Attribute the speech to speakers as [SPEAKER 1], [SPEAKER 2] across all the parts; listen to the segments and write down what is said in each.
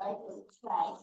[SPEAKER 1] I will try.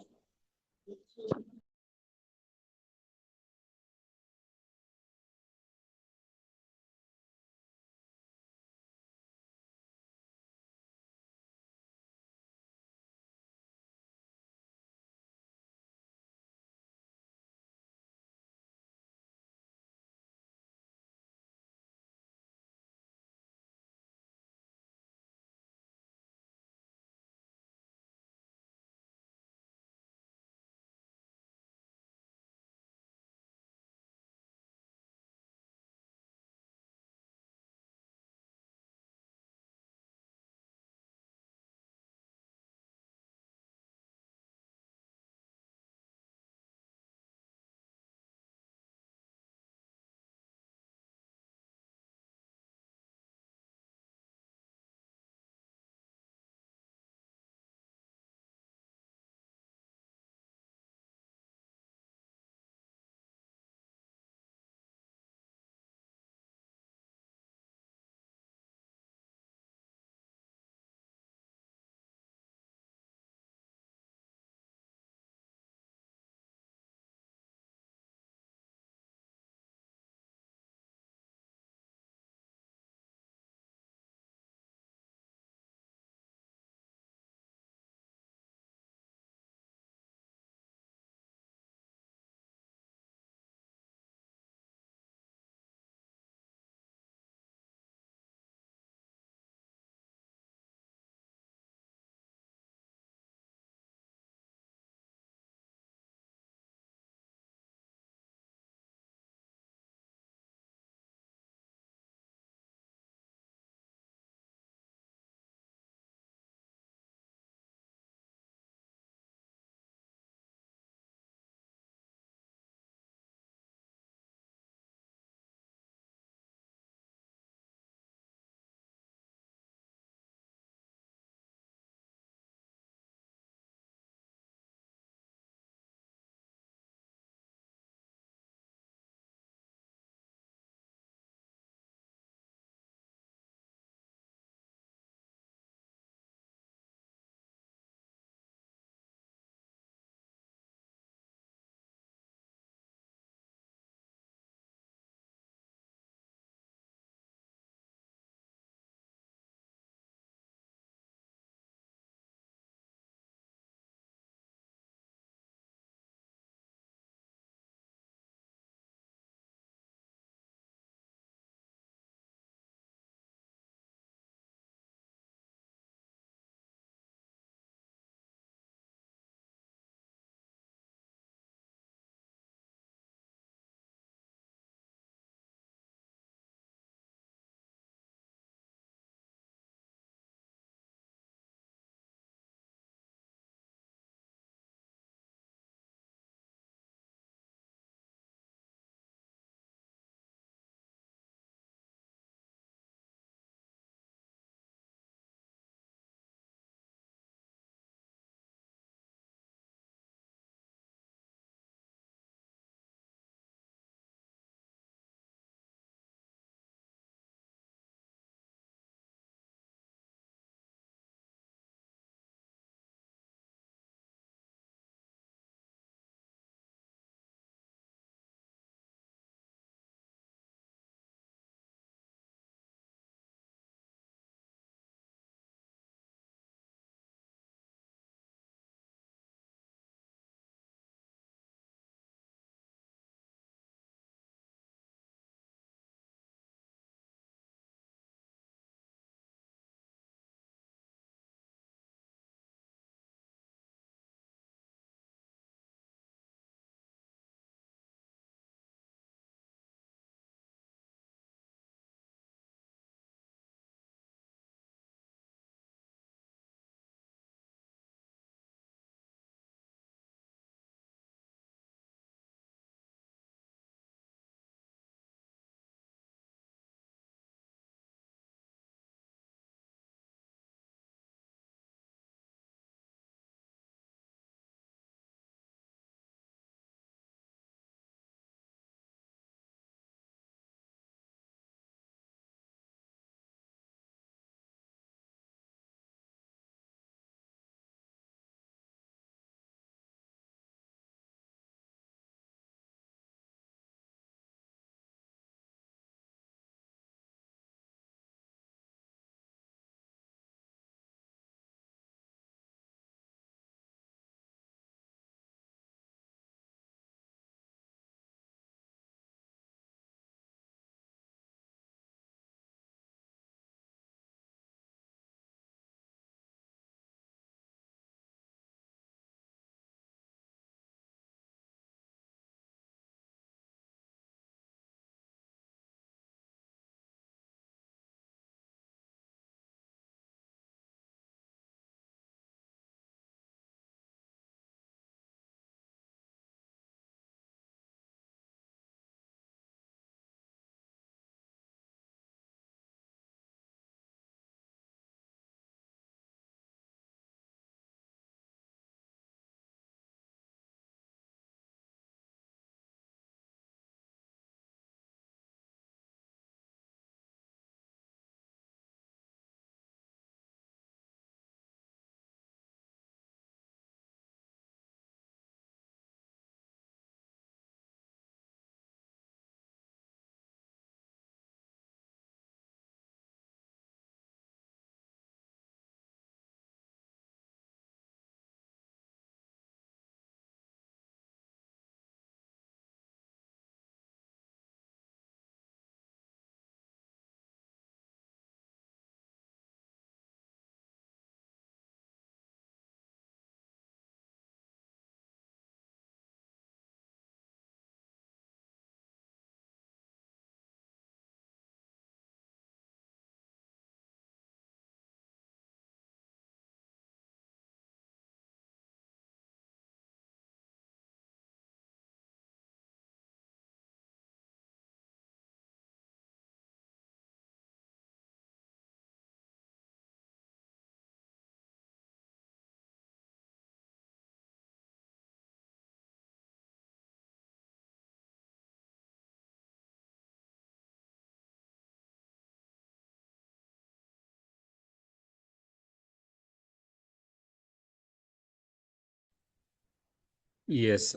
[SPEAKER 1] Yes,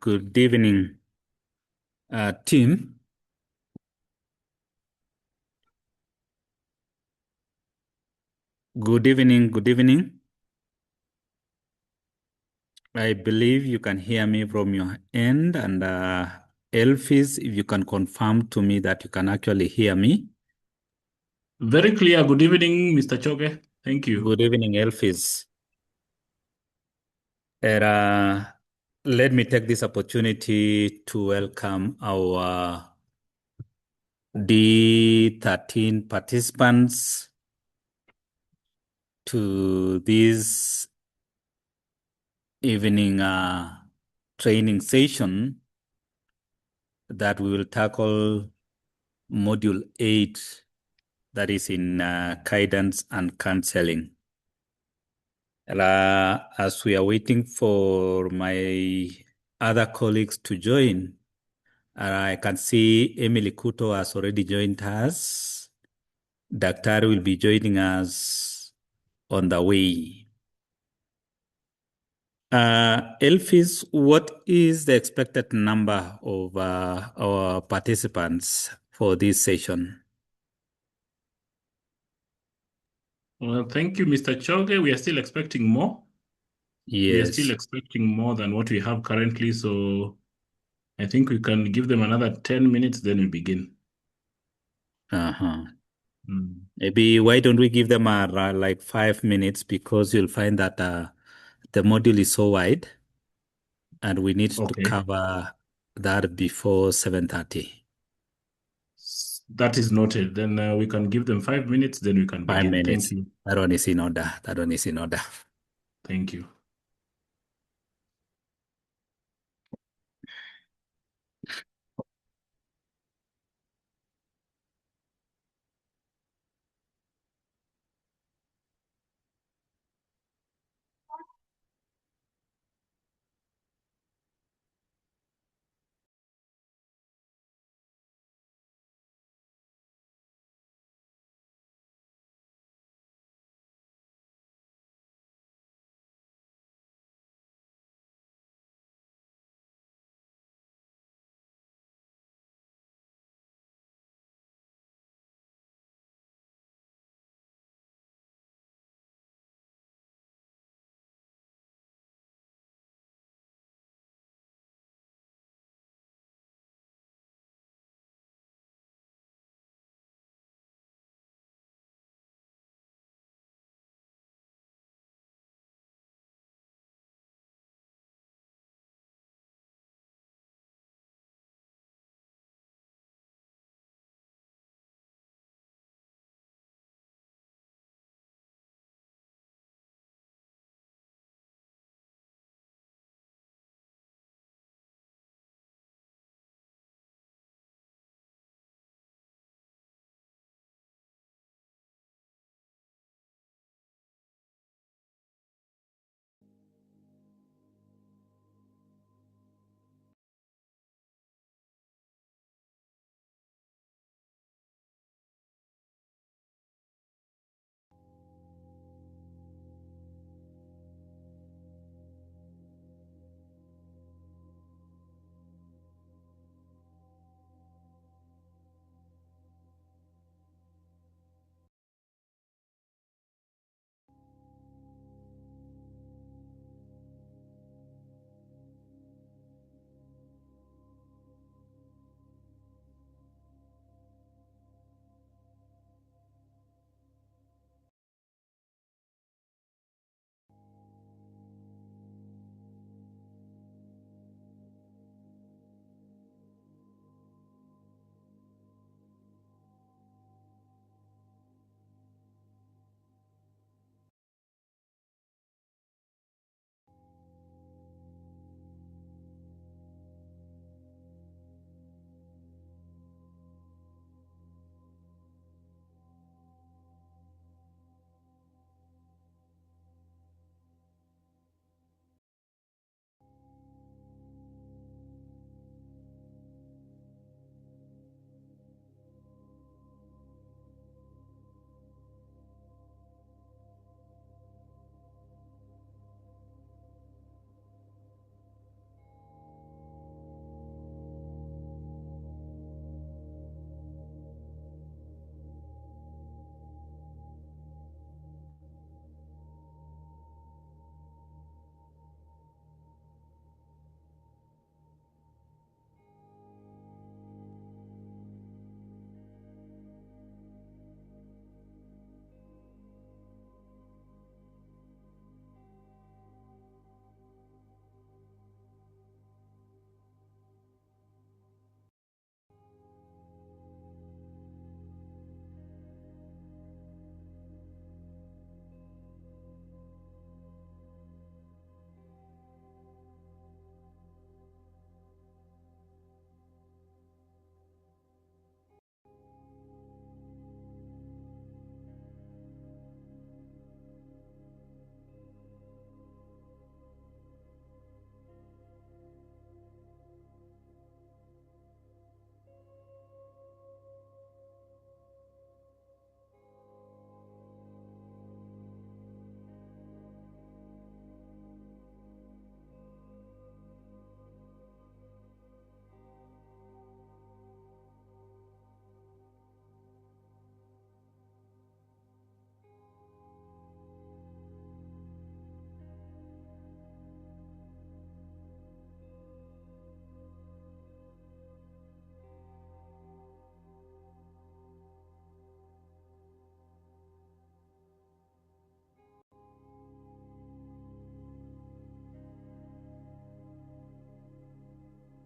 [SPEAKER 1] good evening, team. Good evening, good evening. I believe you can hear me from your end, and Elfis, if you can confirm to me that you can actually hear me.
[SPEAKER 2] Very clear. Good evening, Mr. Choge. Thank you.
[SPEAKER 1] Good evening, Elfis. And, let me take this opportunity to welcome our D13 participants to this evening training session that we will tackle module 8, that is in guidance and counseling. As we are waiting for my other colleagues to join, I can see Emily Kuto has already joined us. Dr. will be joining us on the way. Elfis, what is the expected number of our participants for this session?
[SPEAKER 2] Well, thank you, Mr. Choge. We are still expecting more. We are still
[SPEAKER 1] Yes.
[SPEAKER 2] expecting more than what we have currently. So I think we can give them another 10 minutes, then we begin.
[SPEAKER 1] Uh-huh.
[SPEAKER 2] Mm.
[SPEAKER 1] Maybe why don't we give them like 5 minutes, because you'll find that the module is so wide and we need to
[SPEAKER 2] Okay.
[SPEAKER 1] cover that before 7:30.
[SPEAKER 2] That is noted. Then we can give them 5 minutes, then we can
[SPEAKER 1] Five
[SPEAKER 2] begin. Thank
[SPEAKER 1] minutes.
[SPEAKER 2] you.
[SPEAKER 1] That one is in order. That one is in order.
[SPEAKER 2] Thank you.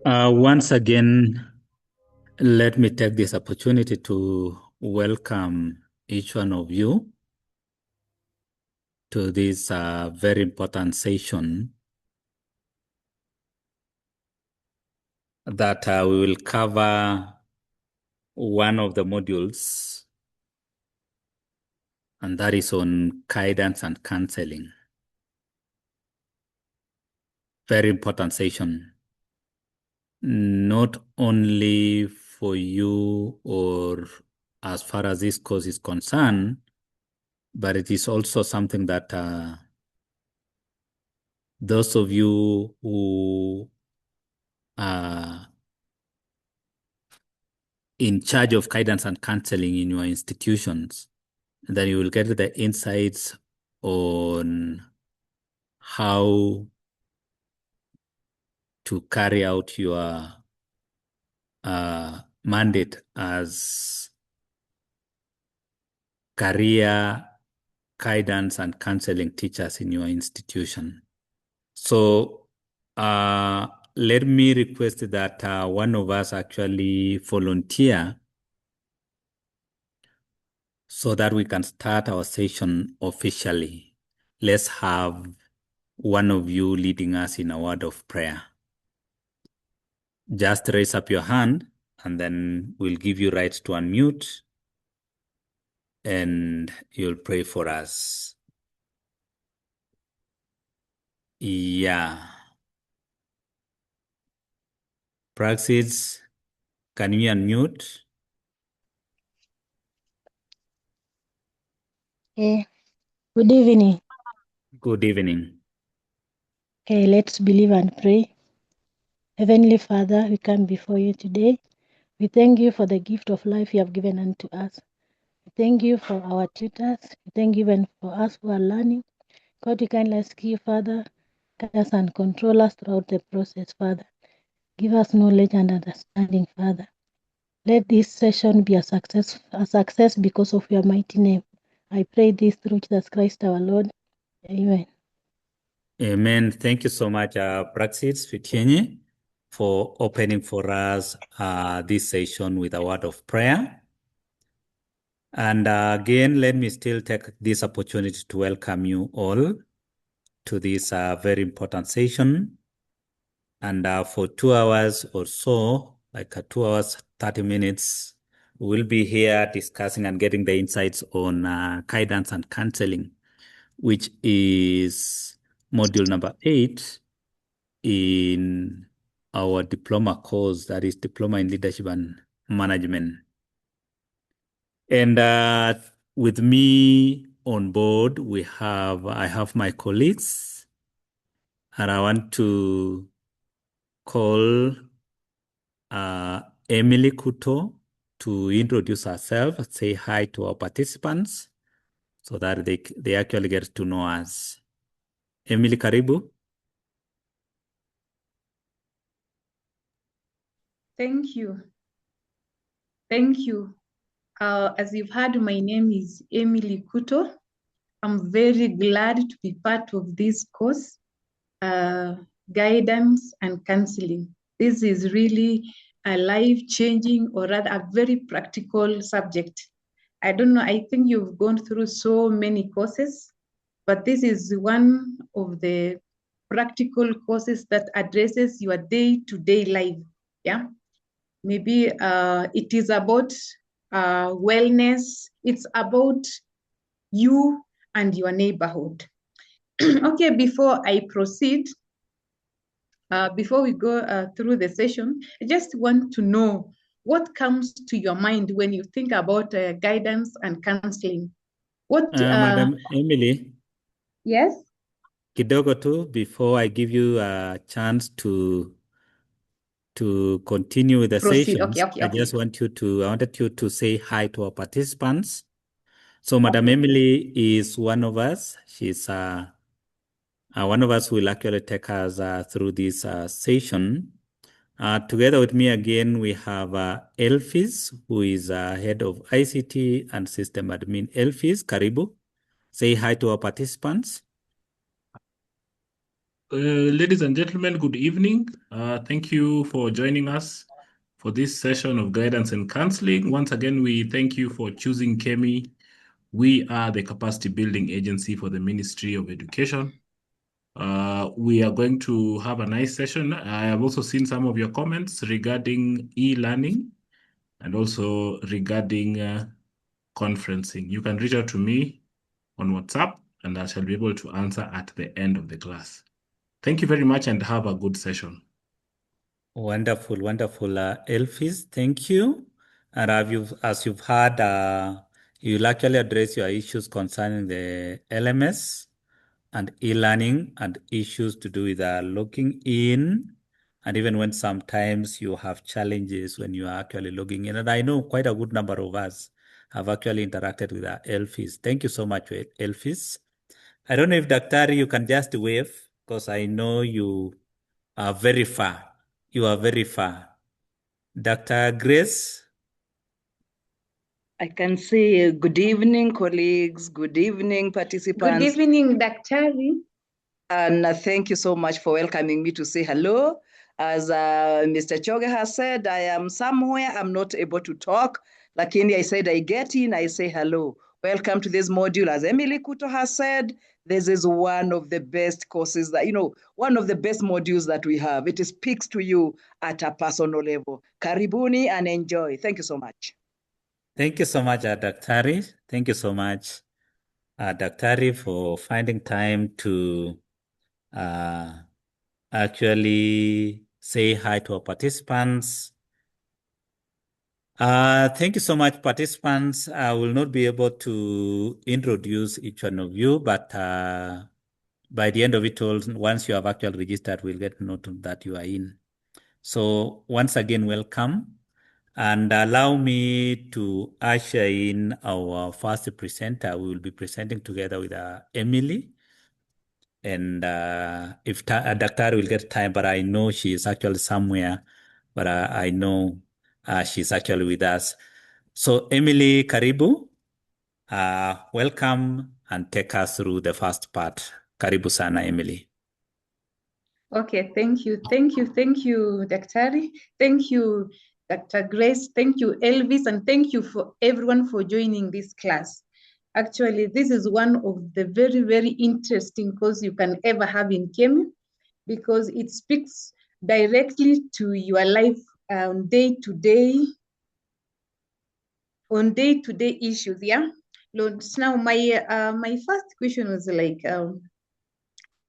[SPEAKER 1] Once again, let me take this opportunity to welcome each one of you to this very important session that we will cover one of the modules, and that is on guidance and counseling. Very important session, not only for you or as far as this course is concerned, but it is also something that those of you who are in charge of guidance and counseling in your institutions, then you will get the insights on how to carry out your mandate as career guidance and counseling teachers in your institution. So let me request that one of us actually volunteer so that we can start our session officially. Let's have one of you leading us in a word of prayer. Just raise up your hand and then we'll give you rights to unmute and you'll pray for us. Yeah. Praxis, can you unmute?
[SPEAKER 3] Okay. Good evening.
[SPEAKER 1] Good evening.
[SPEAKER 3] Okay, let's believe and pray. Heavenly Father, we come before you today. We thank you for the gift of life you have given unto us. We thank you for our tutors. We thank you even for us who are learning. God, we kindly ask you, Father, guide us and control us throughout the process, Father. Give us knowledge and understanding, Father. Let this session be a success because of your mighty name. I pray this through Jesus Christ our Lord. Amen.
[SPEAKER 1] Amen. Thank you so much, Praxis Fitienye, for opening for us this session with a word of prayer. And again, let me still take this opportunity to welcome you all to this very important session. And for 2 hours or so, like 2 hours, 30 minutes, we'll be here discussing and getting the insights on guidance and counseling, which is module number 8 in our diploma course, that is Diploma in Leadership and Management. And with me on board, I have my colleagues, and I want to call Emily Kuto to introduce herself, say hi to our participants so that they actually get to know us. Emily, karibu.
[SPEAKER 4] Thank you. Thank you. As you've heard, my name is Emily Kuto. I'm very glad to be part of this course, guidance and counseling. This is really a life-changing or rather a very practical subject. I don't know, I think you've gone through so many courses, but this is one of the practical courses that addresses your day-to-day life. Yeah. Maybe it is about wellness. It's about you and your neighborhood. Okay, before I proceed, before we go through the session, I just want to know what comes to your mind when you think about guidance and counseling. What?
[SPEAKER 1] Madam Emily,
[SPEAKER 4] Yes.
[SPEAKER 1] kidogo tu, before I give you a chance to continue with the
[SPEAKER 4] Proceed.
[SPEAKER 1] sessions,
[SPEAKER 4] Okay.
[SPEAKER 1] I wanted you to say hi to our participants. So Madam
[SPEAKER 4] Okay.
[SPEAKER 1] Emily is one of us. She's one of us who will actually take us through this session. Together with me again, we have Elfis, who is head of ICT and system admin. Elfis, karibu. Say hi to our participants.
[SPEAKER 2] Ladies and gentlemen, good evening. Thank you for joining us for this session of guidance and counseling. Once again, we thank you for choosing KEMI. We are the capacity building agency for the Ministry of Education. We are going to have a nice session. I have also seen some of your comments regarding e-learning and also regarding conferencing. You can reach out to me on WhatsApp and I shall be able to answer at the end of the class. Thank you very much and have a good session.
[SPEAKER 1] Wonderful, wonderful, Elphys. Thank you. And as you've heard, you'll actually address your issues concerning the LMS and e-learning and issues to do with logging in. And even when sometimes you have challenges when you are actually logging in. And I know quite a good number of us have actually interacted with Elphys. Thank you so much, Elphys. I don't know if Daktari, you can just wave because I know you are very far. You are very far. Dr. Grace?
[SPEAKER 5] I can say good evening, colleagues. Good evening, participants.
[SPEAKER 4] Good evening, Daktari.
[SPEAKER 5] And thank you so much for welcoming me to say hello. As Mr. Choge has said, I am somewhere, I'm not able to talk. Lakini I said, I get in, I say hello. Welcome to this module. As Emily Kuto has said, this is one of the best courses that, one of the best modules that we have. It speaks to you at a personal level. Karibuni and enjoy. Thank you so much.
[SPEAKER 1] Thank you so much, Daktari. Thank you so much, Daktari, for finding time to actually say hi to our participants. Thank you so much, participants. I will not be able to introduce each one of you, but by the end of it all, once you have actually registered, we'll get note that you are in. So once again, welcome. And allow me to usher in our first presenter. We will be presenting together with Emily. And if Dr. will get time, but I know she is actually somewhere, but I know she's actually with us. So Emily Karibu, welcome and take us through the first part. Karibu sana, Emily.
[SPEAKER 4] Okay, thank you, Daktari. Thank you, Dr. Grace. Thank you, Elvis, and thank you for everyone for joining this class. Actually, this is one of the very, very interesting course you can ever have in KEMI because it speaks directly to your life day-to-day issues. Yeah. Now, my first question was like,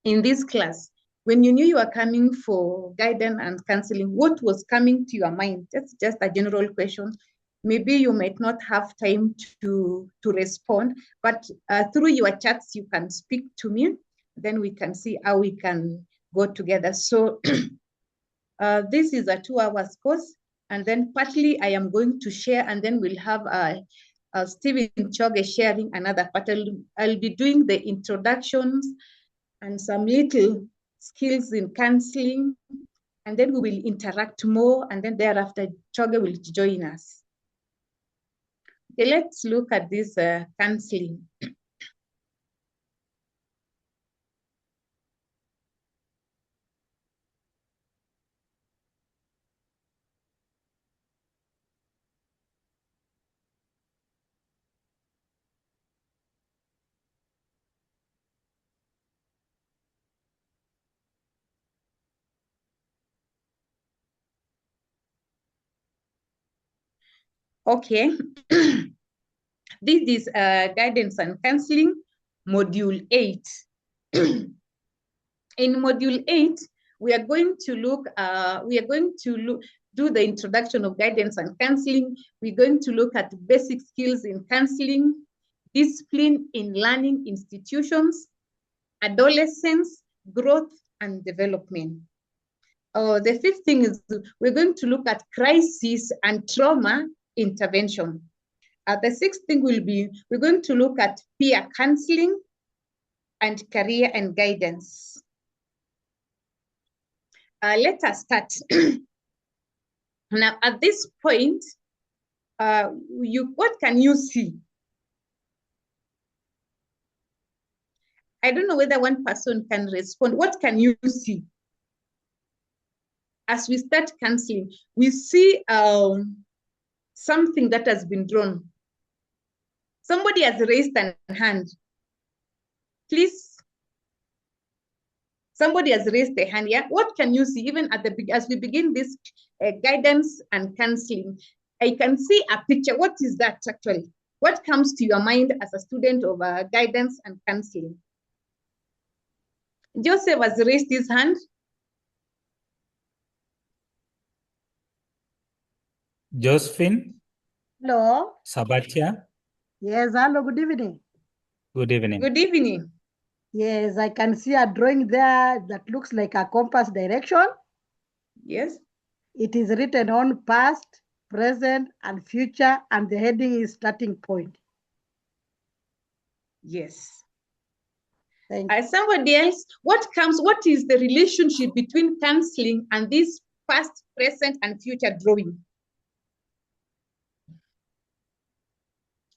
[SPEAKER 4] in this class, when you knew you were coming for guidance and counseling, what was coming to your mind? That's just a general question. Maybe you might not have time to respond, but through your chats, you can speak to me. Then we can see how we can go together. So this is a 2 hours course. And then partly I am going to share, and then we'll have Stephen Choge sharing another part. I'll be doing the introductions and some little skills in counseling, and then we will interact more, and then thereafter Choge will join us. Okay, let's look at this counseling. Okay, this is guidance and counseling, module 8. In module 8, we are going to do the introduction of guidance and counseling. We're going to look at basic skills in counseling, discipline in learning institutions, adolescence, growth and development. The fifth thing is we're going to look at crisis and trauma intervention. The sixth thing will be we're going to look at peer counseling and career and guidance. Let us start. Now, at this point, what can you see? I don't know whether one person can respond. What can you see? As we start counseling, we see something that has been drawn. Somebody has raised a hand. Please. Somebody has raised a hand. Yeah. What can you see? Even at as we begin this guidance and counseling, I can see a picture. What is that actually? What comes to your mind as a student of guidance and counseling? Joseph has raised his hand.
[SPEAKER 1] Josephine?
[SPEAKER 6] Hello.
[SPEAKER 1] Sabatia?
[SPEAKER 6] Yes, hello, good evening.
[SPEAKER 1] Good evening.
[SPEAKER 4] Good evening.
[SPEAKER 6] Yes, I can see a drawing there that looks like a compass direction.
[SPEAKER 4] Yes.
[SPEAKER 6] It is written on past, present, and future, and the heading is starting point.
[SPEAKER 4] Yes.
[SPEAKER 6] Thank you.
[SPEAKER 4] Somebody else, what is the relationship between counseling and this past, present, and future drawing?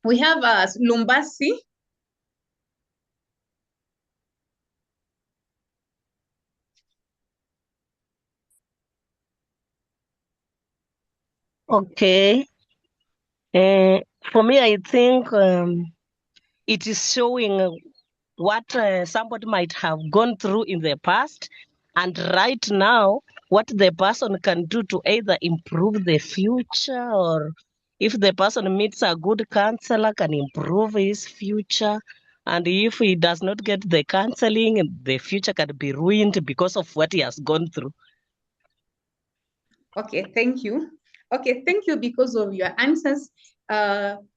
[SPEAKER 4] We have Lumbasi.
[SPEAKER 7] Okay. For me, I think it is showing what somebody might have gone through in the past, and right now, what the person can do to either improve the future, or if the person meets a good counselor, can improve his future. And if he does not get the counseling, the future can be ruined because of what he has gone through.
[SPEAKER 4] Okay, thank you. Okay, thank you because of your answers.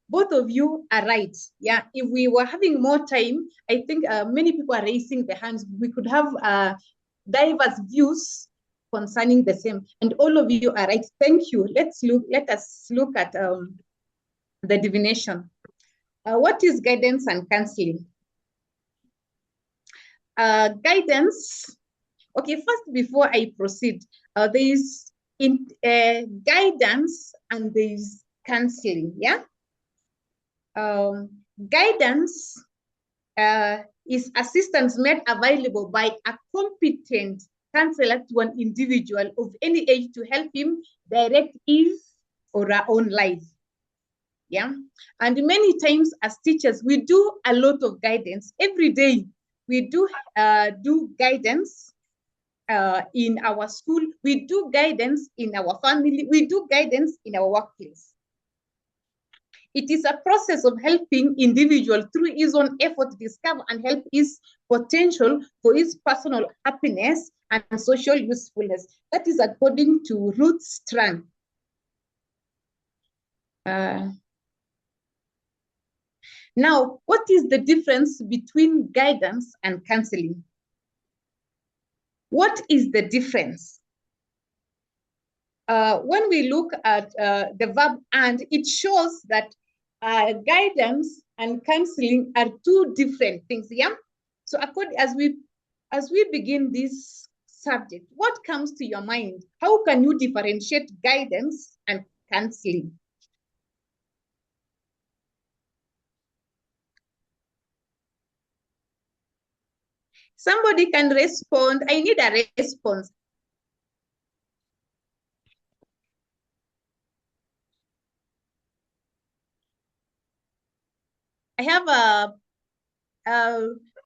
[SPEAKER 4] Both of you are right. Yeah, if we were having more time, I think many people are raising their hands. We could have diverse views concerning the same, and all of you are right. Thank you. Let us look at the divination. What is guidance and counseling? Guidance. Okay, first, before I proceed, there is guidance and there is counseling. Yeah. Guidance is assistance made available by a competent counselor to an individual of any age to help him direct his or her own life. Yeah. And many times as teachers, we do a lot of guidance every day. We do guidance in our school. We do guidance in our family. We do guidance in our workplace. It is a process of helping individual through his own effort to discover and help his potential for his personal happiness and social usefulness. That is according to Ruth Strand. Now, what is the difference between guidance and counseling? What is the difference? When we look at the verb and, it shows that guidance and counseling are two different things. Yeah. So as we begin this subject, what comes to your mind? How can you differentiate guidance and counseling? Somebody can respond. I need a response. I have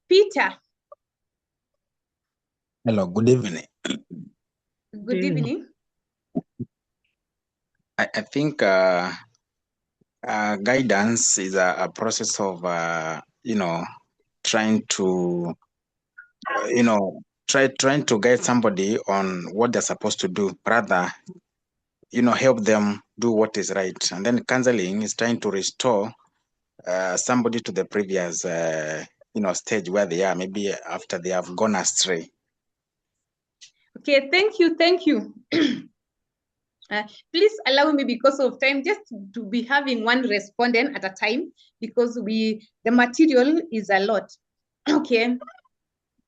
[SPEAKER 4] Peter.
[SPEAKER 8] Hello, good evening.
[SPEAKER 4] Good evening.
[SPEAKER 8] I think guidance is a process of, trying to, trying to guide somebody on what they're supposed to do, rather, help them do what is right. And then counseling is trying to restore somebody to the previous, stage where they are, maybe after they have gone astray.
[SPEAKER 4] Okay, thank you. Please allow me, because of time, just to be having one respondent at a time, because the material is a lot. Okay.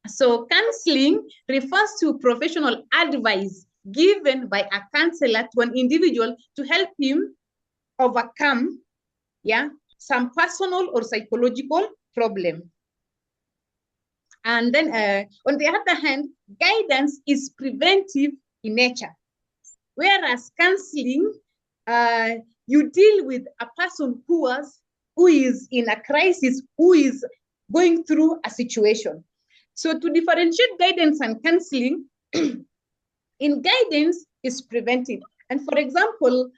[SPEAKER 4] So counseling refers to professional advice given by a counselor to an individual to help him overcome, some personal or psychological problem. And then on the other hand, guidance is preventive in nature. Whereas counseling, you deal with a person who is in a crisis, who is going through a situation. So to differentiate guidance and counseling, in guidance is preventive. And for example,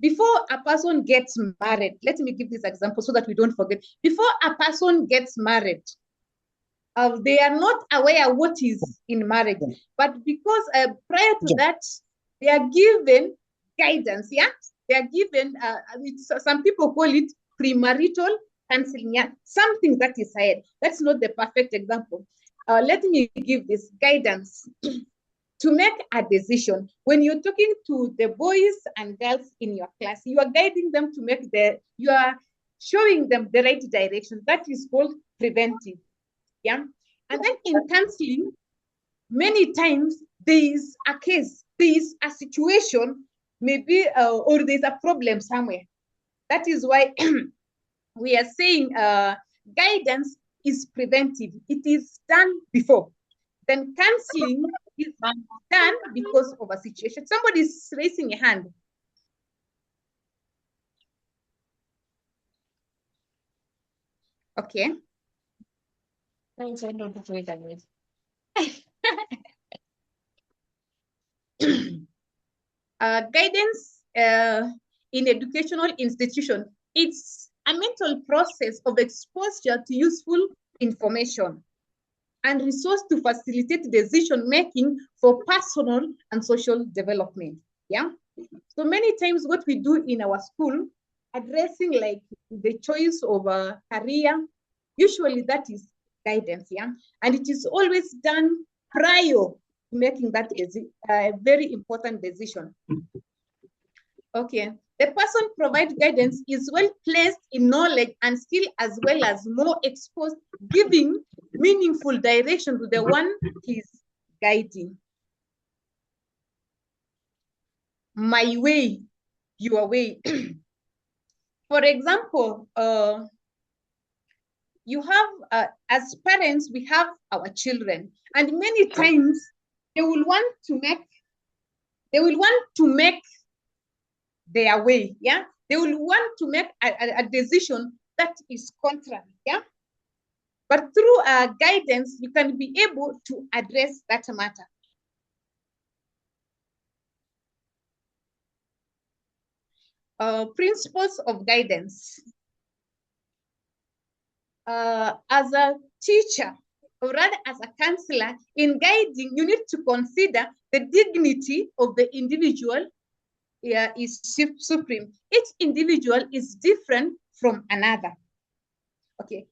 [SPEAKER 4] before a person gets married, let me give this example so that we don't forget. Before a person gets married, they are not aware what is in marriage, but because prior to that, they are given guidance. Yeah, they are given. Some people call it premarital counseling. Yeah, something that is said. That's not the perfect example. Let me give this guidance to make a decision. When you're talking to the boys and girls in your class, you are guiding them to make you are showing them the right direction. That is called preventive. Yeah. And then in counseling, many times there is a case, there is a situation, maybe, or there's a problem somewhere. That is why we are saying guidance is preventive. It is done before. Then counseling is done because of a situation. Somebody is raising a hand. Okay. Guidance in educational institution, it's a mental process of exposure to useful information and resource to facilitate decision making for personal and social development. Yeah. So many times what we do in our school, addressing like the choice of a career, usually that is guidance. Yeah. And it is always done prior to making that a very important decision. Okay. The person provide guidance is well placed in knowledge and skill, as well as more exposed, giving meaningful direction to the one he's guiding. My way, your way. For example, you have, as parents, we have our children, and many times they will want to make their way. Yeah, they will want to make a decision that is contrary. Yeah, but through guidance, you can be able to address that matter. Principles of guidance. As a teacher, or rather as a counselor, in guiding, you need to consider the dignity of the individual is supreme. Each individual is different from another. Okay.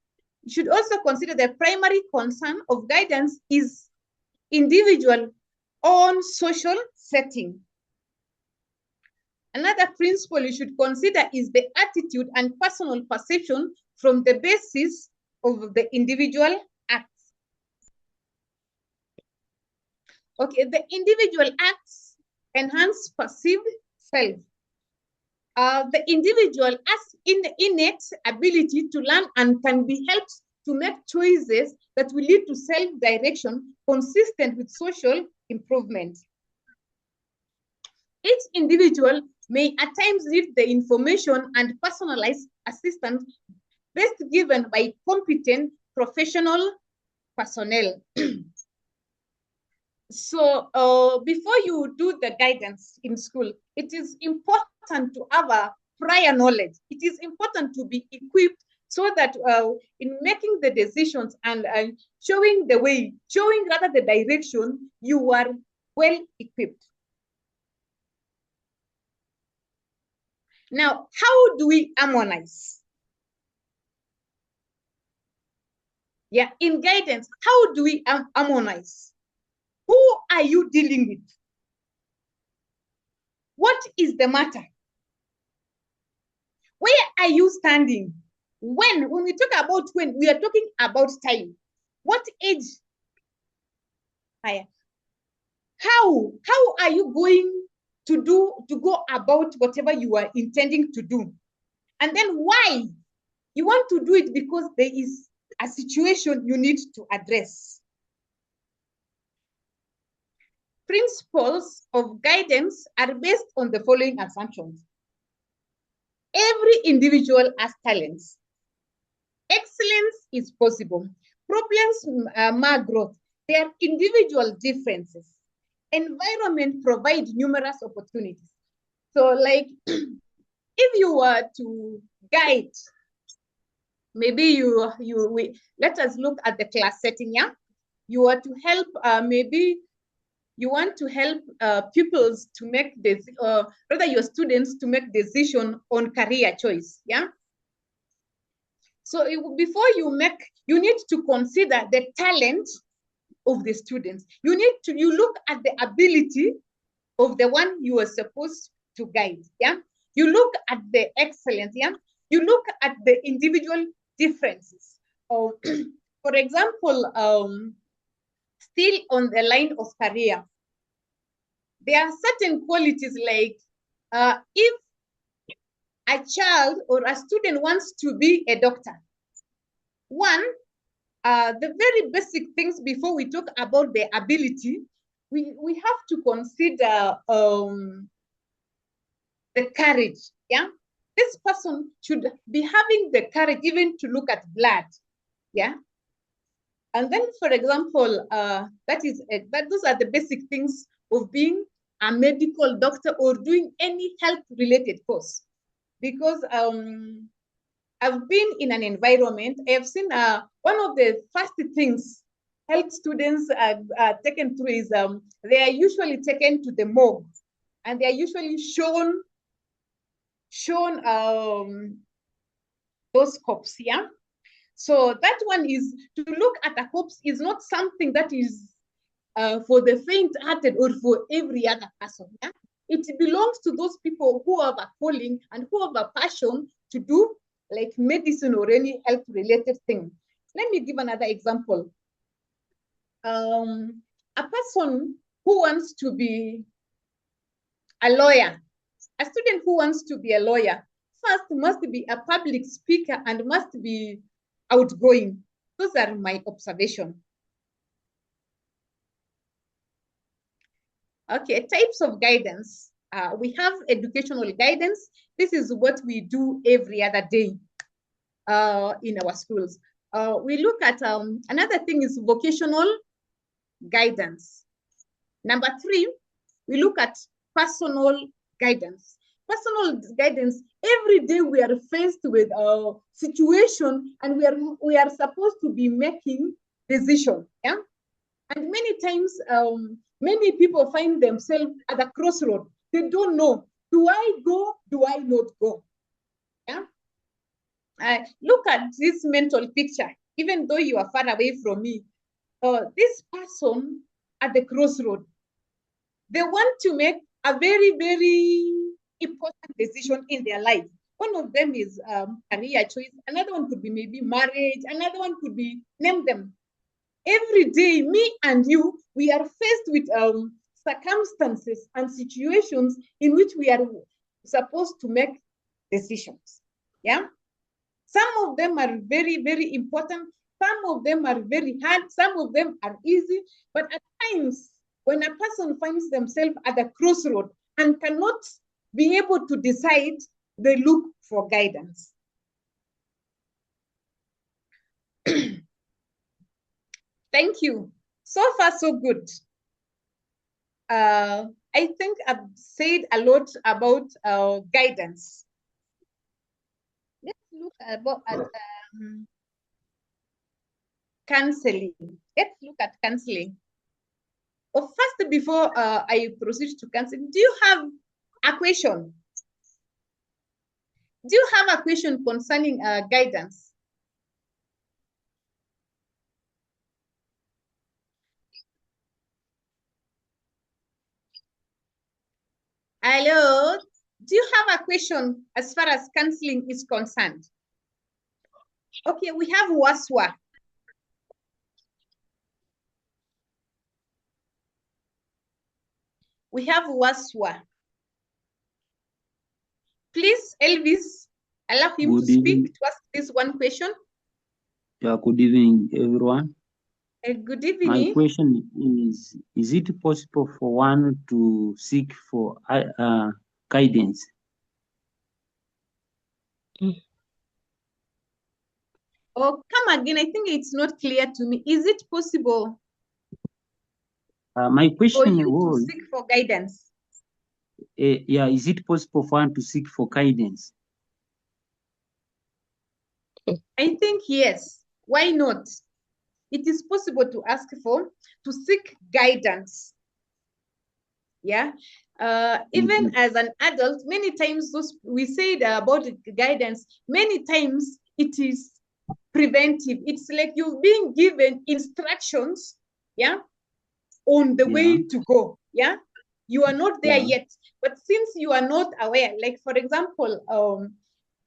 [SPEAKER 4] You should also consider the primary concern of guidance is individual own social setting. Another principle you should consider is the attitude and personal perception from the basis of the individual acts. Okay, the individual acts enhance perceived self. The individual has innate ability to learn and can be helped to make choices that will lead to self-direction consistent with social improvement. Each individual may at times need the information and personalized assistance best given by competent professional personnel. So before you do the guidance in school, it is important to have a prior knowledge. It is important to be equipped so that in making the decisions and showing the way, showing rather the direction, you are well equipped. Now, how do we harmonize? Yeah, in guidance, how do we harmonize? Who are you dealing with? What is the matter? Where are you standing? When we talk about when, we are talking about time. What age? How are you going to go about whatever you are intending to do? And then why? You want to do it because there is a situation you need to address. Principles of guidance are based on the following assumptions. Every individual has talents. Excellence is possible. Problems mark growth. There are individual differences. Environment provides numerous opportunities. So like, if you were to guide, maybe let us look at the class setting, yeah? You are to help, maybe you want to help pupils to make this, rather your students to make decision on career choice, yeah? So before you need to consider the talent of the students. You look at the ability of the one you are supposed to guide, yeah? You look at the excellence, yeah? You look at the individual differences. For example, still on the line of career, there are certain qualities like if a child or a student wants to be a doctor, one, the very basic things before we talk about the ability, we have to consider the courage, yeah? This person should be having the courage even to look at blood, yeah? And then, for example, those are the basic things of being a medical doctor or doing any health-related course. Because I've been in an environment, I have seen one of the first things health students are taken through is they are usually taken to the morgue, and they are usually shown those corpses, yeah? So that one is, to look at a corpse is not something that is for the faint-hearted or for every other person, yeah? It belongs to those people who have a calling and who have a passion to do like medicine or any health-related thing. Let me give another example. A person who wants to be a lawyer, a student who wants to be a lawyer, first must be a public speaker and must be outgoing. Those are my observations. Okay, types of guidance. We have educational guidance. This is what we do every other day in our schools. We look at, another thing is vocational guidance. Number 3, we look at personal guidance. Personal guidance, every day we are faced with a situation and we are supposed to be making decisions, yeah? And many times, many people find themselves at a crossroad. They don't know, do I go, do I not go, yeah? Look at this mental picture, even though you are far away from me. This person at the crossroad, they want to make a very, very important decision in their life. One of them is career choice. Another one could be maybe marriage. Another one could be, name them. Every day, me and you, we are faced with circumstances and situations in which we are supposed to make decisions, yeah? Some of them are very, very important. Some of them are very hard. Some of them are easy. But at times, when a person finds themselves at a crossroad and cannot be able to decide, they look for guidance. Thank you. So far, so good. I think I've said a lot about guidance. Let's look at counseling. Let's look at counseling. Well, first, before I proceed to counseling, do you have a question? Do you have a question concerning guidance? Hello, do you have a question as far as counseling is concerned? Okay, we have Waswa. We have Waswa. Please, Elvis, allow him to speak to ask this one question.
[SPEAKER 9] Yeah, good evening, everyone.
[SPEAKER 4] Good
[SPEAKER 9] My
[SPEAKER 4] evening.
[SPEAKER 9] question is it possible for one to seek for guidance?
[SPEAKER 4] Oh, come again. I think it's not clear to me. Is it possible
[SPEAKER 9] My
[SPEAKER 4] for
[SPEAKER 9] question
[SPEAKER 4] you to
[SPEAKER 9] was,
[SPEAKER 4] seek for guidance?
[SPEAKER 9] yeah, is it possible for one to seek for guidance?
[SPEAKER 4] I think yes. Why not? It is possible to ask for, to seek guidance. Yeah. Even as an adult, many times we said about guidance, many times it is preventive. It's like you're being given instructions, yeah, on the way to go. Yeah. You are not there yet. But since you are not aware, like for example,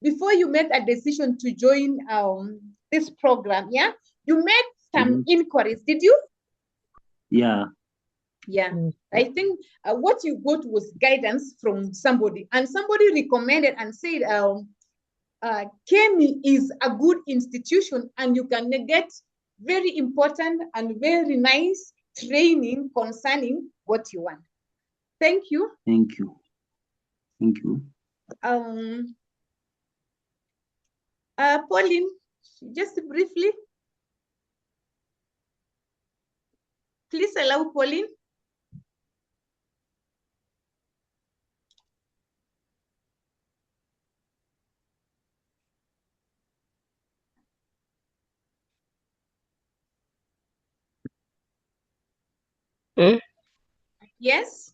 [SPEAKER 4] before you make a decision to join this program, yeah, you made some inquiries, did you?
[SPEAKER 9] Yeah.
[SPEAKER 4] Yeah, I think what you got was guidance from somebody, and somebody recommended and said, KEMI is a good institution, and you can get very important and very nice training concerning what you want. Thank you.
[SPEAKER 9] Thank you. Thank you.
[SPEAKER 4] Pauline, just briefly, please allow Pauline. Yes.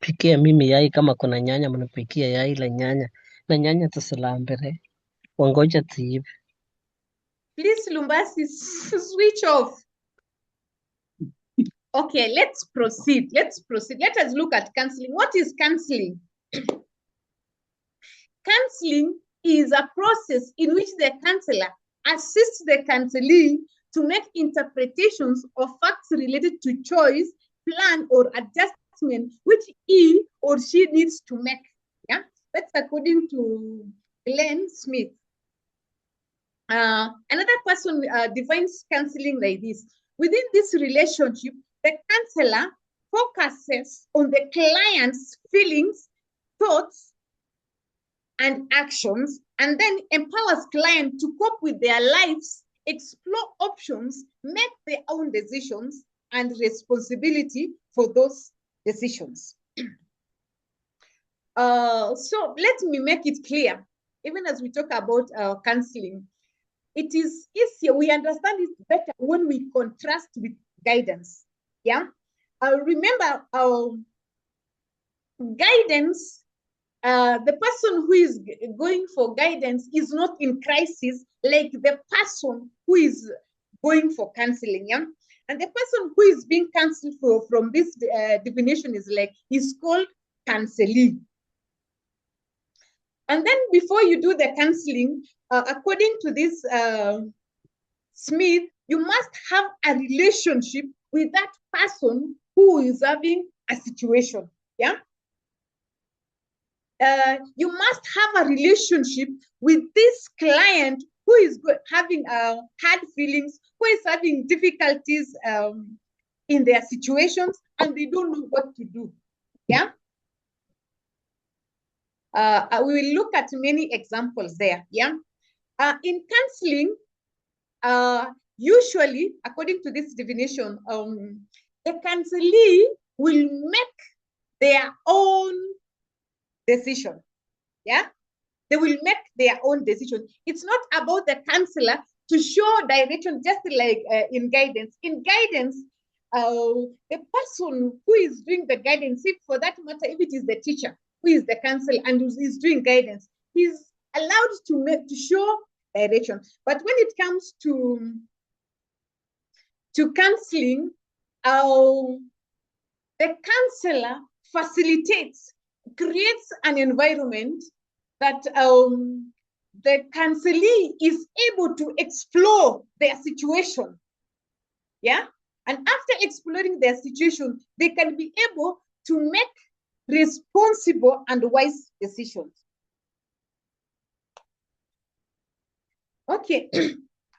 [SPEAKER 7] Pikia mimi yai kama kuna nyanya mnapikia yai la nyanya. Na nyanya tusilambere. Wangoja tiive.
[SPEAKER 4] Please, Lumbasi, switch off. Okay, let's proceed. Let us look at counseling. What is counseling? Counseling is a process in which the counselor assists the counselee to make interpretations of facts related to choice, plan, or adjustment which he or she needs to make. Yeah, that's according to Glenn Smith. Another person defines counseling like this. Within this relationship, the counselor focuses on the client's feelings, thoughts, and actions, and then empowers clients to cope with their lives, explore options, make their own decisions, and responsibility for those decisions. So let me make it clear, even as we talk about counseling, it is easier, we understand it better when we contrast with guidance. Yeah. Remember, guidance, the person who is going for guidance is not in crisis like the person who is going for counseling. Yeah. And the person who is being counseled from this definition is called counselee. And then before you do the counseling, according to this Smith, you must have a relationship with that person who is having a situation. Yeah. You must have a relationship with this client who is having hard feelings, who is having difficulties in their situations, and they don't know what to do. Yeah. We will look at many examples there. Yeah. In counseling, usually, according to this definition, the counselee will make their own decision. Yeah, they will make their own decision. It's not about the counselor to show direction, just like in guidance. In guidance, the person who is doing the guidance, if for that matter, if it is the teacher who is the counselor and is doing guidance, he's allowed to show direction. But when it comes to counseling, the counselor facilitates, creates an environment that the counselee is able to explore their situation. Yeah. And after exploring their situation, they can be able to make responsible and wise decisions. Okay,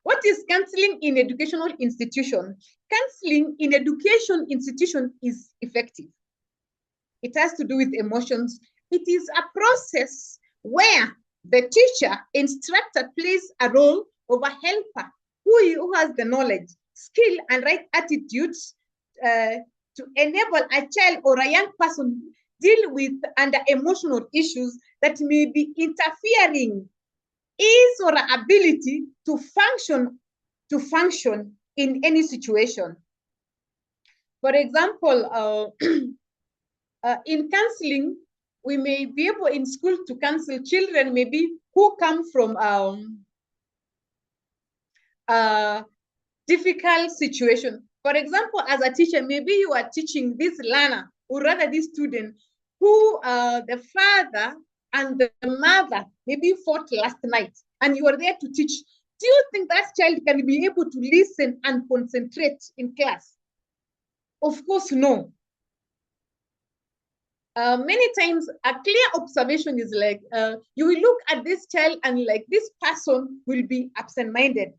[SPEAKER 4] what is counseling in educational institution? Counseling in education institution is effective. It has to do with emotions. It is a process where the teacher, instructor plays a role of a helper who has the knowledge, skill, and right attitudes to enable a child or a young person deal with under emotional issues that may be interfering his or her ability to function in any situation. For example, in counseling, we may be able in school to counsel children maybe who come from difficult situation. For example, as a teacher, maybe you are teaching this learner, or rather this student, who the father and the mother maybe fought last night, and you are there to teach. Do you think that child can be able to listen and concentrate in class? Of course, no. Many times a clear observation is like, you will look at this child and like this person will be absent-minded.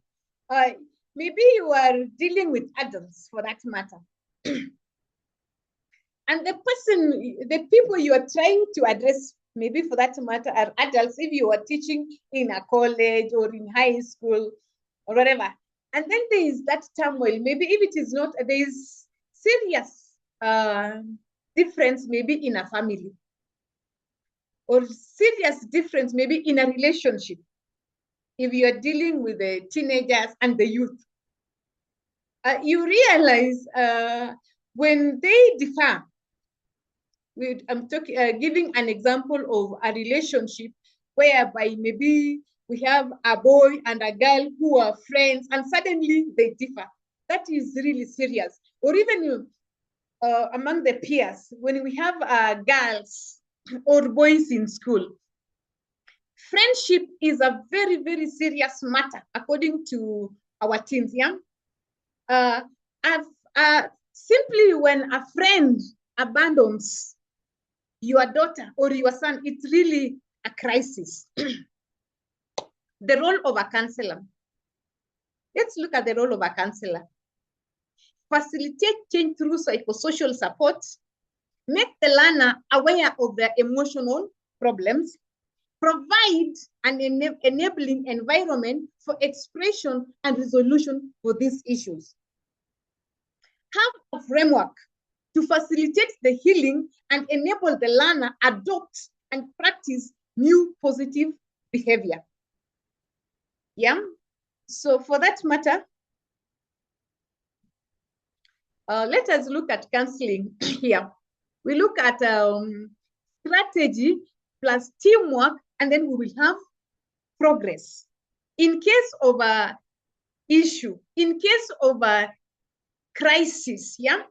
[SPEAKER 4] Maybe you are dealing with adults for that matter. And the people you are trying to address, maybe for that matter, are adults if you are teaching in a college or in high school or whatever. And then there is that turmoil. Maybe if it is not, there is serious difference maybe in a family, or serious difference maybe in a relationship if you are dealing with the teenagers and the youth. You realize when they differ, I'm giving an example of a relationship whereby maybe we have a boy and a girl who are friends and suddenly they differ. That is really serious. Or even among the peers, when we have girls or boys in school, friendship is a very, very serious matter according to our teens. Yeah. Simply when a friend abandons your daughter or your son, it's really a crisis. The role of a counselor. Let's look at the role of a counselor. Facilitate change through psychosocial support, make the learner aware of their emotional problems, provide an enabling environment for expression and resolution for these issues. Have a framework to facilitate the healing and enable the learner adopt and practice new positive behavior. Yeah, so for that matter, let us look at counseling here. We look at strategy plus teamwork, and then we will have progress. In case of a issue, in case of a crisis, yeah,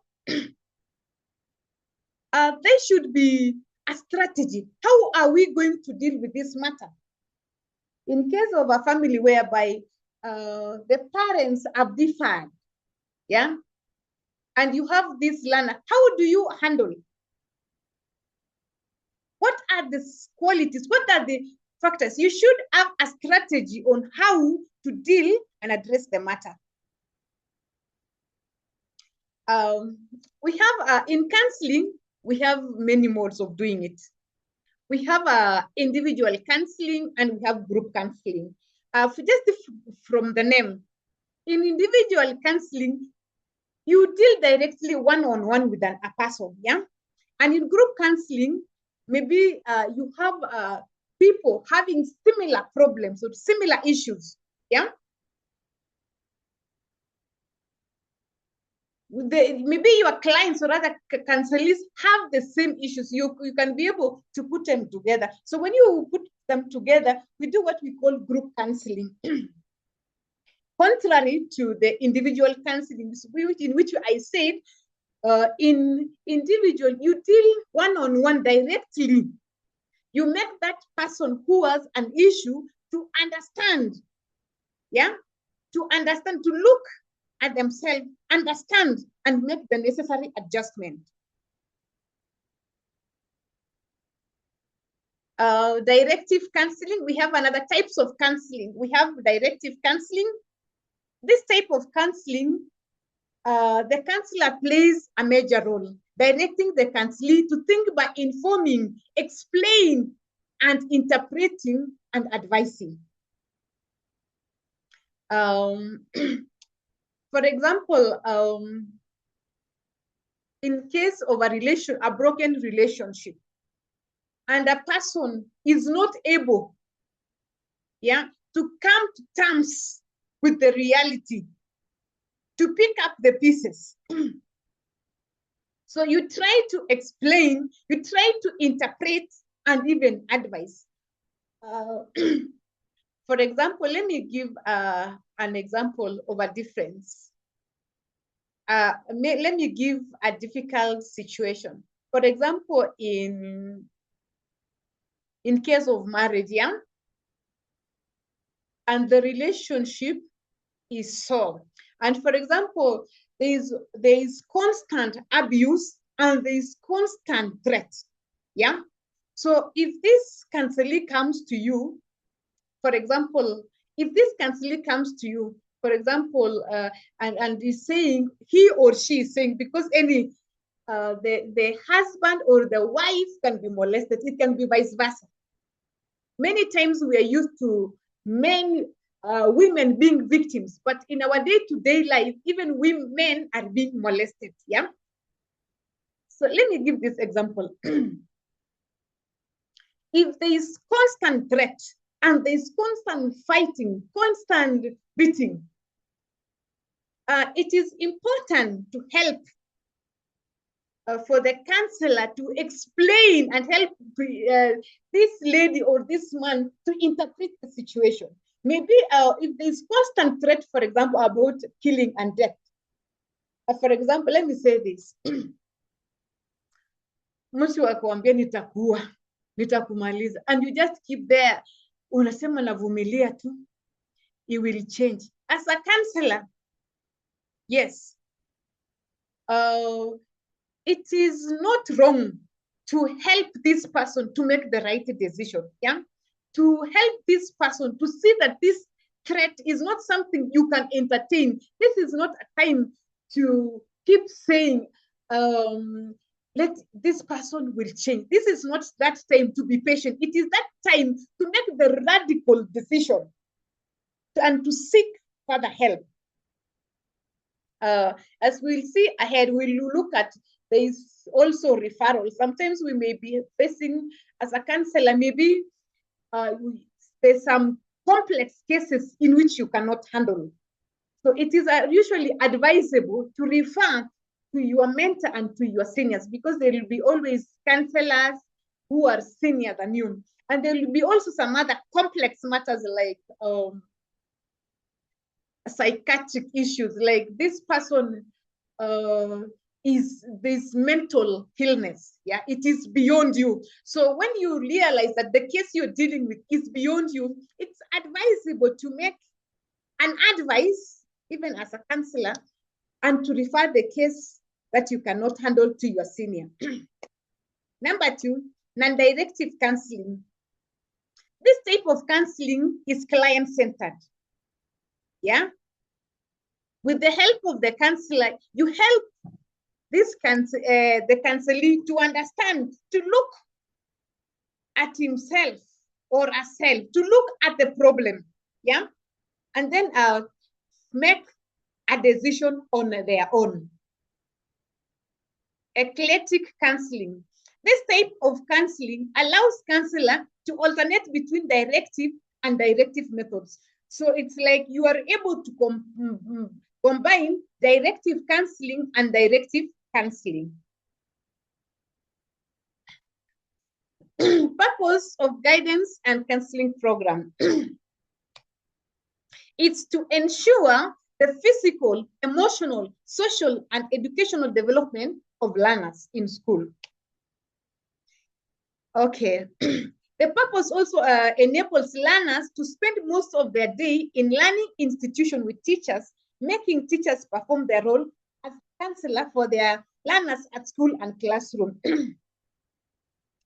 [SPEAKER 4] there should be a strategy. How are we going to deal with this matter? In case of a family whereby the parents have differed, yeah, and you have this learner, how do you handle? What are the qualities? What are the factors? You should have a strategy on how to deal and address the matter. We have in counseling, we have many modes of doing it. We have individual counseling and we have group counseling. Just from the name, in individual counseling, you deal directly one-on-one with a person, yeah? And in group counseling, maybe you have people having similar problems or similar issues, yeah? Maybe your clients or other counselors have the same issues. You can be able to put them together. So when you put them together, we do what we call group counseling. Contrary to the individual counseling, in which I said, in individual, you deal one-on-one directly. You make that person who has an issue to understand, yeah? To understand, to look at themselves, understand, and make the necessary adjustment. Directive counseling, we have another types of counseling. We have directive counseling. This type of counseling, the counselor plays a major role, directing the counselee to think by informing, explain, and interpreting and advising. For example, in case of a broken relationship, and a person is not able, to come to terms with the reality, to pick up the pieces. So you try to explain, you try to interpret, and even advise. For example, let me give an example of a difference. Let me give a difficult situation. For example, in case of marriage, and the relationship is so. And for example, there is constant abuse and there is constant threat. So if this counselee comes to you, for example, if this counselee comes to you, for example, and is saying, he or she is saying, because the husband or the wife can be molested, it can be vice versa. Many times we are used to women being victims, but in our day-to-day life, even men are being molested. So let me give this example. If there is constant threat and there is constant fighting, constant beating, it is important to help for the counselor to explain and help this lady or this man to interpret the situation. Maybe if there's constant threat, for example, about killing and death. For example, let me say this. Mtu akuambia nitakuwa, nitakumaliza, and you just keep there. Unasema navumilia tu. It will change. As a counselor, yes, it is not wrong to help this person to make the right decision, to help this person to see that this threat is not something you can entertain. This is not a time to keep saying, let this person will change. This is not that time to be patient. It is that time to make the radical decision and to seek further help. As we'll see ahead, we'll look at, there is also referral. Sometimes we may be facing, as a counselor, maybe there's some complex cases in which you cannot handle. So it is usually advisable to refer to your mentor and to your seniors, because there will be always counselors who are senior than you. And there will be also some other complex matters like psychiatric issues, like this person is this mental illness, it is beyond you. So when you realize that the case you're dealing with is beyond you, it's advisable to make an advice, even as a counselor, and to refer the case that you cannot handle to your senior. Number 2, non-directive counseling. This type of counseling is client-centered. With the help of the counselor, you help this the counselee to understand, to look at himself or herself, to look at the problem, and then make a decision on their own. Eclectic counseling. This type of counseling allows counselor to alternate between directive and directive methods. So it's like you are able to combine directive counseling and directive counseling. Purpose of guidance and counseling program. It's to ensure the physical, emotional, social, and educational development of learners in school. Okay. The purpose also enables learners to spend most of their day in learning institution with teachers, making teachers perform their role as counselor for their learners at school and classroom.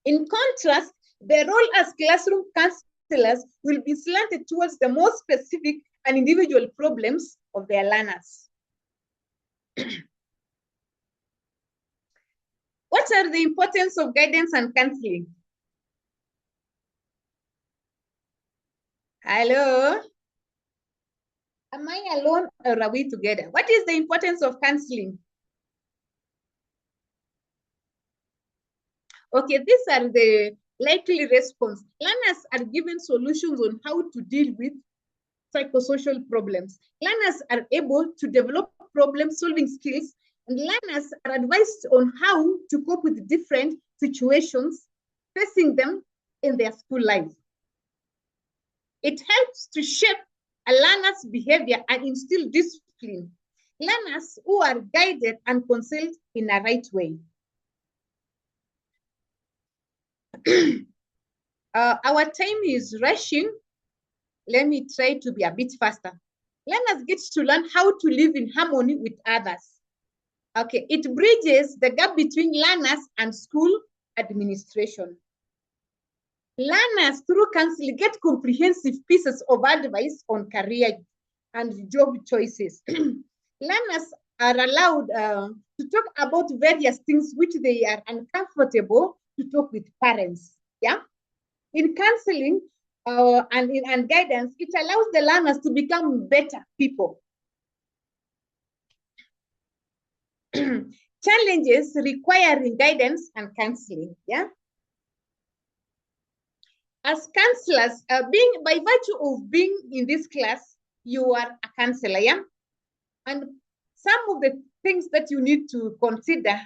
[SPEAKER 4] In contrast, Their role as classroom counselors will be slanted towards the more specific and individual problems of their learners. What are the importance of guidance and counseling? Hello? Am I alone or are we together? What is the importance of counseling? Okay, these are the likely response. Learners are given solutions on how to deal with psychosocial problems. Learners are able to develop problem-solving skills, and learners are advised on how to cope with different situations facing them in their school life. It helps to shape a learner's behavior and instill discipline. Learners who are guided and counseled in a right way. Our time is rushing. Let me try to be a bit faster. Learners get to learn how to live in harmony with others. Okay, it bridges the gap between learners and school administration. Learners through counseling get comprehensive pieces of advice on career and job choices. Learners are allowed to talk about various things which they are uncomfortable to talk with parents. Yeah, in counseling and guidance, it allows the learners to become better people. Challenges requiring guidance and counseling. Yeah. As counselors, by virtue of being in this class, you are a counselor, yeah? And some of the things that you need to consider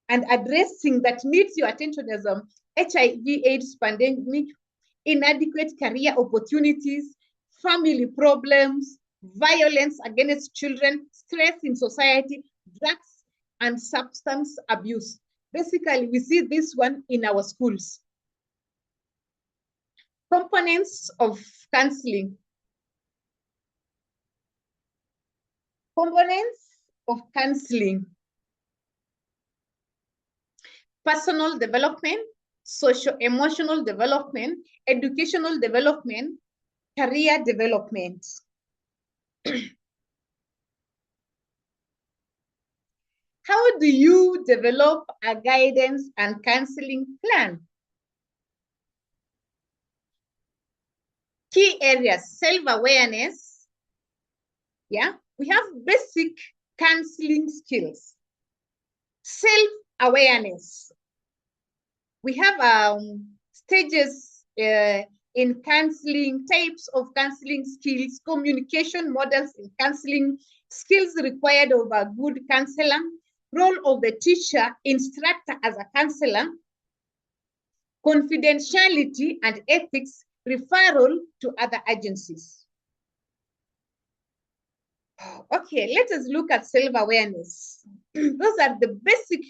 [SPEAKER 4] and addressing that needs your attention as HIV/AIDS pandemic, inadequate career opportunities, family problems, violence against children, stress in society, drugs, and substance abuse. Basically, we see this one in our schools. Components of counseling. Components of counseling. Personal development, socio-emotional development, educational development, career development. How do you develop a guidance and counseling plan? Key areas, self-awareness. Yeah, we have basic counseling skills. Self-awareness. We have stages in counseling, types of counseling skills, communication models in counseling, skills required of a good counselor, role of the teacher, instructor as a counselor, confidentiality and ethics, referral to other agencies. Okay, let us look at self-awareness. Those are the basic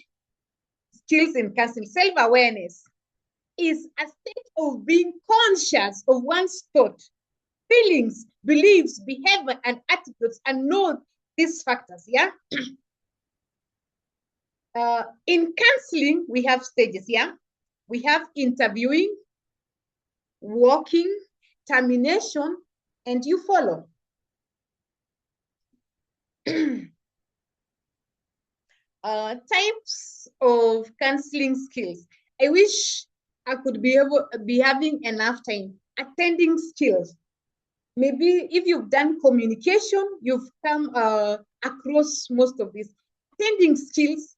[SPEAKER 4] skills in counseling. Self-awareness is a state of being conscious of one's thought, feelings, beliefs, behavior, and attitudes, and know these factors, yeah? In counseling, we have stages, yeah? We have interviewing, walking, termination, and you follow. Types of counseling skills. I wish I could be having enough time. Attending skills. Maybe if you've done communication, you've come across most of this. Attending skills,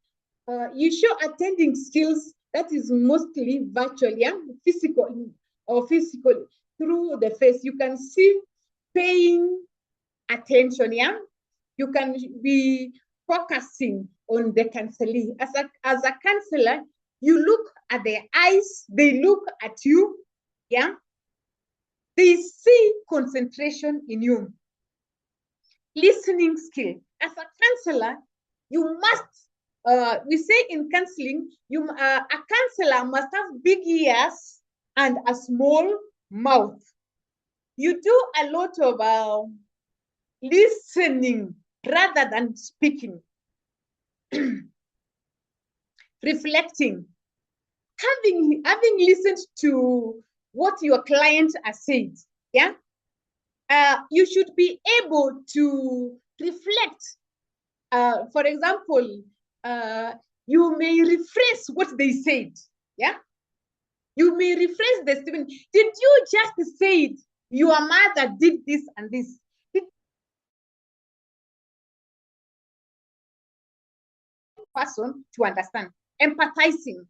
[SPEAKER 4] you show attending skills that is mostly virtual, yeah, physical through the face. You can see paying attention, yeah. You can be focusing on the counselee. As a counselor, you look at their eyes, they look at you, yeah. They see concentration in you. Listening skill. As a counselor, you must, we say in counseling, a counselor must have big ears and a small mouth. You do a lot of listening rather than speaking. Reflecting. having listened to what your client has said, yeah, you should be able to reflect. For example, you may rephrase what they said, yeah. You may rephrase the statement. Did you just say your mother did this and this? Person to understand, empathizing.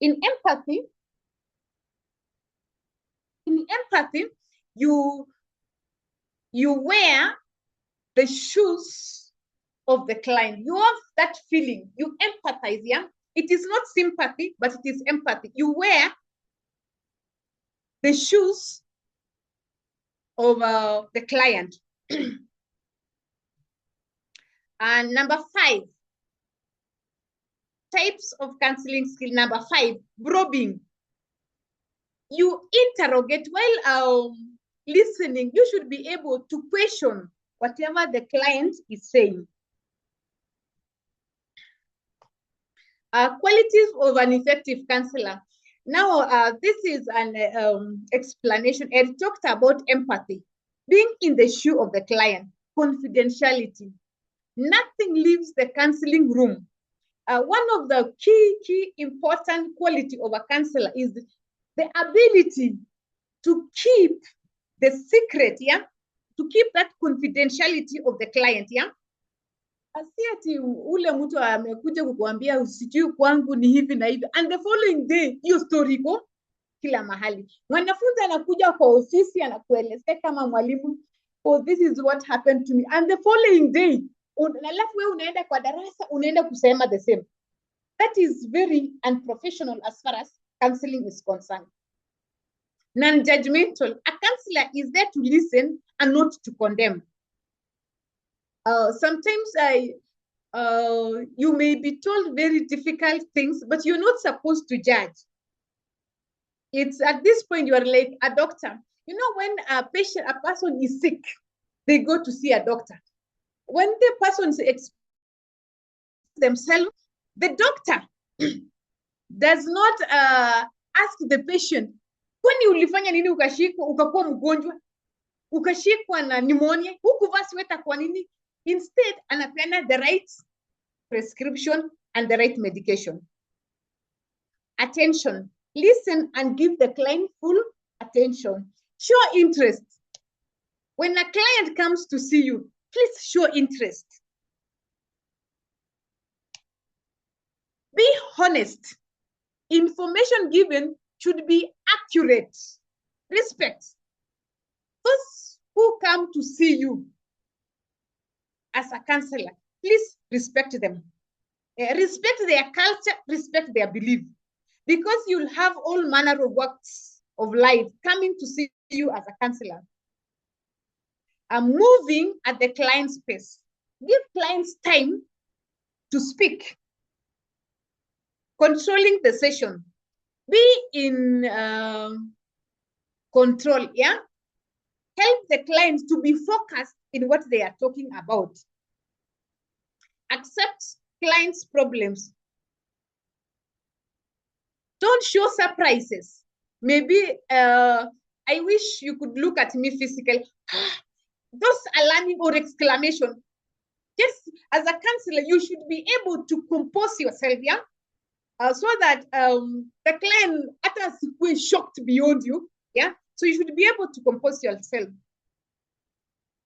[SPEAKER 4] In empathy, you wear the shoes of the client. You have that feeling. You empathize, yeah? It is not sympathy, but it is empathy. You wear the shoes of the client. And number 5, types of counseling skill. Number 5, probing. You interrogate while listening. You should be able to question whatever the client is saying. Qualities of an effective counselor. Now, this is an explanation. Ed talked about empathy, being in the shoe of the client, confidentiality. Nothing leaves the counseling room. One of the key important quality of a counselor is the ability to keep the secret, yeah, to keep that confidentiality of the client, yeah. Asiati ule mtu amekuja kukuambia usijui kwangu ni hivi na hivi, and the following day hiyo story iko kila mahali. Mwanafunzi anakuja kwa ofisi anakuelezea kama mwalimu, oh, this is what happened to me, and the following day alafu wewe unaenda kwa darasa unaenda kusema the same. That is very unprofessional as far as counseling is concerned. Non-judgmental. A counselor is there to listen and not to condemn. Sometimes you may be told very difficult things, but you're not supposed to judge. It's at this point you are like a doctor. You know, when a person is sick, they go to see a doctor. When the person expresses themselves, the doctor does not ask the patient, kwani ulifanya nini ukashikwa ukakuwa mgonjwa, ukashikwa na pneumonia, hukuvaa sweta kwa nini? Instead, anapeana the right prescription and the right medication. Attention. Listen and give the client full attention. Show interest. When a client comes to see you, please show interest. Be honest. Information given should be accurate. Respect. Those who come to see you as a counselor, please respect them. Respect their culture, respect their belief. Because you'll have all manner of walks of life coming to see you as a counselor. Moving at the client's pace. Give clients time to speak. Controlling the session. Be in control, yeah? Help the clients to be focused in what they are talking about. Accept clients' problems. Don't show surprises. Maybe I wish you could look at me physically. Those alarming or exclamation. Just as a counselor, you should be able to compose yourself, yeah? So that the client is shocked beyond you, yeah? So you should be able to compose yourself.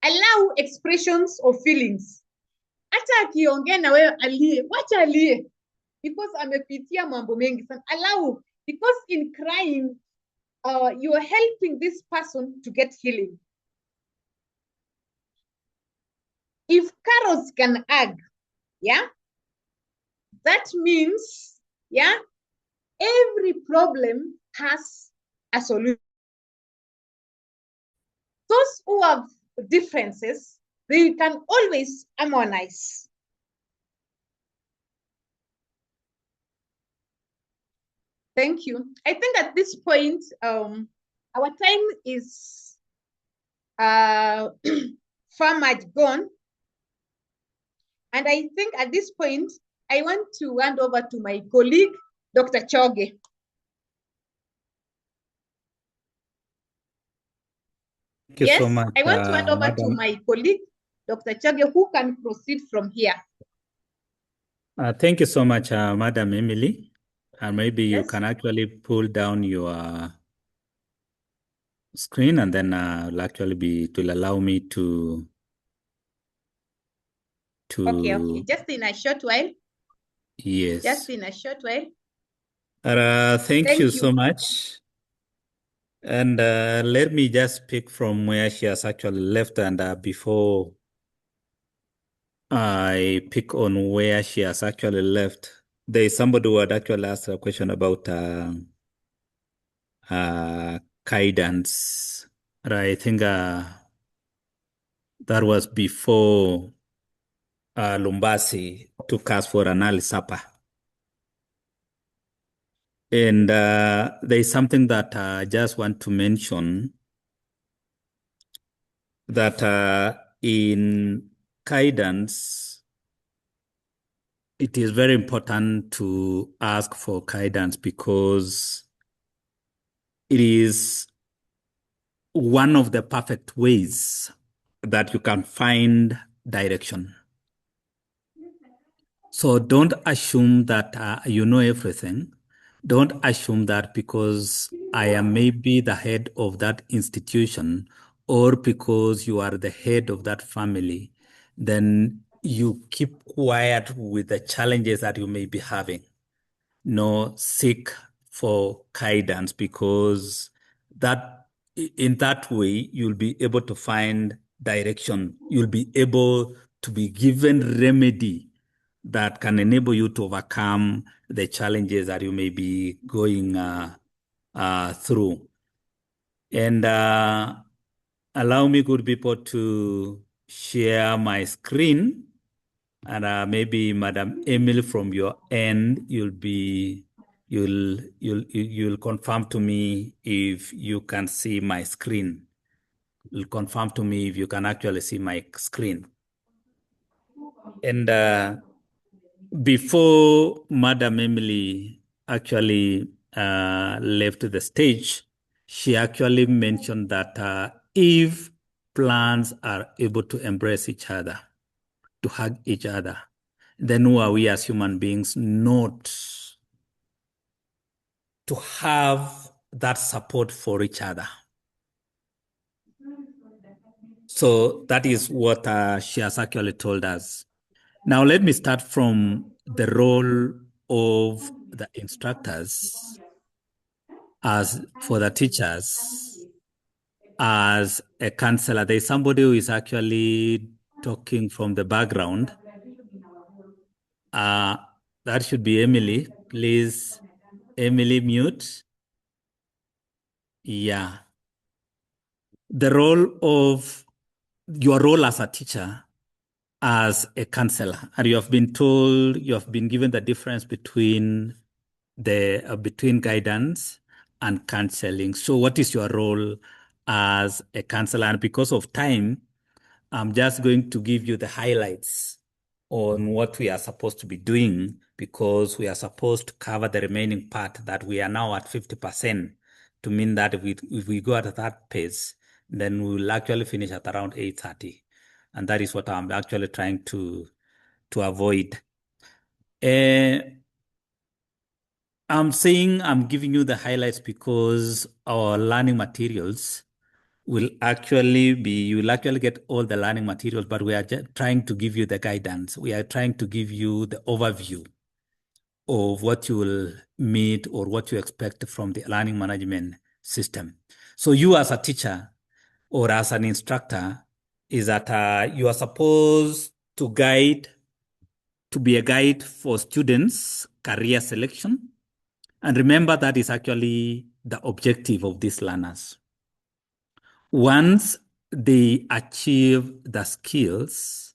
[SPEAKER 4] Allow expressions of feelings. Hata akiongea na wewe alie, wacha alie. Because amepitia mambo mengi sana. Allow, because in crying, you are helping this person to get healing. If carrots can hug, yeah, that means, yeah, every problem has a solution. Those who have differences, they can always harmonize. Thank you. I think at this point, our time is far much gone. And I think at this point, I want to hand over to my colleague, Dr. Choge.
[SPEAKER 1] Thank you so much,
[SPEAKER 4] I want to hand over to
[SPEAKER 1] Madam.
[SPEAKER 4] my colleague, Dr. Choge, who can proceed from here.
[SPEAKER 1] Thank you so much, Madam Emily. And maybe you
[SPEAKER 4] Yes.
[SPEAKER 1] can actually pull down your screen, and then it will allow me to
[SPEAKER 4] Okay. Just in a short while.
[SPEAKER 1] Yes.
[SPEAKER 4] Just in a short while.
[SPEAKER 1] Thank you so much. And let me just pick from where she has actually left, and before I pick on where she has actually left, there is somebody who had actually asked a question about guidance. I think that was before Lumbasi took us for an early supper. And there is something that I just want to mention, that in guidance, it is very important to ask for guidance, because it is one of the perfect ways that you can find direction. So don't assume that you know everything. Don't assume that because I am maybe the head of that institution, or because you are the head of that family, then you keep quiet with the challenges that you may be having. No, seek for guidance, because in that way you'll be able to find direction. You'll be able to be given remedy that can enable you to overcome the challenges that you may be going through. And allow me, good people, to share my screen. And maybe Madam Emily, from your end, you'll confirm to me if you can see my screen. You'll confirm to me if you can actually see my screen. And before Madam Emily actually left the stage, she actually mentioned that if plants are able to embrace each other, to hug each other, then who are we as human beings not to have that support for each other? So that is what she has actually told us. Now, let me start from the role of the instructors, as for the teachers, as a counselor. There's somebody who is actually talking from the background. That should be Emily. Please, Emily, mute. Yeah. The role of your role as a teacher, as a counselor, and you have been told, you have been given the difference between between guidance and counseling. So what is your role as a counselor? And because of time, I'm just going to give you the highlights on what we are supposed to be doing, because we are supposed to cover the remaining part, that we are now at 50%, to mean that if we go at that pace, then we will actually finish at around 8:30. And that is what I'm actually trying to avoid. I'm saying I'm giving you the highlights because our learning materials will actually be, you will actually get all the learning materials, but we are just trying to give you the guidance. We are trying to give you the overview of what you will meet or what you expect from the learning management system. So you as a teacher or as an instructor, is that you are supposed to be a guide for students' career selection. And remember, that is actually the objective of these learners. Once they achieve the skills,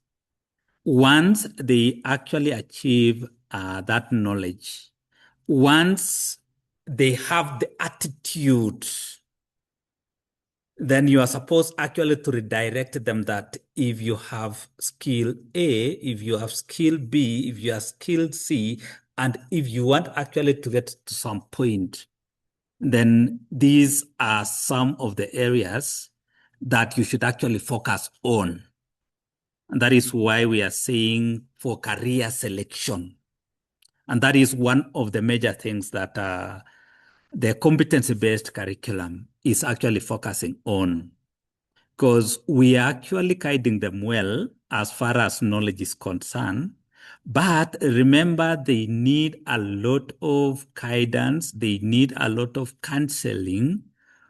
[SPEAKER 1] once they actually achieve that knowledge, once they have the attitude, then you are supposed actually to redirect them, that if you have skill A, if you have skill B, if you have skill C, And if you want actually to get to some point, then these are some of the areas that you should actually focus on. And that is why we are saying for career selection. And that is one of the major things that the competency-based curriculum is actually focusing on, because we are actually guiding them well as far as knowledge is concerned. But remember, they need a lot of guidance, they need a lot of counseling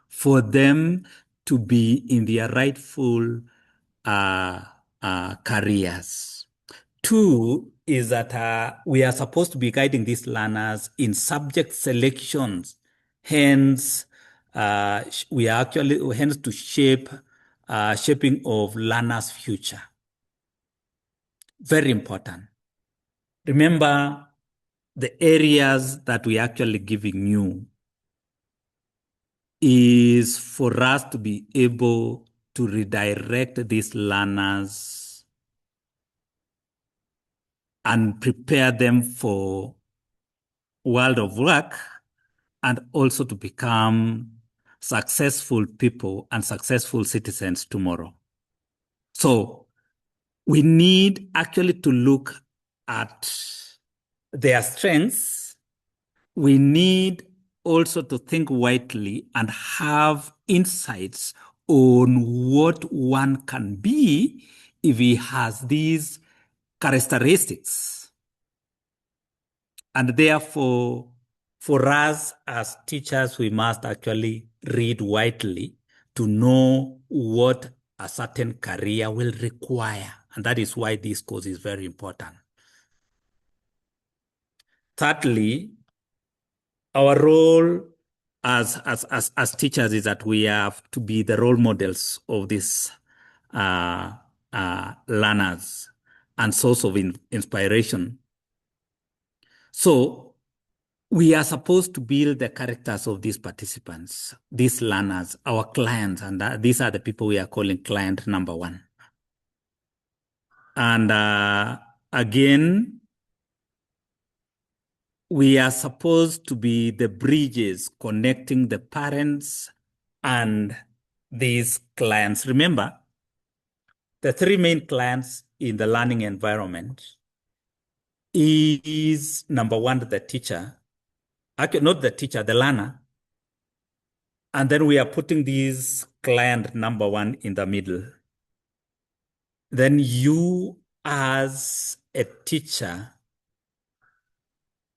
[SPEAKER 1] for them to be in their rightful careers. Two is that we are supposed to be guiding these learners in subject selections. Hence, we are actually hence to shaping of learners' future. Very important. Remember the areas that we are actually giving you is for us to be able to redirect these learners and prepare them for world of work, and also to become successful people and successful citizens tomorrow. So we need actually to look at their strengths. We need also to think widely and have insights on what one can be if he has these characteristics. And therefore, for us as teachers, we must actually read widely to know what a certain career will require. And that is why this course is very important. Thirdly, our role as teachers is that we have to be the role models of these learners and source of inspiration. So we are supposed to build the characters of these participants, these learners, our clients, and these are the people we are calling client number one. And again, we are supposed to be the bridges connecting the parents and these clients. Remember, the three main clients in the learning environment is number one, the teacher. Actually, not the teacher, the learner. And then we are putting this client number one in the middle. Then you, as a teacher,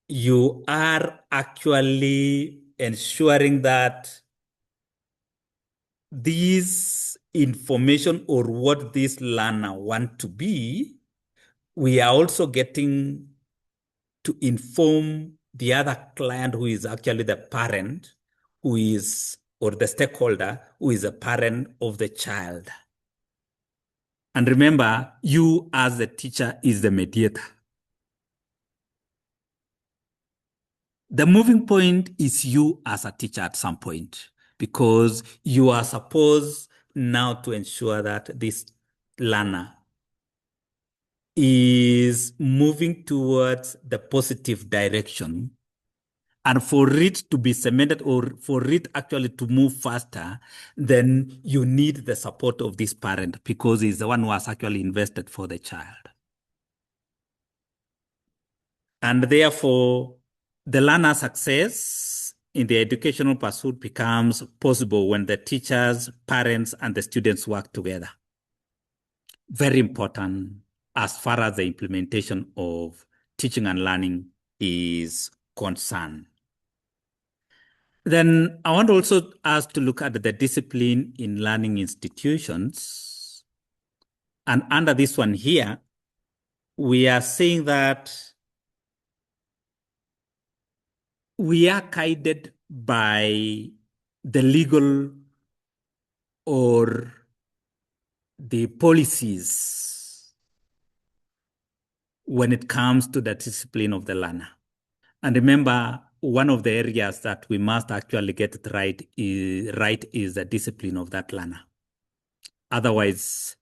[SPEAKER 1] you are actually ensuring that this information or what this learner want to be, we are also getting to inform the other client who is actually the parent, who is, or the stakeholder, who is a parent of the child. And remember, you as the teacher is the mediator. The moving point is you as a teacher at some point, because you are supposed now to ensure that this learner is moving towards the positive direction. And for it to be cemented, or for it actually to move faster, then you need the support of this parent, because he's the one who has actually invested for the child. And therefore, the learner success in the educational pursuit becomes possible when the teachers, parents, and the students work together. Very important as far as the implementation of teaching and learning is concerned. Then I want also us to look at the discipline in learning institutions. And under this one here, we are saying that we are guided by the legal or the policies when it comes to the discipline of the learner. And remember, one of the areas that we must actually get it right is the discipline of that learner. Otherwise,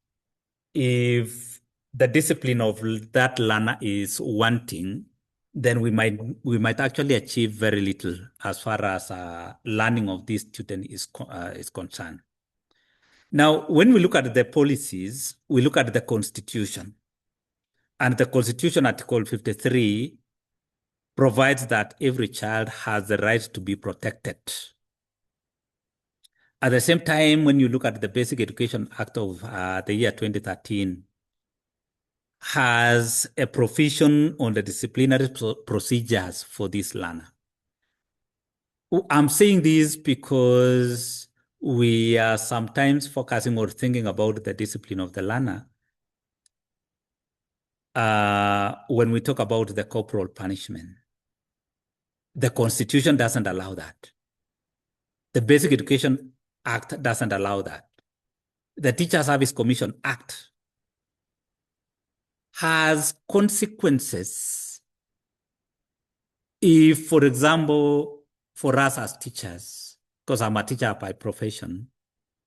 [SPEAKER 1] if the discipline of that learner is wanting, then we might actually achieve very little as far as learning of this student is concerned. Now, when we look at the policies, we look at the Constitution. And the Constitution, Article 53, provides that every child has the right to be protected. At the same time, when you look at the Basic Education Act of the year 2013, has a provision on the disciplinary procedures for this learner. I'm saying this because we are sometimes focusing or thinking about the discipline of the learner when we talk about the corporal punishment. The Constitution doesn't allow that. The Basic Education Act doesn't allow that. The Teacher Service Commission Act has consequences if, for example, for us as teachers, because I'm a teacher by profession,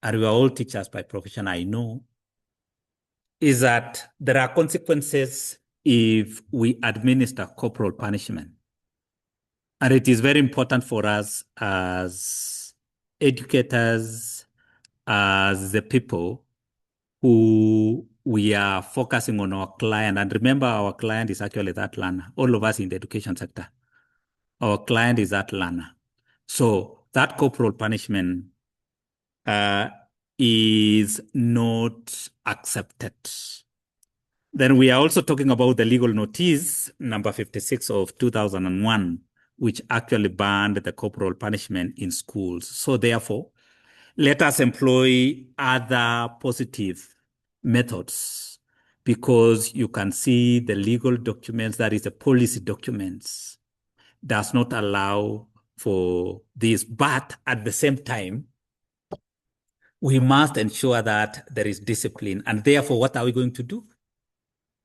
[SPEAKER 1] and we are all teachers by profession, I know, is that there are consequences if we administer corporal punishment. And it is very important for us as educators, as the people who we are focusing on our client. And remember, our client is actually that learner. All of us in the education sector, our client is that learner. So that corporal punishment is not accepted. Then we are also talking about the legal notice number 56 of 2001, which actually banned the corporal punishment in schools. So therefore, let us employ other positive methods, because you can see the legal documents, that is the policy documents, does not allow for this. But at the same time, we must ensure that there is discipline. And therefore, what are we going to do?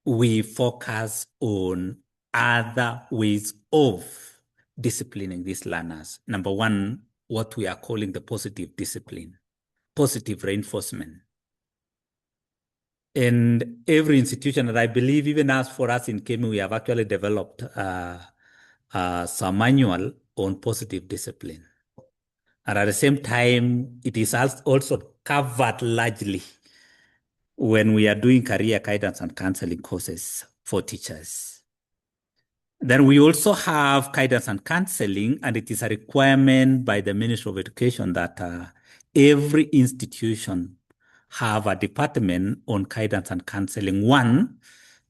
[SPEAKER 1] We focus on other ways of disciplining these learners. Number one, what we are calling the positive discipline, positive reinforcement. And every institution, and I believe even as for us in Kemi, we have actually developed some manual on positive discipline. And at the same time, it is also covered largely when we are doing career guidance and counseling courses for teachers. Then we also have guidance and counseling, and it is a requirement by the Ministry of Education that every institution have a department on guidance and counseling. One,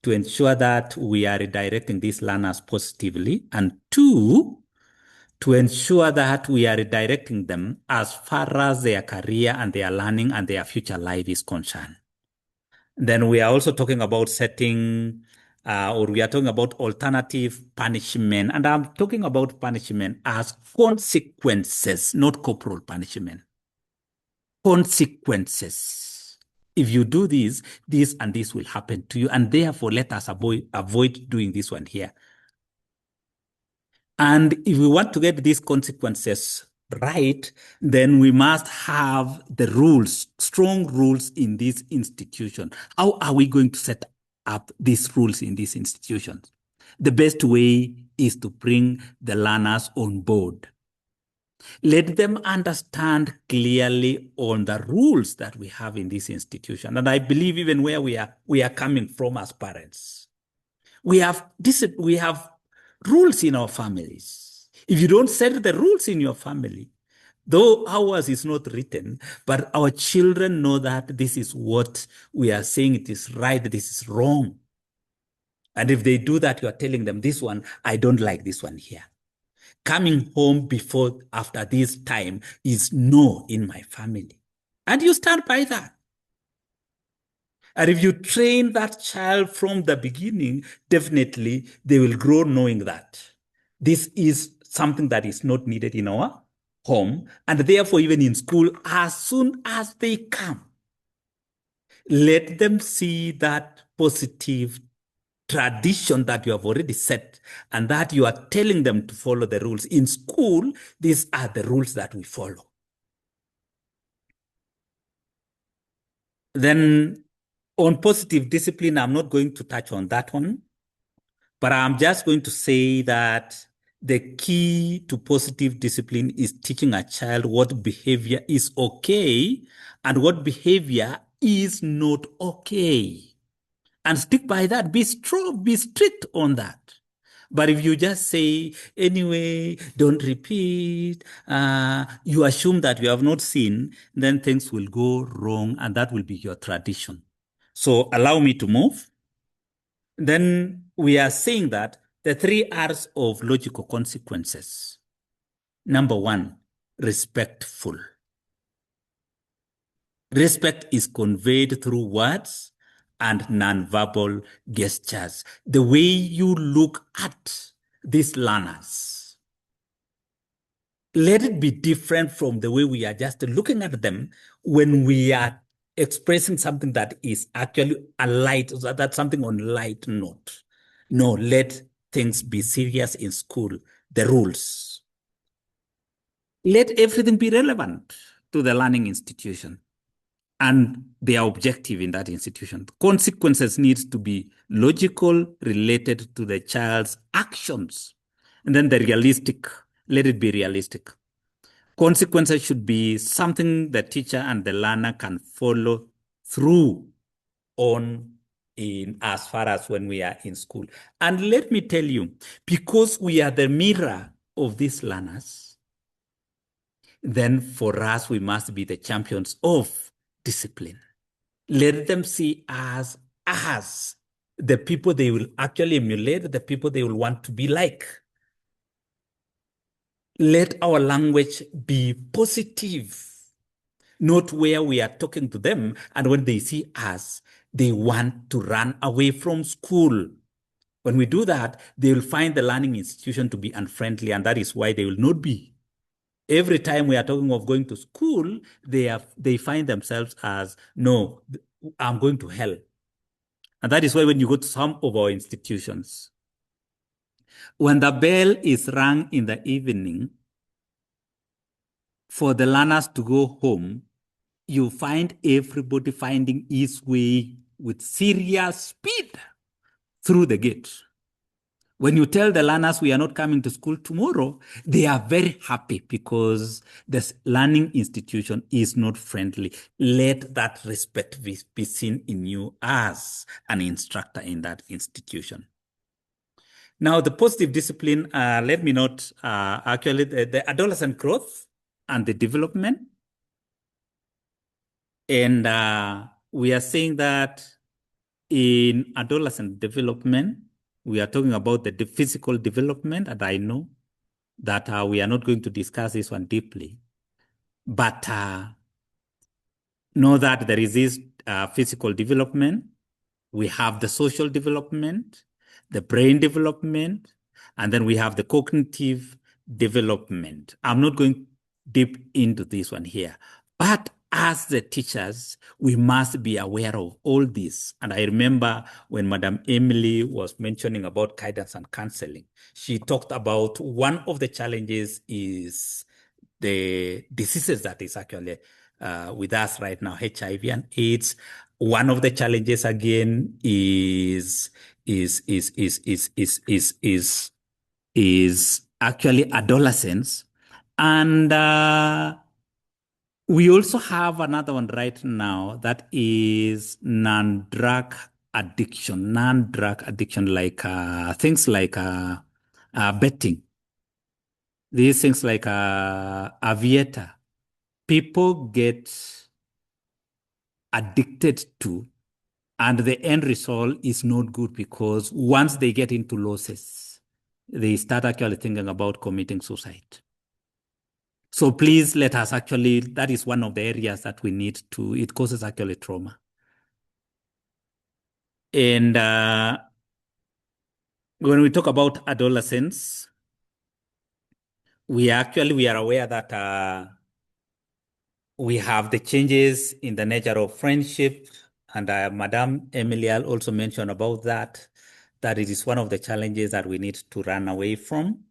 [SPEAKER 1] to ensure that we are redirecting these learners positively, and two, to ensure that we are redirecting them as far as their career and their learning and their future life is concerned. Then we are also talking about setting, or we are talking about alternative punishment. And I'm talking about punishment as consequences, not corporal punishment. Consequences. If you do this and this will happen to you. And therefore, let us avoid doing this one here. And if we want to get these consequences right, then we must have the rules, strong rules in this institution. How are we going to set up these rules in these institutions? The best way is to bring the learners on board. Let them understand clearly on the rules that we have in this institution. And I believe even where we are coming from as parents, we have rules in our families. If you don't set the rules in your family, though ours is not written, but our children know that this is what we are saying, it is right, this is wrong. And if they do that, you are telling them, this one, I don't like this one here. Coming home after this time is no in my family. And you stand by that. And if you train that child from the beginning, definitely they will grow knowing that this is something that is not needed in our home. And therefore, even in school, as soon as they come, let them see that positive tradition that you have already set and that you are telling them to follow the rules. In school, these are the rules that we follow. Then on positive discipline, I'm not going to touch on that one. But I'm just going to say that the key to positive discipline is teaching a child what behavior is okay and what behavior is not okay. And stick by that. Be strong, be strict on that. But if you just say, anyway, don't repeat, you assume that you have not seen, then things will go wrong and that will be your tradition. So allow me to move. Then we are saying that the 3 R's of logical consequences. Number 1, respectful. Respect is conveyed through words and nonverbal gestures. The way you look at these learners, let it be different from the way we are just looking at them when we are expressing something that is actually a light, that's something on light note. No, let things be serious in school, the rules. Let everything be relevant to the learning institution and their objective in that institution. Consequences needs to be logical, related to the child's actions. And then the realistic, let it be realistic. Consequences should be something the teacher and the learner can follow through on in as far as when we are in school. And let me tell you, because we are the mirror of these learners, then for us, we must be the champions of discipline. Let them see us as the people they will actually emulate, the people they will want to be like. Let our language be positive, not where we are talking to them, and when they see us, they want to run away from school. When we do that, they will find the learning institution to be unfriendly, and that is why they will not be. Every time we are talking of going to school, they find themselves as, no, I'm going to hell. And that is why when you go to some of our institutions, when the bell is rung in the evening for the learners to go home, you find everybody finding his way with serious speed through the gate. When you tell the learners we are not coming to school tomorrow, they are very happy because this learning institution is not friendly. Let that respect be seen in you as an instructor in that institution. Now, the positive discipline, let me not actually, the adolescent growth and the development. And we are saying that in adolescent development, we are talking about the physical development, and I know that we are not going to discuss this one deeply, but know that there is this physical development. We have the social development, the brain development, and then we have the cognitive development. I'm not going deep into this one here, but as the teachers, we must be aware of all this. And I remember when Madam Emily was mentioning about guidance and counseling, she talked about one of the challenges is the diseases that is actually with us right now, HIV and AIDS. One of the challenges again is actually adolescence, and we also have another one right now that is non-drug addiction, like things like betting. These things like aviator, people get addicted to, and the end result is not good because once they get into losses, they start actually thinking about committing suicide. So please let us actually, that is one of the areas that we need to, it causes actually trauma. And when we talk about adolescents, we are aware that we have the changes in the nature of friendship. And Madam Emily also mentioned about that it is one of the challenges that we need to run away from.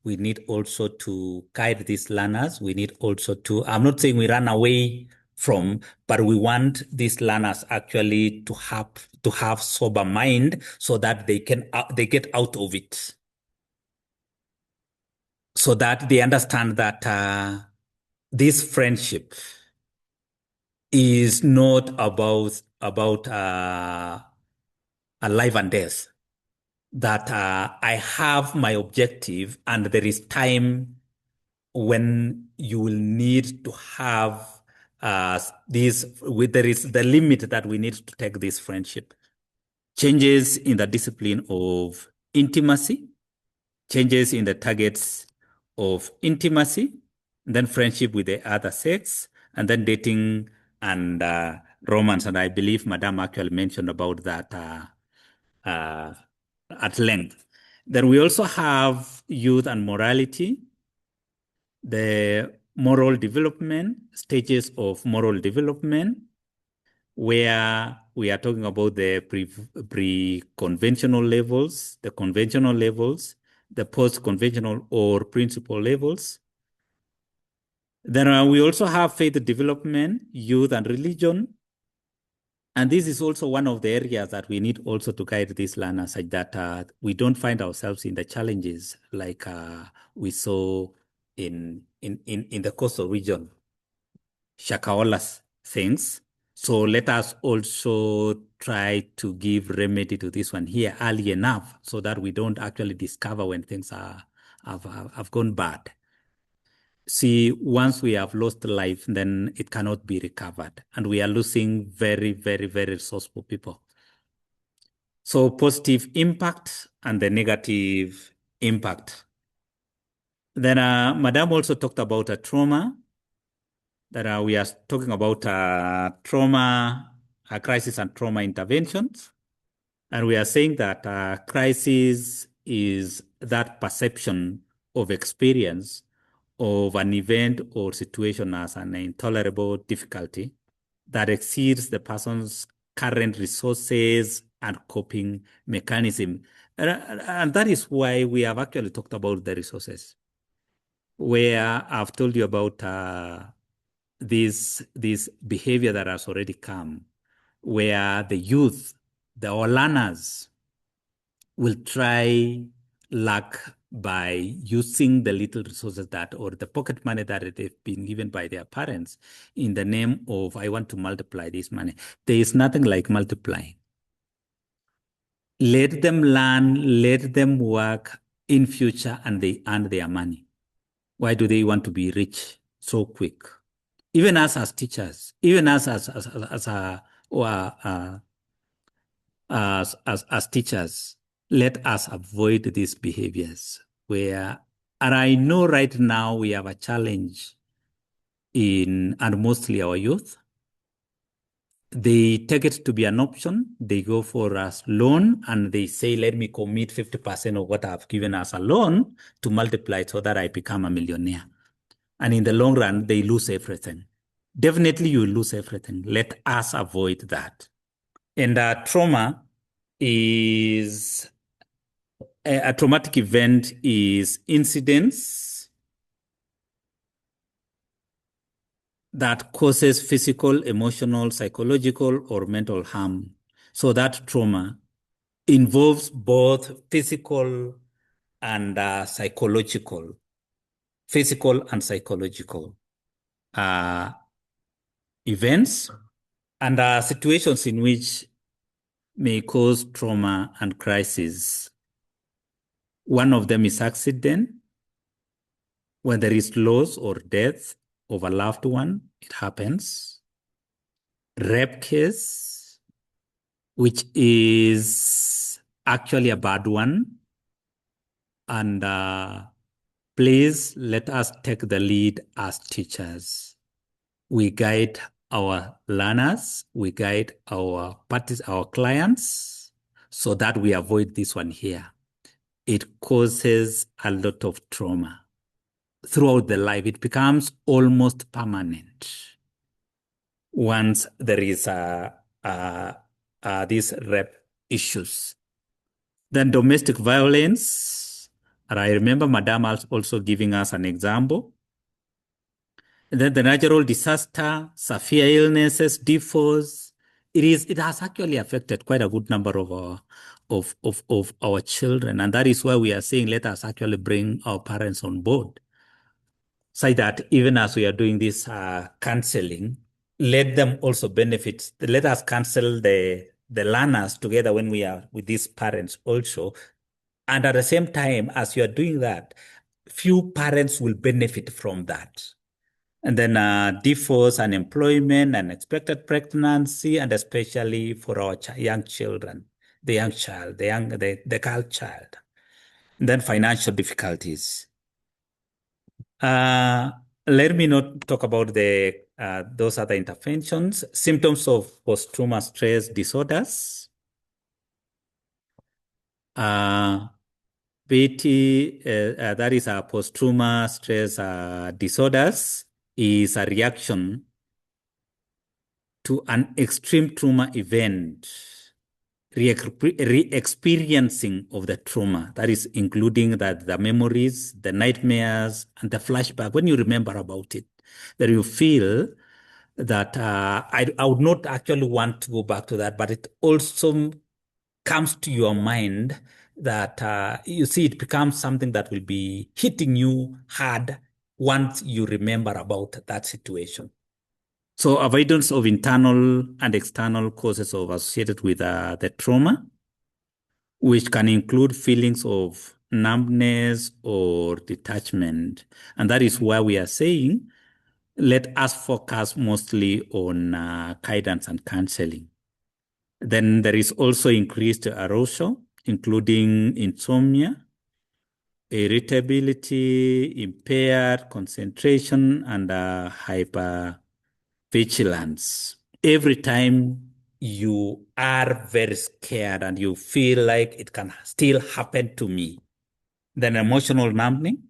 [SPEAKER 1] We need also to guide these learners. We need also to, I'm not saying we run away from, but we want these learners actually to have sober mind so that they get out of it, so that they understand that this friendship is not about a life and death. That I have my objective, and there is time when you will need to have there is the limit that we need to take this friendship. Changes in the discipline of intimacy, changes in the targets of intimacy, then friendship with the other sex, and then dating and romance. And I believe Madam actually mentioned about that at length. Then we also have youth and morality, the moral development, stages of moral development, where we are talking about the pre-conventional levels, the conventional levels, the post-conventional or principal levels. Then we also have faith development, youth and religion. And this is also one of the areas that we need also to guide these learners such that we don't find ourselves in the challenges like we saw in the coastal region, Shakaola's things. So let us also try to give remedy to this one here early enough so that we don't actually discover when things have gone bad. See, once we have lost life, then it cannot be recovered. And we are losing very, very, very resourceful people. So positive impact and the negative impact. Then Madam also talked about a trauma. That we are talking about trauma, crisis and trauma interventions. And we are saying that crisis is that perception of experience of an event or situation as an intolerable difficulty that exceeds the person's current resources and coping mechanism. And that is why we have actually talked about the resources, where I've told you about this behavior that has already come, where the youth, our learners, will try luck by using the little resources that, or the pocket money that they've been given by their parents in the name of, I want to multiply this money. There is nothing like multiplying. Let them learn, let them work in future, and they earn their money. Why do they want to be rich so quick? Even us as teachers, even us as teachers, let us avoid these behaviors where, and I know right now we have a challenge and mostly our youth. They take it to be an option. They go for a loan and they say, let me commit 50% of what I've given as a loan to multiply it so that I become a millionaire. And in the long run, they lose everything. Definitely you lose everything. Let us avoid that. And trauma is, a traumatic event is incidents that causes physical, emotional, psychological, or mental harm. So that trauma involves both physical and psychological events and situations in which may cause trauma and crisis. One of them is accident. When there is loss or death of a loved one, it happens. Rape case, which is actually a bad one. And please let us take the lead as teachers. We guide our learners, we guide our parties, our clients, so that we avoid this one here. It causes a lot of trauma throughout the life. It becomes almost permanent once there is these rape issues. Then domestic violence. And I remember Madam also giving us an example then the natural disaster, severe illnesses, defaults. It has actually affected quite a good number of our children. And that is why we are saying, let us actually bring our parents on board. So that even as we are doing this counseling, let them also benefit. Let us counsel the learners together when we are with these parents also. And at the same time, as you are doing that, few parents will benefit from that. And then defaults, unemployment, unexpected pregnancy, and especially for our young children, the young child, the girl child. And then financial difficulties. Let me not talk about those other interventions. Symptoms of post-trauma stress disorders. That is a post-trauma stress disorders is a reaction to an extreme trauma event, re-experiencing of the trauma. That is including the memories, the nightmares, and the flashback. When you remember about it, that you feel that I would not actually want to go back to that, but it also comes to your mind that you see it becomes something that will be hitting you hard once you remember about that situation. So avoidance of internal and external causes associated with the trauma, which can include feelings of numbness or detachment. And that is why we are saying, let us focus mostly on guidance and counseling. Then there is also increased arousal, including insomnia, irritability, impaired concentration, and hypervigilance. Every time you are very scared and you feel like it can still happen to me. Then emotional numbing,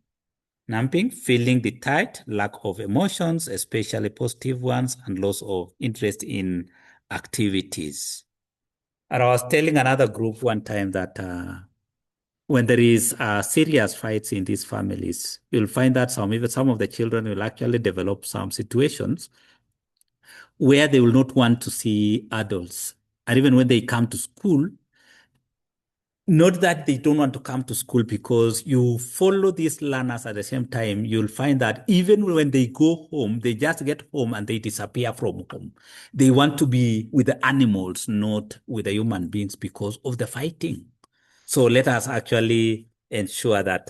[SPEAKER 1] feeling detached, lack of emotions, especially positive ones, and loss of interest in activities. And I was telling another group one time that when there is serious fights in these families, you'll find that some of the children will actually develop some situations where they will not want to see adults. And even when they come to school, not that they don't want to come to school, because you follow these learners at the same time, you'll find that even when they go home, they just get home and they disappear from home. They want to be with the animals, not with the human beings, because of the fighting. So let us actually ensure that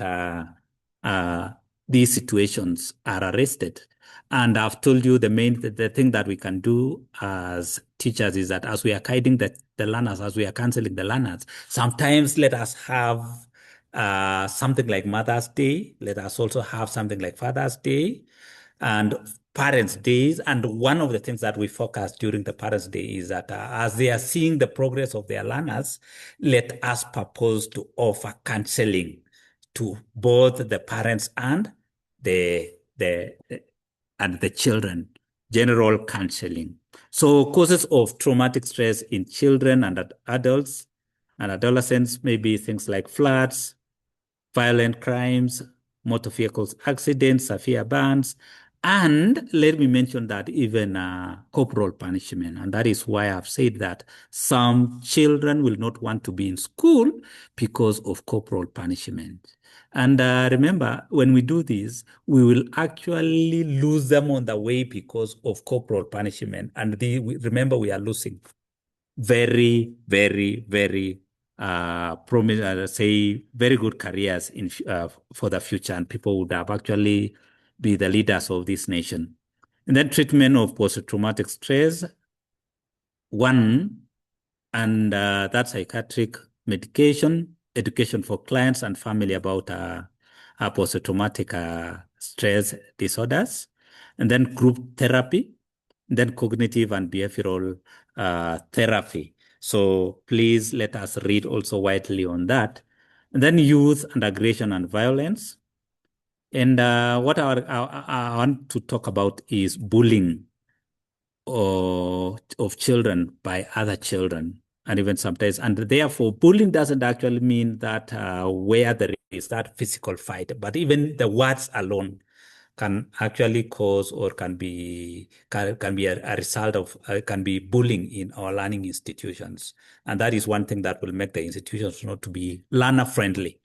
[SPEAKER 1] these situations are arrested. And I've told you the thing that we can do as teachers is that as we are guiding the learners, as we are counseling the learners, sometimes let us have something like Mother's Day. Let us also have something like Father's Day and Parents' Days. And one of the things that we focus during the Parents' Day is that as they are seeing the progress of their learners, let us propose to offer counseling to both the parents and the children, general counseling. So causes of traumatic stress in children and adults and adolescents may be things like floods, violent crimes, motor vehicles accidents, severe burns, and let me mention that even corporal punishment. And that is why I've said that some children will not want to be in school because of corporal punishment. And remember, when we do this, we will actually lose them on the way because of corporal punishment. And remember, we are losing very, very, very say very good careers in for the future, and people would have actually be the leaders of this nation. And then treatment of post-traumatic stress, one, and that's psychiatric medication, education for clients and family about post-traumatic stress disorders, and then group therapy, then cognitive and behavioral therapy. So please let us read also widely on that. And then youth and aggression and violence. And what I want to talk about is bullying of children by other children, and even sometimes. And therefore, bullying doesn't actually mean that where there is that physical fight, but even the words alone can actually cause or can be a result of can be bullying in our learning institutions, and that is one thing that will make the institutions not to be learner friendly.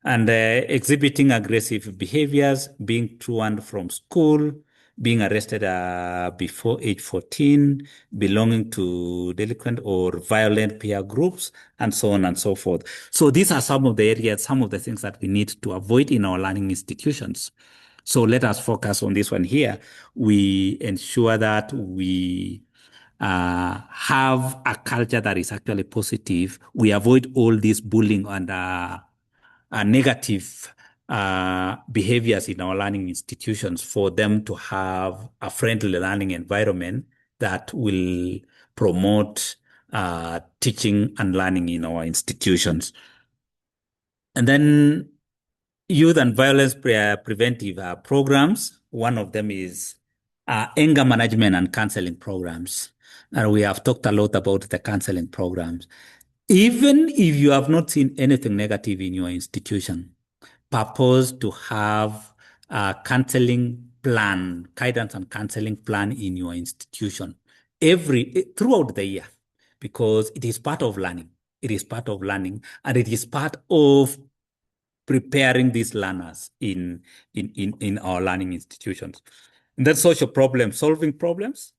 [SPEAKER 1] And exhibiting aggressive behaviors, being truant from school, being arrested before age 14, belonging to delinquent or violent peer groups, and so on and so forth. So these are some of the areas, some of the things that we need to avoid in our learning institutions. So let us focus on this one here. We ensure that we have a culture that is actually positive. We avoid all this bullying and negative behaviors in our learning institutions for them to have a friendly learning environment that will promote teaching and learning in our institutions. And then youth and violence preventive programs. One of them is anger management and counseling programs. And we have talked a lot about the counseling programs. Even if you have not seen anything negative in your institution, purpose to have a counseling plan, guidance and counseling plan in your institution throughout the year, because it is part of learning. It is part of learning, and it is part of preparing these learners in our learning institutions. And then social solving problems,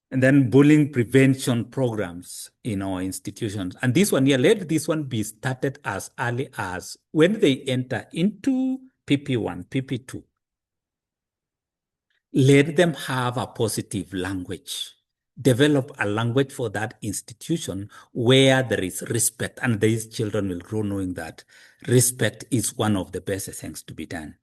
[SPEAKER 1] and then bullying prevention programs in our institutions. And this one here, let this one be started as early as when they enter into PP1, PP2. Let them have a positive language. Develop a language for that institution where there is respect, and these children will grow knowing that respect is one of the best things to be done.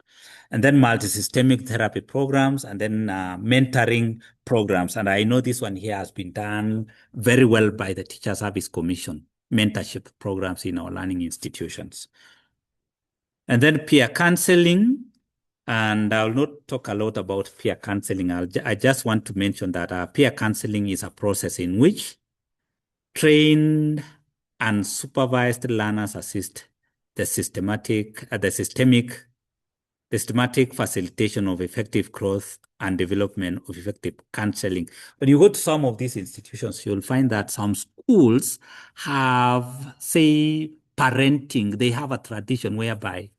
[SPEAKER 1] And then multi-systemic therapy programs, and then mentoring programs. And I know this one here has been done very well by the Teacher Service Commission, mentorship programs in our learning institutions. And then peer counseling. And I'll not talk a lot about peer counseling. I just want to mention that peer counseling is a process in which trained and supervised learners assist the systematic facilitation of effective growth and development of effective counseling. When you go to some of these institutions, you'll find that some schools have, say, parenting. They have a tradition whereby,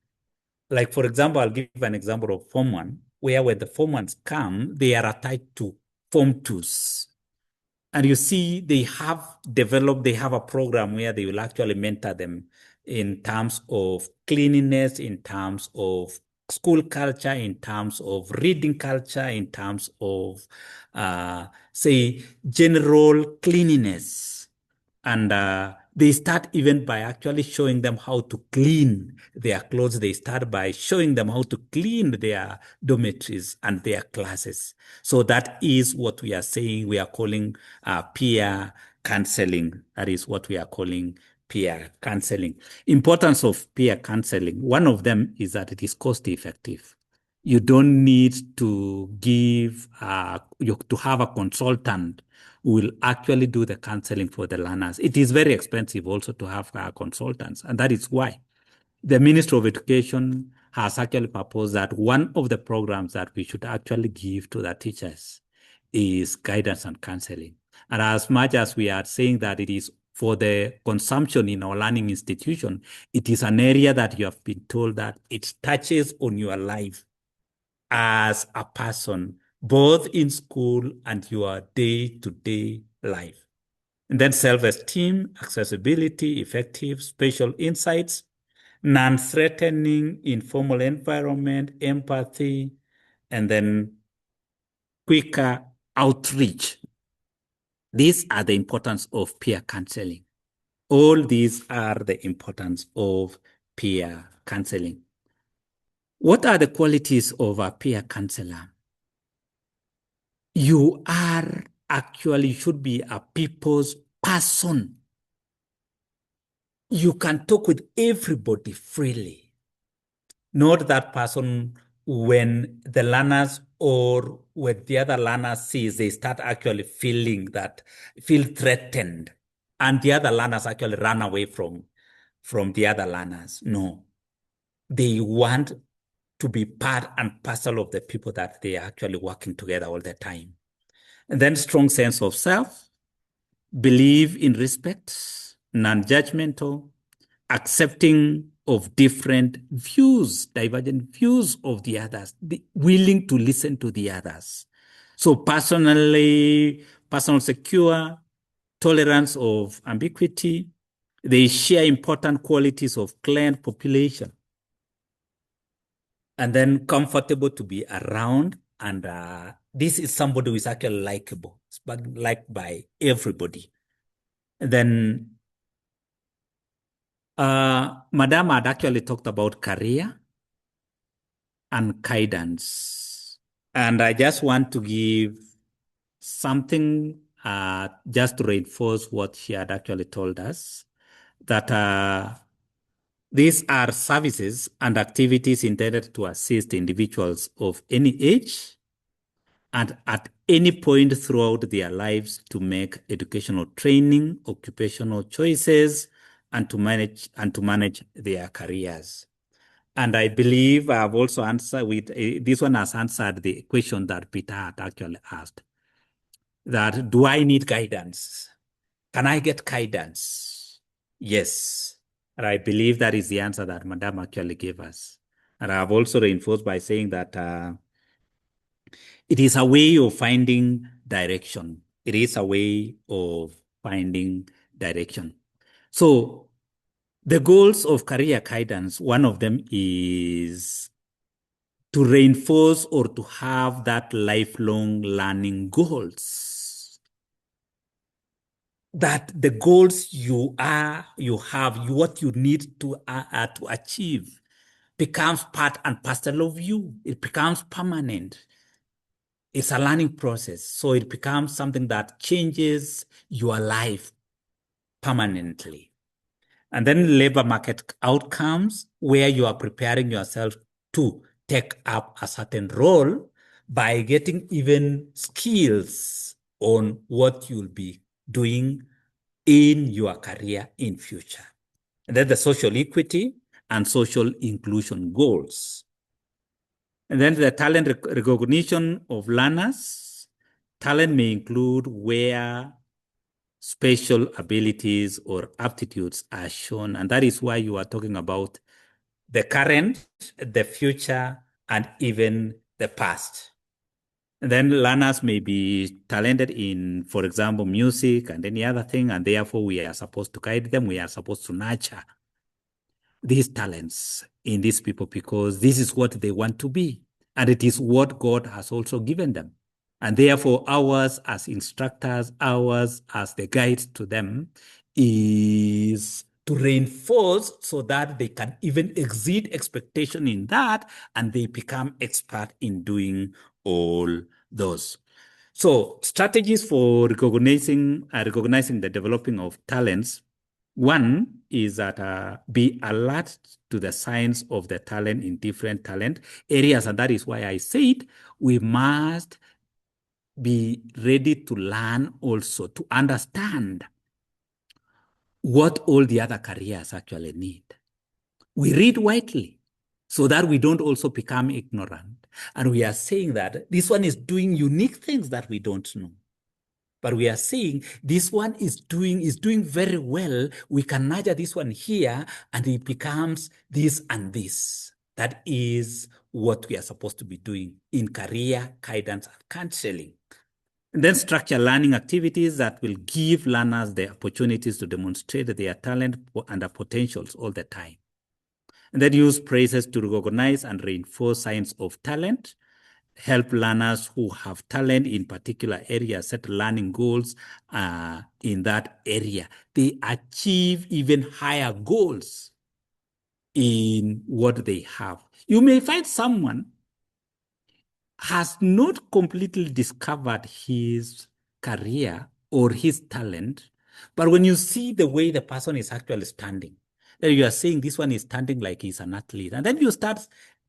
[SPEAKER 1] like, for example, I'll give an example of Form 1, where when the Form 1s come, they are tied to Form 2s. And you see, they have a program where they will actually mentor them in terms of cleanliness, in terms of school culture, in terms of reading culture, in terms of, say, general cleanliness. And they start even by actually showing them how to clean their clothes. They start by showing them how to clean their dormitories and their classes. So that is what we are saying. We are calling peer counseling. That is what we are calling peer counseling. Importance of peer counseling. One of them is that it is cost effective. You don't need to to have a consultant who will actually do the counseling for the learners. It is very expensive also to have consultants, and that is why the Ministry of Education has actually proposed that one of the programs that we should actually give to the teachers is guidance and counseling. And as much as we are saying that it is for the consumption in our learning institution, it is an area that you have been told that it touches on your life as a person, both in school and your day-to-day life. And then self-esteem, accessibility, effective spatial insights, non-threatening informal environment, empathy, and then quicker outreach. These are the importance of peer counseling. All these are the importance of peer counseling. What are the qualities of a peer counselor? You should be a people's person. You can talk with everybody freely. Not that person when the learners or when the other learners sees, they start actually feel threatened, and the other learners actually run away from the other learners. No, they want to be part and parcel of the people that they are actually working together all the time. And then strong sense of self, believe in respect, non-judgmental, accepting of different views, divergent views of the others, willing to listen to the others. So personal secure, tolerance of ambiguity. They share important qualities of client population. And then comfortable to be around. And this is somebody who is actually likable, liked by everybody. And then Madam had actually talked about career and guidance. And I just want to give something just to reinforce what she had actually told us, that these are services and activities intended to assist individuals of any age and at any point throughout their lives to make educational training, occupational choices, and to manage their careers. And I believe I've also answered this one has answered the question that Peter had actually asked. That do I need guidance? Can I get guidance? Yes. And I believe that is the answer that Madam actually gave us. And I've also reinforced by saying that it is a way of finding direction. It is a way of finding direction. So the goals of career guidance, one of them is to reinforce or to have that lifelong learning goals. That the goals what you need to achieve becomes part and parcel of you. It becomes permanent. It's a learning process. So it becomes something that changes your life permanently. And then labor market outcomes, where you are preparing yourself to take up a certain role by getting even skills on what you'll be doing in your career in future. And then the social equity and social inclusion goals. And then the talent recognition of learners. Talent may include where special abilities or aptitudes are shown. And that is why you are talking about the current, the future, and even the past. And then learners may be talented in, for example, music and any other thing, and therefore we are supposed to guide them. We are supposed to nurture these talents in these people because this is what they want to be. And it is what God has also given them. And therefore, ours as instructors, ours as the guide to them is to reinforce so that they can even exceed expectation in that and they become expert in doing all those. So strategies for recognizing the developing of talents. One is that be alert to the signs of the talent in different talent areas. And that is why I said we must be ready to learn also, to understand what all the other careers actually need. We read widely so that we don't also become ignorant. And we are saying that this one is doing unique things that we don't know. But we are saying this one is doing very well. We can nurture this one here and it becomes this and this. That is what we are supposed to be doing in career guidance and counseling. And then structure learning activities that will give learners the opportunities to demonstrate their talent and their potentials all the time. And then use praises to recognize and reinforce signs of talent. Help learners who have talent in particular areas set learning goals in that area. They achieve even higher goals in what they have. You may find someone has not completely discovered his career or his talent, but when you see the way the person is actually standing, then you are saying this one is standing like he's an athlete. And then you start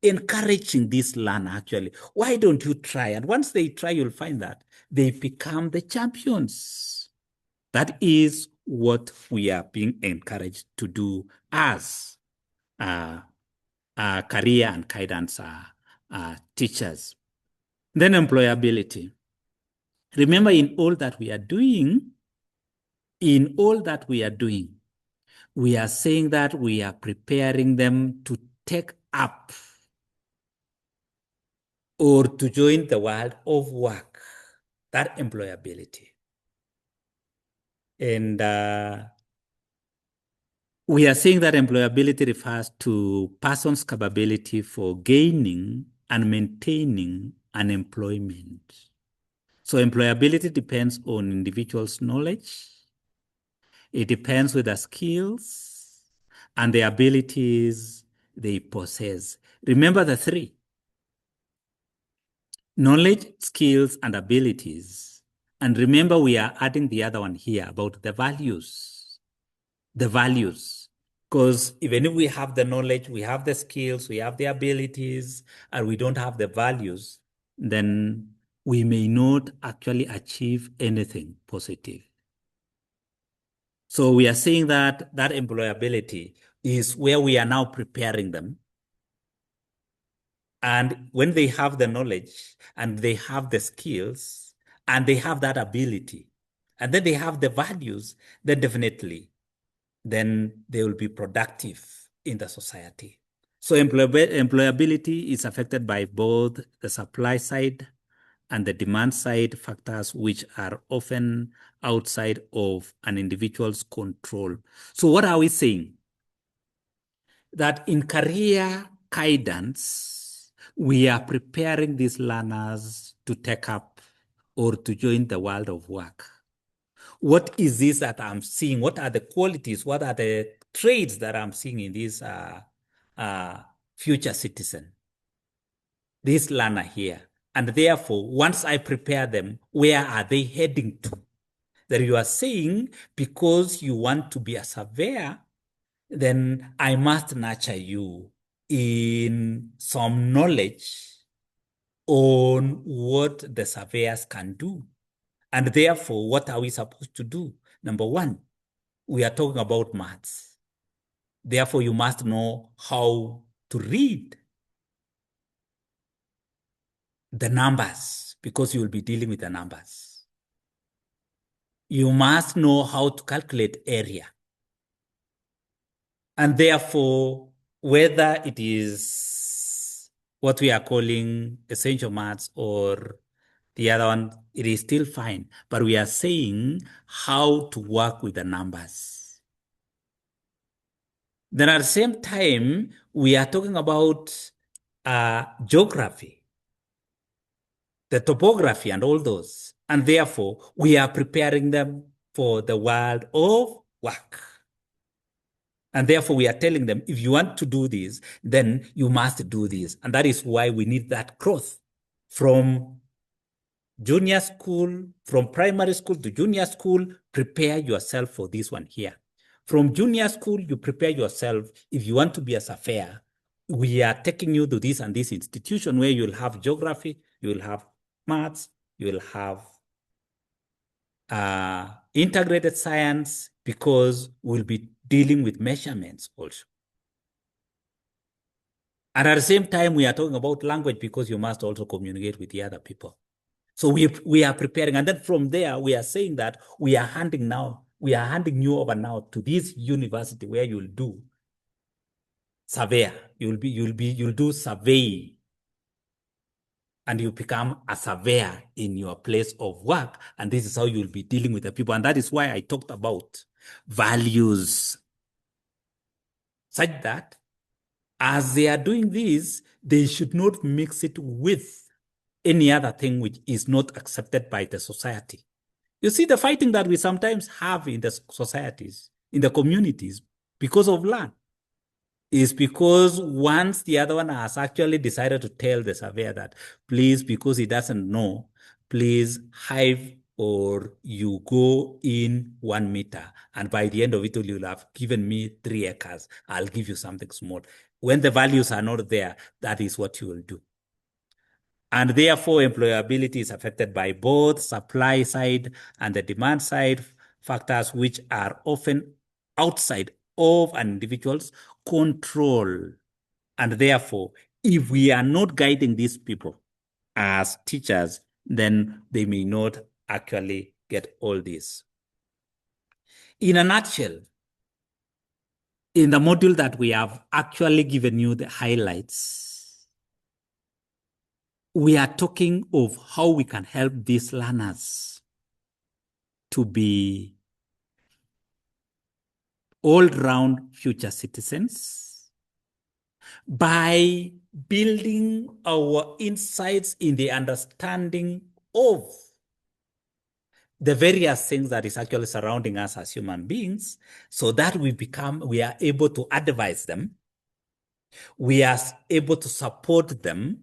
[SPEAKER 1] encouraging this learner actually. Why don't you try? And once they try, you'll find that they become the champions. That is what we are being encouraged to do as career and guidance teachers. Then employability. Remember, in all that we are doing, we are saying that we are preparing them to take up or to join the world of work, that employability. And we are saying that employability refers to person's capability for gaining and maintaining an employment. So employability depends on individuals' knowledge. It depends with the skills and the abilities they possess. Remember the three: knowledge, skills, and abilities. And remember, we are adding the other one here about the values. The values. Because even if we have the knowledge, we have the skills, we have the abilities, and we don't have the values, then we may not actually achieve anything positive. So we are saying that that employability is where we are now preparing them. And when they have the knowledge and they have the skills and they have that ability and then they have the values, then definitely, then they will be productive in the society. So employability is affected by both the supply side and the demand side factors, which are often outside of an individual's control. So what are we saying? That in career guidance, we are preparing these learners to take up or to join the world of work. What is this that I'm seeing? What are the qualities? What are the traits that I'm seeing in this future citizen, this learner here? And therefore, once I prepare them, where are they heading to? That you are saying, because you want to be a surveyor, then I must nurture you in some knowledge on what the surveyors can do. And therefore, what are we supposed to do? Number one, we are talking about maths. Therefore, you must know how to read the numbers because you will be dealing with the numbers. You must know how to calculate area. And therefore, whether it is what we are calling essential maths or the other one, it is still fine. But we are saying how to work with the numbers. Then at the same time, we are talking about geography, the topography and all those. And therefore, we are preparing them for the world of work. And therefore, we are telling them, if you want to do this, then you must do this. And that is why we need that growth from junior school, from primary school to junior school. Prepare yourself for this one here. From junior school, you prepare yourself. If you want to be a surveyor, we are taking you to this and this institution where you'll have geography, you'll have maths, you'll have integrated science, because we'll be dealing with measurements also. And at the same time, we are talking about language because you must also communicate with the other people. So we are preparing. And then from there, we are saying that we are handing you over now to this university where you'll do surveyor. You'll do survey. And you become a surveyor in your place of work. And this is how you'll be dealing with the people. And that is why I talked about values, such that as they are doing this, they should not mix it with any other thing which is not accepted by the society. You see the fighting that we sometimes have in the societies, in the communities, because of land, is because once the other one has actually decided to tell the surveyor that, please, because he doesn't know, please hive or you go in 1 meter. And by the end of it, you'll have given me 3 acres. I'll give you something small. When the values are not there, that is what you will do. And therefore, employability is affected by both supply side and the demand side factors, which are often outside of an individual's control. And therefore, if we are not guiding these people as teachers, then they may not actually get all this. In a nutshell, in the module that we have actually given you the highlights, we are talking of how we can help these learners to be all-round future citizens by building our insights in the understanding of the various things that is actually surrounding us as human beings, so that we are able to advise them, we are able to support them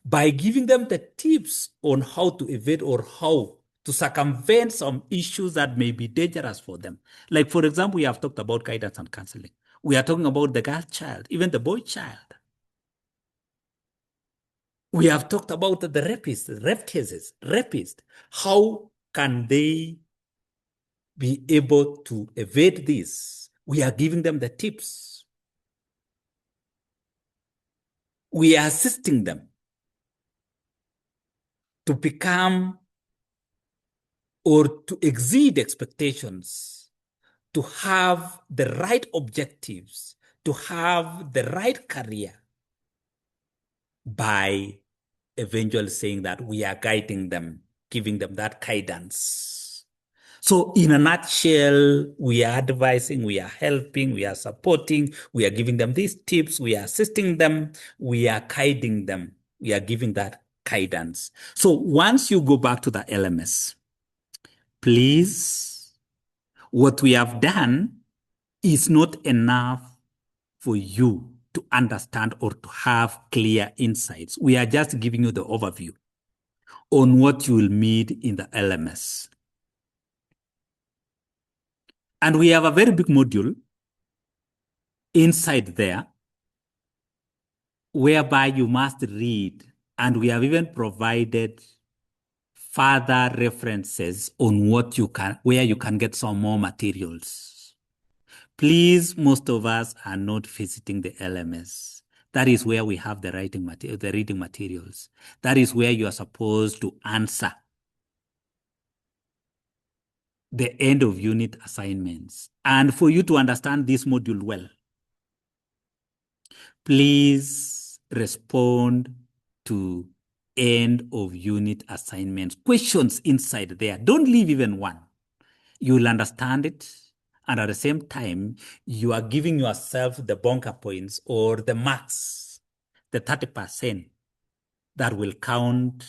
[SPEAKER 1] by giving them the tips on how to evade or how to circumvent some issues that may be dangerous for them. Like, for example, we have talked about guidance and counseling. We are talking about the girl child, even the boy child. We have talked about the rapists, rape cases, rapists. How can they be able to evade this? We are giving them the tips. We are assisting them to become or to exceed expectations, to have the right objectives, to have the right career, by eventually saying that we are guiding them, giving them that guidance. So in a nutshell, we are advising, we are helping, we are supporting, we are giving them these tips, we are assisting them, we are guiding them, we are giving that guidance. So once you go back to the LMS, please, what we have done is not enough for you to understand or to have clear insights. We are just giving you the overview on what you will meet in the LMS. And we have a very big module inside there whereby you must read, and we have even provided further references on what you can, where you can get some more materials. Please, most of us are not visiting the LMS. That is where we have the reading materials. That is where you are supposed to answer the end of unit assignments. And for you to understand this module well, please respond to end of unit assignments. Questions inside there. Don't leave even one. You will understand it. And at the same time, you are giving yourself the bunker points or the marks, the 30% that will count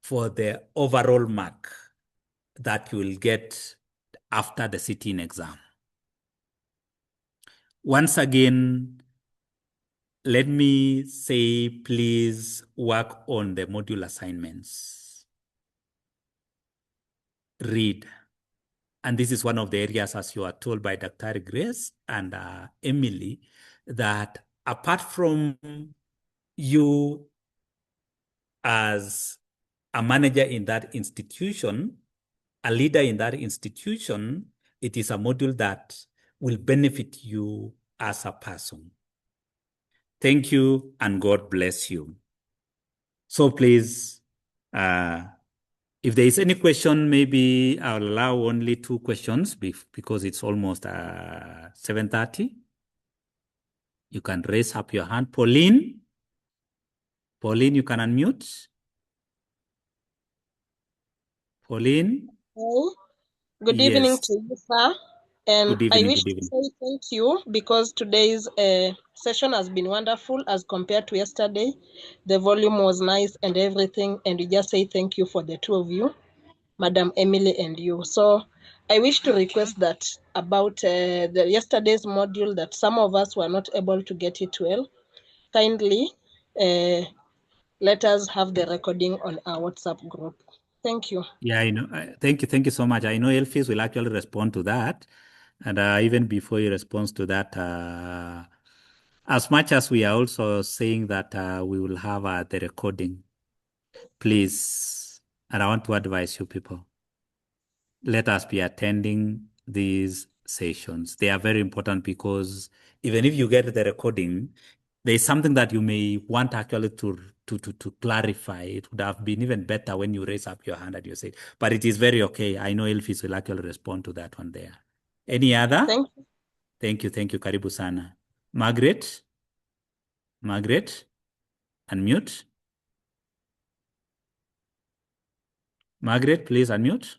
[SPEAKER 1] for the overall mark that you will get after the sitting exam. Once again, let me say, please work on the module assignments. Read. And this is one of the areas, as you are told by Dr. Grace and Emily, that apart from you as a manager in that institution, a leader in that institution, it is a module that will benefit you as a person. Thank you, and God bless you. So please, if there is any question, maybe I'll allow only 2 questions because it's almost 7:30. You can raise up your hand. Pauline, you can unmute. Pauline?
[SPEAKER 7] Hey, good evening
[SPEAKER 1] Yes.
[SPEAKER 7] to you, sir. And
[SPEAKER 1] Good
[SPEAKER 7] I
[SPEAKER 1] evening.
[SPEAKER 7] wish
[SPEAKER 1] Good
[SPEAKER 7] to
[SPEAKER 1] evening.
[SPEAKER 7] say thank you because today's session has been wonderful as compared to yesterday. The volume was nice and everything. And we just say thank you for the 2 of you, Madam Emily and you. So I wish to request that about the yesterday's module that some of us were not able to get it well. Kindly let us have the recording on our WhatsApp group. Thank you.
[SPEAKER 1] Yeah, I know. Thank you. Thank you so much. I know Elfis will actually respond to that. And even before he responds to that, as much as we are also saying that we will have the recording, please, and I want to advise you people, let us be attending these sessions. They are very important because even if you get the recording, there's something that you may want actually to clarify. It would have been even better when you raise up your hand and you say, but it is very okay. I know Elvis will actually respond to that one there. Any other?
[SPEAKER 7] Thank you.
[SPEAKER 1] Thank you. Thank you. Karibu sana. Margaret? Margaret? Unmute. Margaret, please unmute.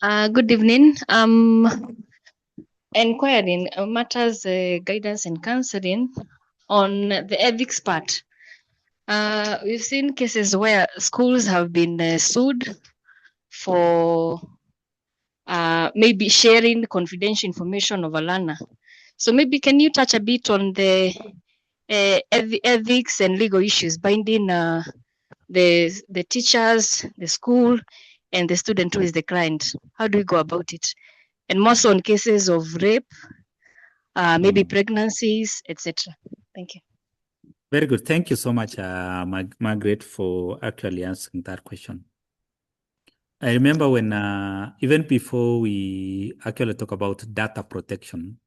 [SPEAKER 10] Good evening. Inquiring matters guidance and counseling on the ethics part. We've seen cases where schools have been sued for maybe sharing confidential information of a learner. So maybe can you touch a bit on the ethics and legal issues binding the teachers, the school, and the student who is the client? How do we go about it? And more so on cases of rape, maybe pregnancies, etc. Thank you.
[SPEAKER 1] Very good. Thank you so much, Margaret, for actually answering that question. I remember when, even before we actually talk about data protection,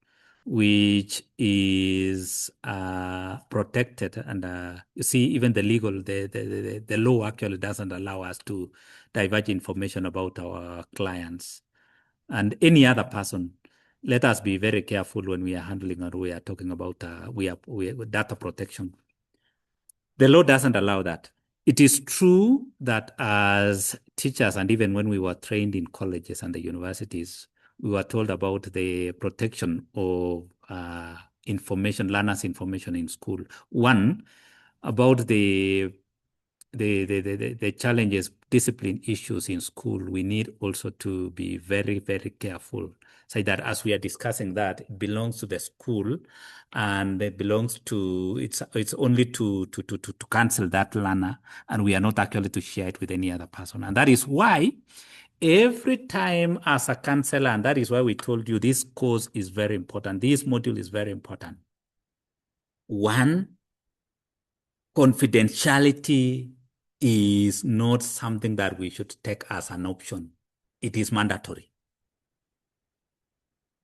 [SPEAKER 1] which is protected, and you see, even the legal, the law actually doesn't allow us to divulge information about our clients and any other person. Let us be very careful when we are handling or we are talking about we are data protection. The law doesn't allow that. It is true that as teachers, and even when we were trained in colleges and the universities, we were told about the protection of information, learners' information in school. One, about the challenges, discipline issues in school, we need also to be very, very careful. So that as we are discussing that, it belongs to the school, and it belongs to, it's only to cancel that learner, and we are not actually to share it with any other person. And that is why every time as a counselor, and that is why we told you this course is very important, this module is very important. One, confidentiality is not something that we should take as an option. It is mandatory.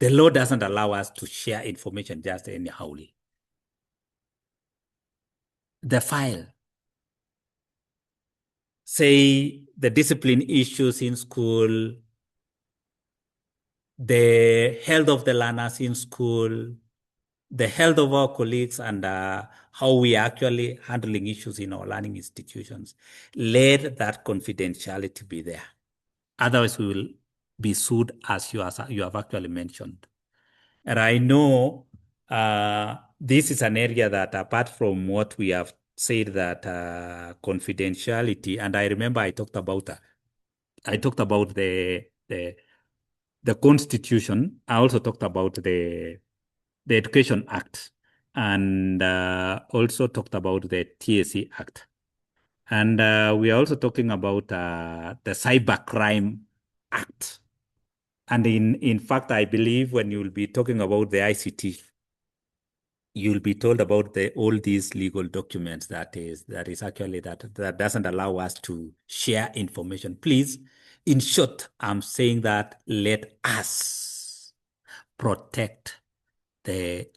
[SPEAKER 1] The law doesn't allow us to share information just anyhowly. The file, say the discipline issues in school, the health of the learners in school, the health of our colleagues, and how we are actually handling issues in our learning institutions. Let that confidentiality be there. Otherwise, we will be sued, as you have actually mentioned. And I know this is an area that, apart from what we have said, that confidentiality, and I remember I talked about the Constitution. I also talked about the Education Act, and also talked about the TSC Act. And we are also talking about the Cybercrime Act. And in fact, I believe when you will be talking about the ICT, you'll be told about all these legal documents that is actually that doesn't allow us to share information. Please, in short, I'm saying that let us protect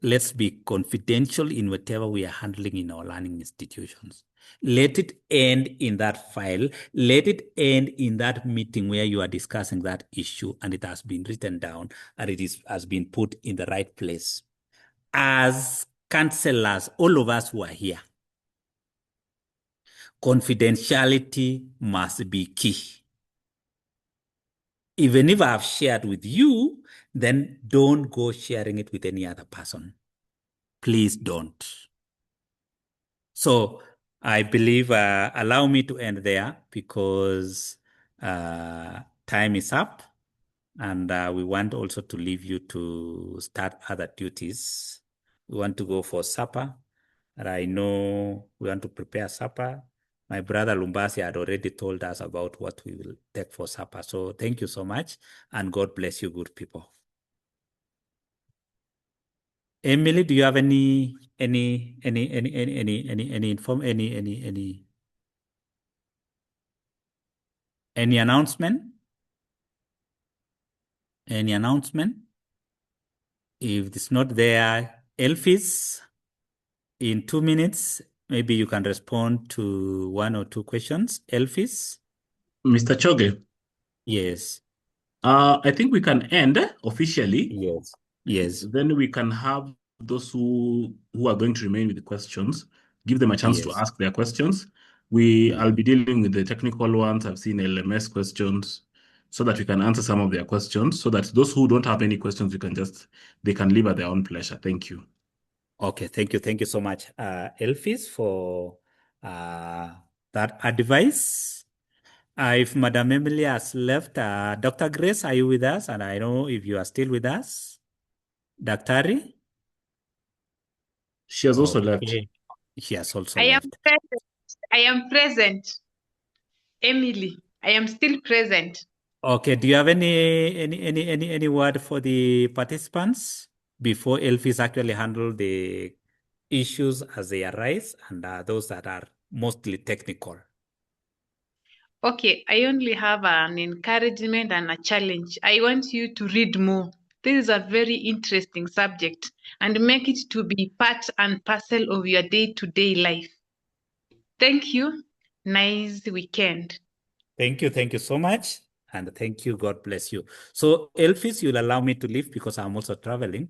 [SPEAKER 1] let's be confidential in whatever we are handling in our learning institutions. Let it end in that file. Let it end in that meeting where you are discussing that issue and it has been written down and has been put in the right place. As counselors, all of us who are here, confidentiality must be key. Even if I've shared with you, then don't go sharing it with any other person. Please don't. So I believe, allow me to end there because time is up, and we want also to leave you to start other duties. We want to go for supper, and I know we want to prepare supper. My brother Lumbasi had already told us about what we will take for supper. So thank you so much, and God bless you, good people. Emily, do you have any announcement? Any announcement? If it's not there, Elfis, in 2 minutes, maybe you can respond to 1 or 2 questions. Elfis?
[SPEAKER 2] Mr. Choge,
[SPEAKER 1] Yes.
[SPEAKER 2] I think we can end officially.
[SPEAKER 1] Yes. Yes.
[SPEAKER 2] Then we can have those who are going to remain with the questions, give them a chance to
[SPEAKER 1] Yes.
[SPEAKER 2] ask their questions.
[SPEAKER 1] Mhm.
[SPEAKER 2] I'll be dealing with the technical ones. I've seen LMS questions, so that we can answer some of their questions, so that those who don't have any questions, they can leave at their own pleasure. Thank you.
[SPEAKER 1] Okay, thank you. Thank you so much, Elfis, for that advice. If Madam Emily has left, Dr. Grace, are you with us? And I know if you are still with us. Daktari?
[SPEAKER 2] She has also left.
[SPEAKER 1] Okay. She has also
[SPEAKER 4] I am
[SPEAKER 1] left.
[SPEAKER 4] present. I am present. Emily, I am still present.
[SPEAKER 1] Okay, do you have any word for the participants before Elfis actually handle the issues as they arise and those that are mostly technical?
[SPEAKER 4] Okay, I only have an encouragement and a challenge. I want you to read more. This is a very interesting subject and make it to be part and parcel of your day-to-day life. Thank you. Nice weekend.
[SPEAKER 1] Thank you. Thank you so much. And thank you. God bless you. So, Elfis, you'll allow me to leave because I'm also traveling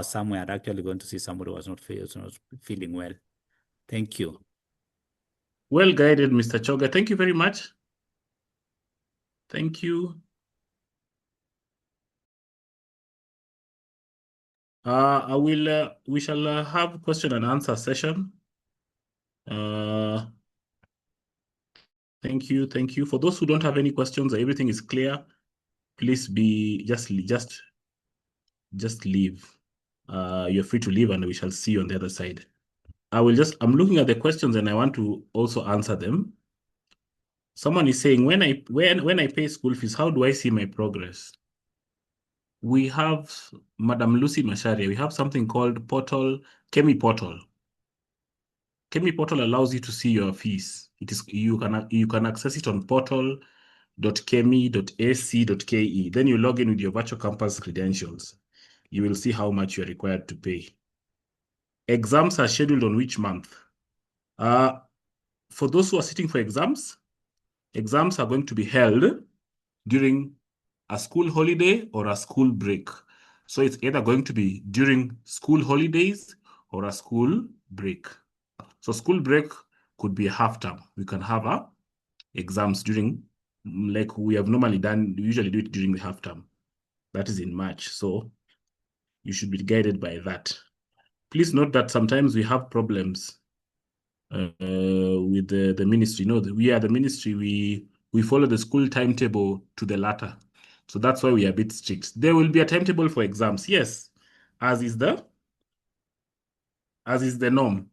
[SPEAKER 1] somewhere. I'm actually going to see somebody who was not feeling well. Thank you.
[SPEAKER 2] Well guided, Mr. Choga. Thank you very much. Thank you. We shall have question and answer session. Thank you. Thank you. For those who don't have any questions, everything is clear. Please just leave. You're free to leave and we shall see you on the other side. I'm looking at the questions and I want to also answer them. Someone is saying, when I pay school fees, how do I see my progress? We have Madam Lucy Masharia. We have something called Kemi Portal. Kemi Portal allows you to see your fees. You can access it on portal.kemi.ac.ke. Then you log in with your virtual campus credentials. You will see how much you are required to pay. Exams are scheduled on which month? For those who are sitting for exams are going to be held during a school holiday or a school break. So it's either going to be during school holidays or a school break. So school break could be a half term. We can have exams during, like we have normally done, we usually do it during the half term. That is in March. So you should be guided by that. Please note that sometimes we have problems with the ministry. No, we are the ministry. We follow the school timetable to the latter. So that's why we are a bit strict. There will be a timetable for exams, yes, as is the norm.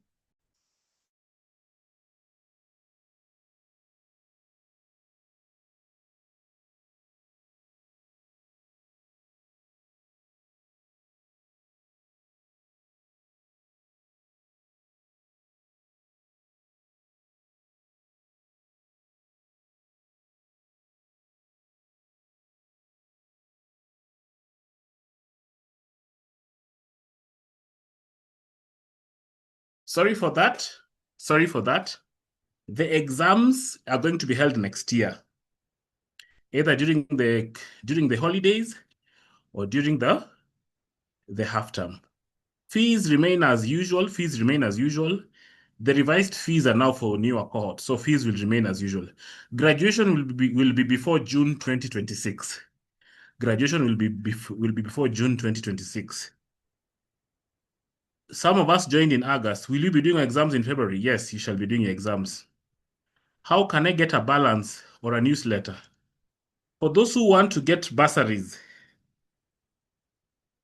[SPEAKER 2] Sorry for that. Sorry for that. The exams are going to be held next year, either during the holidays or during the half term. Fees remain as usual. The revised fees are now for newer cohorts, so fees will remain as usual. Graduation will be before June 2026. Graduation will be before June 2026. Some of us joined in August. Will you be doing exams in February? Yes, you shall be doing exams. How can I get a balance or a newsletter? For those who want to get bursaries,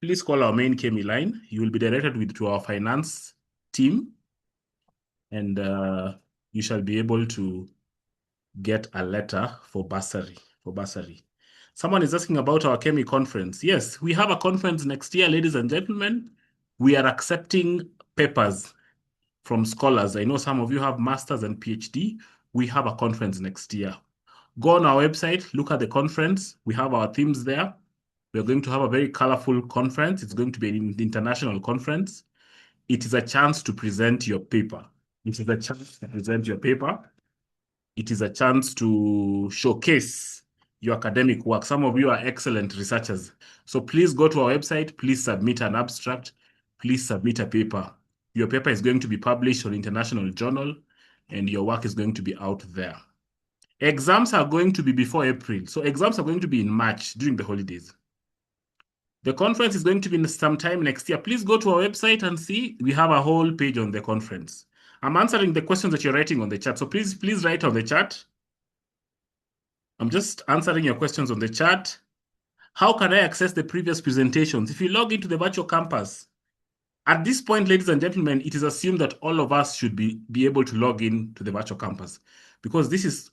[SPEAKER 2] please call our main KMI line. You will be directed to our finance team, and you shall be able to get a letter for bursary. Someone is asking about our KMI conference. Yes, we have a conference next year, ladies and gentlemen. We are accepting papers from scholars. I know some of you have masters and PhD. We have a conference next year. Go on our website, look at the conference. We have our themes there. We are going to have a very colorful conference. It's going to be an international conference. It is a chance to present your paper. It is a chance to present your paper. It is a chance to showcase your academic work. Some of you are excellent researchers. So please go to our website. Please submit an abstract. Please submit a paper. Your paper is going to be published on international journal, and your work is going to be out there. Exams are going to be before April. So exams are going to be in March during the holidays. The conference is going to be sometime next year. Please go to our website and see. We have a whole page on the conference. I'm answering the questions that you're writing on the chat. So please write on the chat. I'm just answering your questions on the chat. How can I access the previous presentations? If you log into the virtual campus, at this point, ladies and gentlemen, it is assumed that all of us should be able to log in to the virtual campus, because this is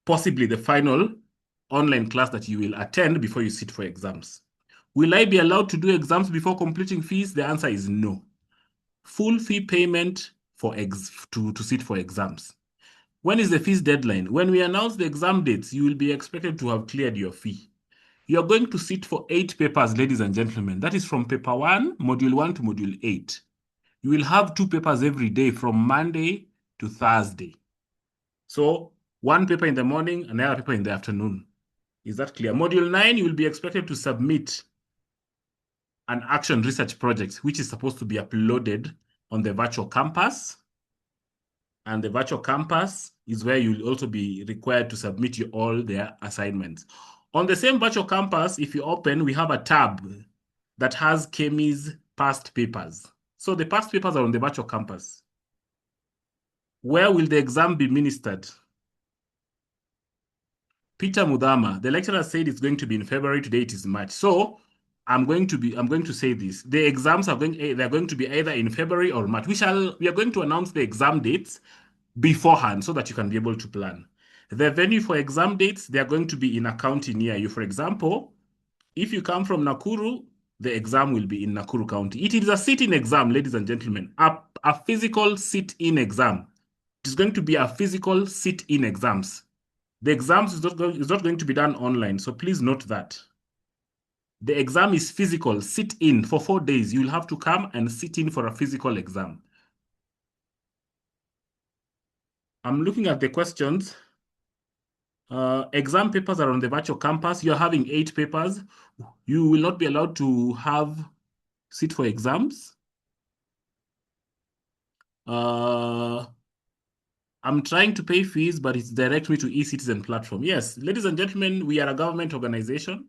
[SPEAKER 2] possibly the final online class that you will attend before you sit for exams. Will I be allowed to do exams before completing fees? The answer is no. Full fee payment for to sit for exams. When is the fees deadline? When we announce the exam dates, you will be expected to have cleared your fee. You are going to sit for 8 papers, ladies and gentlemen. That is from paper 1, module 1 to module 8. You will have 2 papers every day from Monday to Thursday. So 1 paper in the morning, another paper in the afternoon. Is that clear? Module 9, you will be expected to submit an action research project, which is supposed to be uploaded on the virtual campus. And the virtual campus is where you'll also be required to submit all their assignments. On the same virtual campus, if you open, we have a tab that has Kemi's past papers. So the past papers are on the virtual campus. Where will the exam be ministered? Peter Mudama, the lecturer said it's going to be in February. Today it is March. So I'm going to say this. The exams they're going to be either in February or March. We are going to announce the exam dates beforehand so that you can be able to plan. The venue for exam dates, they are going to be in a county near you. For example, if you come from Nakuru, the exam will be in Nakuru County. It is a sit-in exam, ladies and gentlemen, a physical sit-in exam. It is going to be a physical sit-in exams. The exams is not going to be done online, so please note that. The exam is physical, sit-in for 4 days. You'll have to come and sit in for a physical exam. I'm looking at the questions. Exam papers are on the virtual campus. You're having 8 papers. You will not be allowed to sit for exams. I'm trying to pay fees, but it's direct me to eCitizen platform. Yes, ladies and gentlemen, we are a government organization.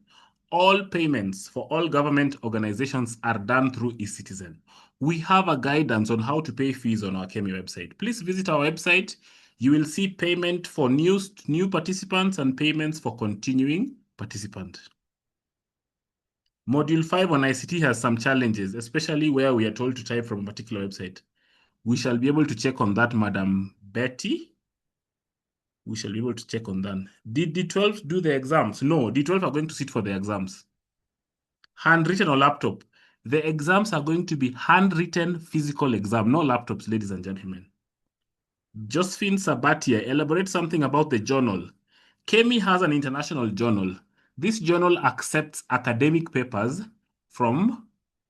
[SPEAKER 2] All payments for all government organizations are done through eCitizen. We have a guidance on how to pay fees on our Kemi website. Please visit our website. You will see payment for new participants and payments for continuing participants. Module 5 on ICT has some challenges, especially where we are told to type from a particular website. We shall be able to check on that, Madam Betty. We shall be able to check on that. Did D12 do the exams? No, D12 are going to sit for the exams. Handwritten or laptop? The exams are going to be handwritten physical exam, no laptops, ladies and gentlemen. Josephine Sabatia, elaborate something about the journal. Kemi has an international journal. This journal accepts academic papers from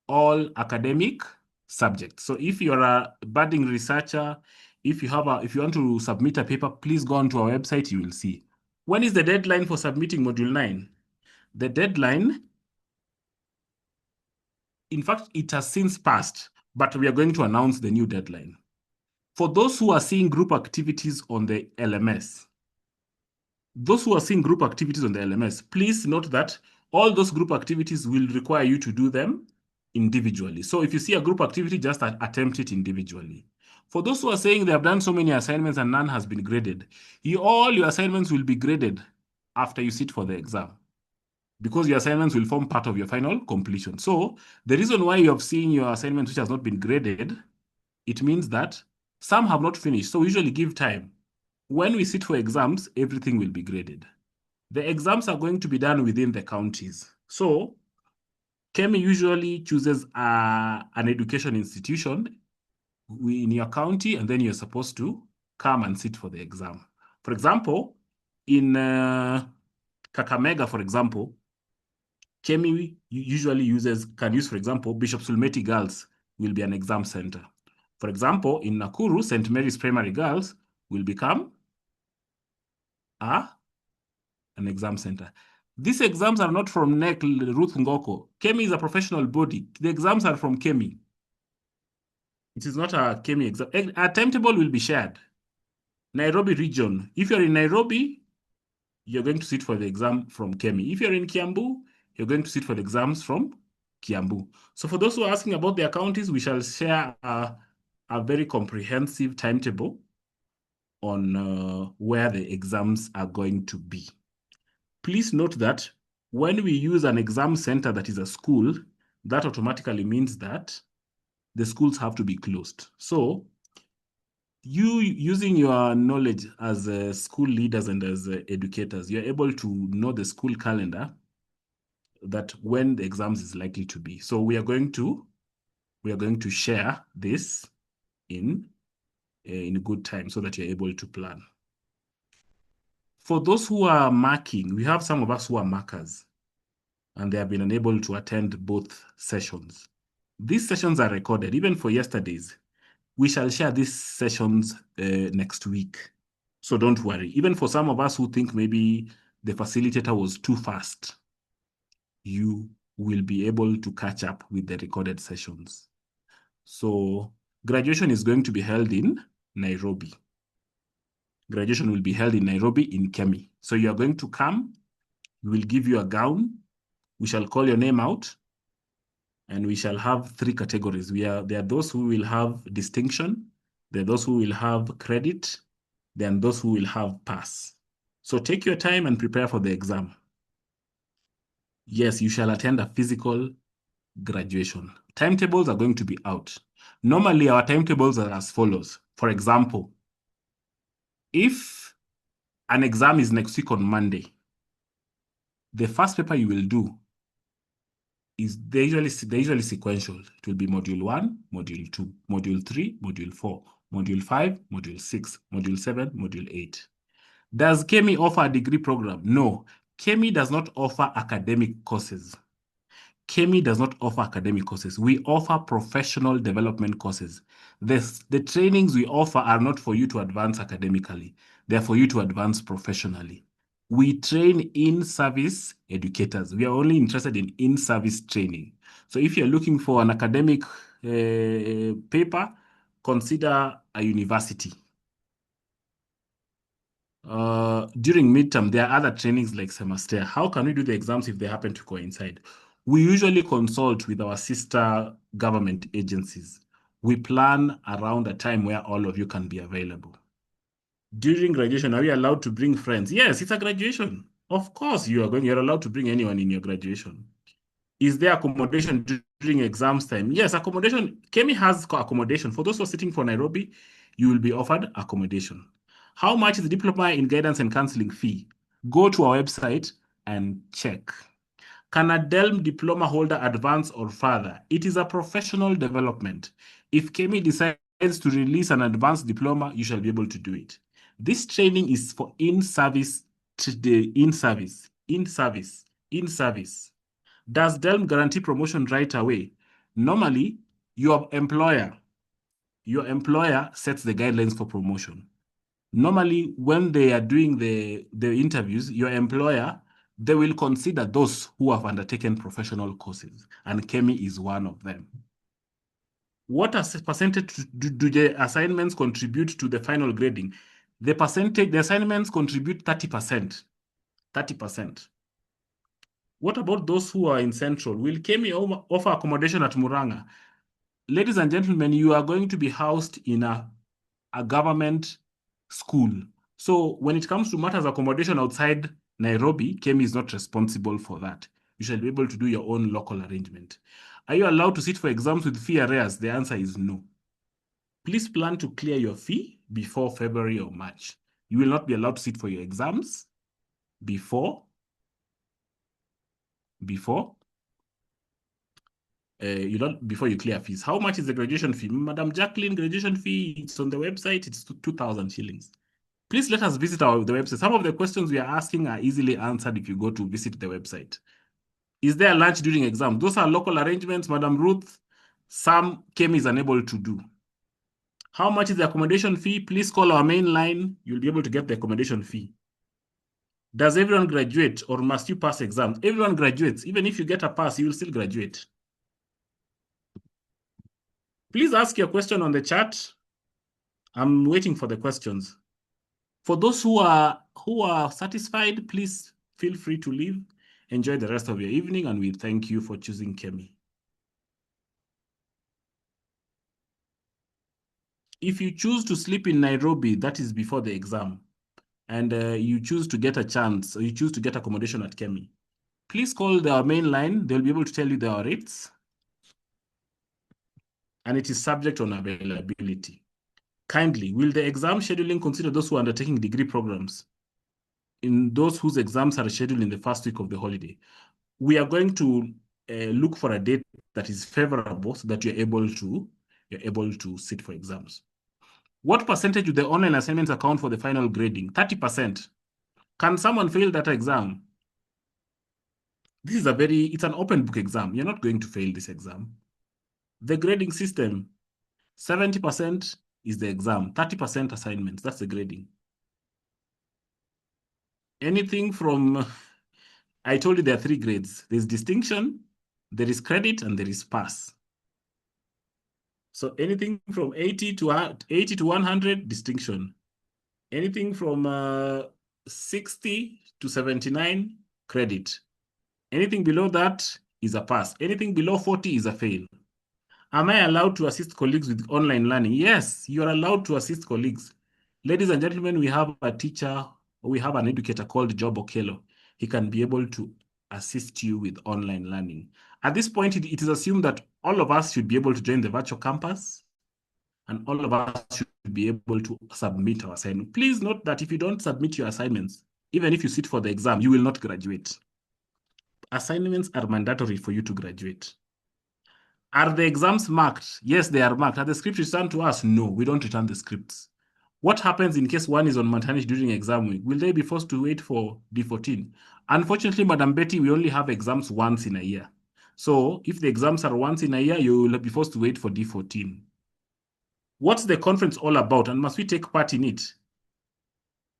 [SPEAKER 2] all academic subjects. So if you're a budding researcher, if you want to submit a paper, please go onto our website, you will see. When is the deadline for submitting module 9? The deadline, in fact, it has since passed, but we are going to announce the new deadline. For those who are seeing group activities on the LMS, please note that all those group activities will require you to do them individually. So if you see a group activity, just attempt it individually. For those who are saying they have done so many assignments and none has been graded, all your assignments will be graded after you sit for the exam, because your assignments will form part of your final completion. So the reason why you have seen your assignment which has not been graded, it means that some have not finished. So we usually give time. When we sit for exams, everything will be graded. The exams are going to be done within the counties. So Kemi usually chooses an education institution in your county, and then you're supposed to come and sit for the exam. For example, in Kakamega, for example, Kemi can use, for example, Bishop Sulmeti Girls will be an exam center. For example, in Nakuru, St. Mary's Primary Girls will become an exam center. These exams are not from NEC, Ruth Ngoko. Kemi is a professional body. The exams are from Kemi. It is not a Kemi exam. A timetable will be shared. Nairobi region. If you're in Nairobi, you're going to sit for the exam from Kemi. If you're in Kiambu, you're going to sit for the exams from Kiambu. So for those who are asking about their counties, we shall share a very comprehensive timetable on where the exams are going to be. Please note that when we use an exam center that is a school, that automatically means that the schools have to be closed. So you using your knowledge as school leaders and as educators, you're able to know the school calendar that when the exams is likely to be. So we are going to share this in good time so that you're able to plan. For those who are marking, we have some of us who are markers and they have been unable to attend both sessions. These sessions are recorded, even for yesterday's. We shall share these sessions next week. So don't worry. Even for some of us who think maybe the facilitator was too fast, you will be able to catch up with the recorded sessions. So graduation is going to be held in Nairobi. Graduation will be held in Nairobi in Kemi. So you are going to come, we will give you a gown, we shall call your name out, and we shall have 3 categories. There are those who will have distinction, there are those who will have credit, then those who will have pass. So take your time and prepare for the exam. Yes, you shall attend a physical graduation. Timetables are going to be out. Normally, our timetables are as follows. For example, if an exam is next week on Monday, the first paper you will do is they're usually sequential. It will be module 1, module 2, module 3, module 4, module 5, module 6, module 7, module 8. Does Kemi offer a degree program? No. Kemi does not offer academic courses. Kemi does not offer academic courses. We offer professional development courses. The trainings we offer are not for you to advance academically. They're for you to advance professionally. We train in-service educators. We are only interested in in-service training. So if you're looking for an academic paper, consider a university. During midterm, there are other trainings like semester. How can we do the exams if they happen to coincide? We usually consult with our sister government agencies. We plan around a time where all of you can be available. During graduation, are we allowed to bring friends? Yes, it's a graduation. Of course, you're allowed to bring anyone in your graduation. Is there accommodation during exams time? Yes, accommodation. Kemi has accommodation. For those who are sitting for Nairobi, you will be offered accommodation. How much is the diploma in guidance and counseling fee? Go to our website and check. Can a DELM diploma holder advance or further? It is a professional development. If Kemi decides to release an advanced diploma, you shall be able to do it. This training is for in-service. Does DELM guarantee promotion right away? Normally, your employer sets the guidelines for promotion. Normally, when they are doing the interviews, your employer, they will consider those who have undertaken professional courses, and Kemi is one of them. What percentage do the assignments contribute to the final grading? The assignments contribute 30%. 30%. What about those who are in Central? Will Kemi offer accommodation at Muranga? Ladies and gentlemen, you are going to be housed in a government school. So when it comes to matters of accommodation outside Nairobi, Kemi is not responsible for that. You shall be able to do your own local arrangement. Are you allowed to sit for exams with fee arrears? The answer is no. Please plan to clear your fee before February or March. You will not be allowed to sit for your exams before you clear fees. How much is the graduation fee? Madam Jacqueline, graduation fee, it's on the website, it's 2,000 shillings. Please let us visit the website. Some of the questions we are asking are easily answered if you go to visit the website. Is there lunch during exams? Those are local arrangements, Madam Ruth. Some Kemi is unable to do. How much is the accommodation fee? Please call our main line. You'll be able to get the accommodation fee. Does everyone graduate or must you pass exams? Everyone graduates. Even if you get a pass, you will still graduate. Please ask your question on the chat. I'm waiting for the questions. For those who are satisfied, please feel free to leave. Enjoy the rest of your evening, and we thank you for choosing Kemi. If you choose to sleep in Nairobi, that is before the exam, and you choose to get a chance, or you choose to get accommodation at Kemi, please call our main line. They'll be able to tell you their rates, and it is subject on availability. Kindly, will the exam scheduling consider those who are undertaking degree programs, in those whose exams are scheduled in the first week of the holiday? We are going to look for a date that is favorable so that you're able to sit for exams. What percentage do the online assignments account for the final grading? 30%. Can someone fail that exam? This is it's an open book exam. You're not going to fail this exam. The grading system, 70% is the exam, 30% assignments. That's the grading. Anything from, I told you there are 3 grades. There's distinction, there is credit, and there is pass. So anything from 80 to 100, distinction. Anything from 60 to 79, credit. Anything below that is a pass. Anything below 40 is a fail. Am I allowed to assist colleagues with online learning? Yes, you are allowed to assist colleagues. Ladies and gentlemen, we have a teacher, we have an educator called Job Okello. He can be able to assist you with online learning. At this point, it is assumed that all of us should be able to join the virtual campus, and all of us should be able to submit our assignment. Please note that if you don't submit your assignments, even if you sit for the exam, you will not graduate. Assignments are mandatory for you to graduate. Are the exams marked? Yes, they are marked. Are the scripts returned to us? No, we don't return the scripts. What happens in case one is on maternity during exam week? Will they be forced to wait for D14? Unfortunately, Madam Betty, we only have exams once in a year. So if the exams are once in a year, you will be forced to wait for D14. What's the conference all about, and must we take part in it?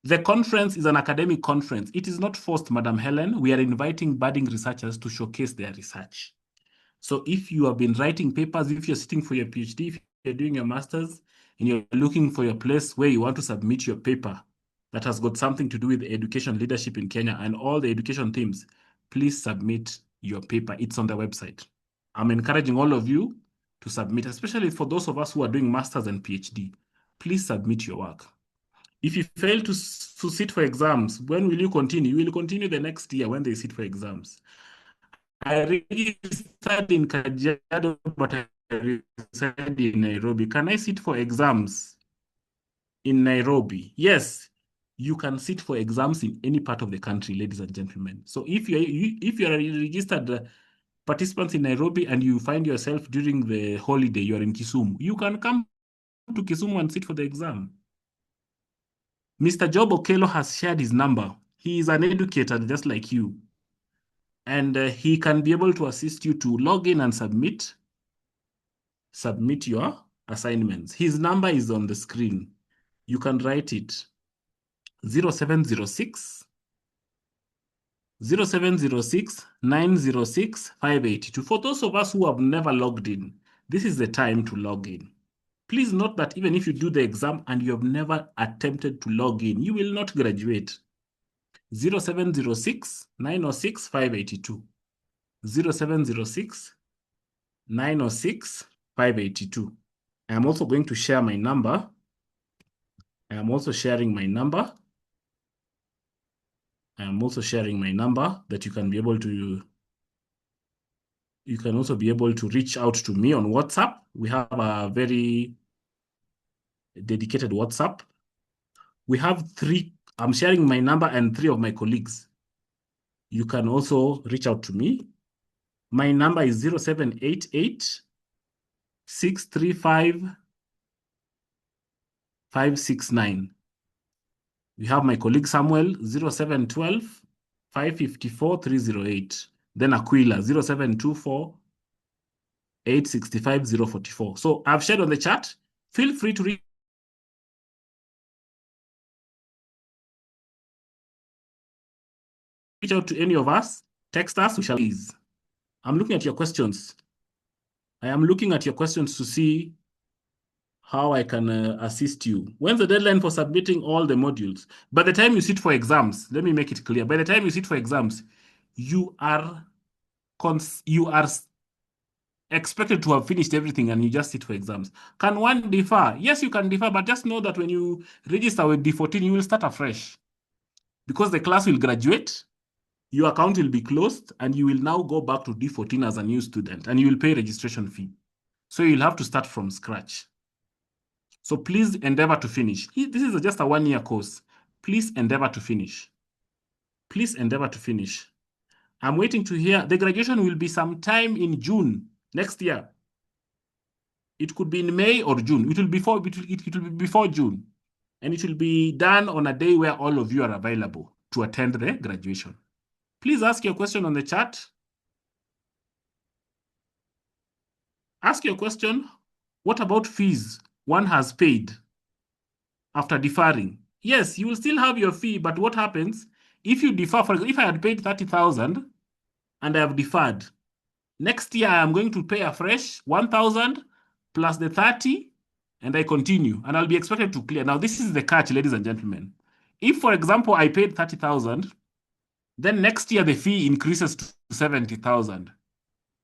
[SPEAKER 2] The conference is an academic conference. It is not forced, Madam Helen. We are inviting budding researchers to showcase their research. So if you have been writing papers, if you're sitting for your PhD, if you're doing your master's, and you're looking for your place where you want to submit your paper that has got something to do with education leadership in Kenya and all the education themes, please submit your paper. It's on the website. I'm encouraging all of you to submit, especially for those of us who are doing master's and PhD. Please submit your work. If you fail to sit for exams, when will you continue? You will continue the next year when they sit for exams. I registered in Kajiado, but I reside in Nairobi. Can I sit for exams in Nairobi? Yes, you can sit for exams in any part of the country, ladies and gentlemen. So if you're a registered participants in Nairobi and you find yourself during the holiday, you're in Kisumu, you can come to Kisumu and sit for the exam. Mr. Job Okello has shared his number. He is an educator just like you. And he can be able to assist you to log in and submit your assignments. His number is on the screen. You can write it 0706 906 582. For those of us who have never logged in, this is the time to log in. Please note that even if you do the exam and you have never attempted to log in, you will not graduate. 0706 906 582. 0706 906 582. I am also going to share my number. I am also sharing my number. I am also sharing my number that you can be able to, you can also be able to reach out to me on WhatsApp. We have a very dedicated WhatsApp. We have 3, I'm sharing my number and 3 of my colleagues. You can also reach out to me. My number is 0788 635 569. We have my colleague Samuel, 0712 554 308. Then Aquila, 0724 865 044. So I've shared on the chat. Feel free to reach out to any of us. Text us, we shall ease. I'm looking at your questions. I am looking at your questions to see how I can assist you. When's the deadline for submitting all the modules? By the time you sit for exams, let me make it clear. By the time you sit for exams, you are expected to have finished everything and you just sit for exams. Can one defer? Yes, you can defer, but just know that when you register with D14, you will start afresh because the class will graduate, your account will be closed, and you will now go back to D14 as a new student, and you will pay registration fee. So you'll have to start from scratch. So please endeavor to finish. This is just a one-year course. Please endeavor to finish. Please endeavor to finish. I'm waiting to hear. The graduation will be sometime in June next year. It could be in May or June. It will be before June. And it will be done on a day where all of you are available to attend the graduation. Please ask your question on the chat. Ask your question. What about fees one has paid after deferring? Yes, you will still have your fee, but what happens if you defer? For example, if I had paid 30,000 and I have deferred, next year I am going to pay afresh 1,000 plus the 30, and I continue, and I'll be expected to clear. Now, this is the catch, ladies and gentlemen. If, for example, I paid 30,000, then next year the fee increases to 70,000.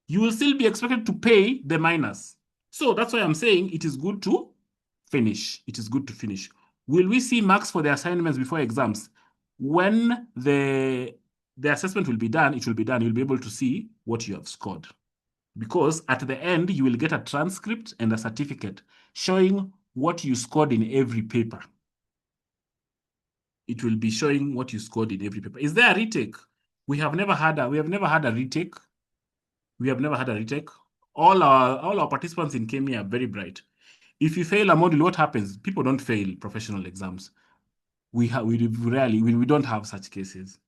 [SPEAKER 2] You will still be expected to pay the minus. So that's why I'm saying it is good to finish. It is good to finish. Will we see marks for the assignments before exams? When the assessment will be done, it will be done. You'll be able to see what you have scored. Because at the end, you will get a transcript and a certificate showing what you scored in every paper. It will be showing what you scored in every paper. Is there a retake? We have never had a retake. We have never had a retake. All our participants in Kenya are very bright. If you fail a module, what happens? People don't fail professional exams. We don't have such cases.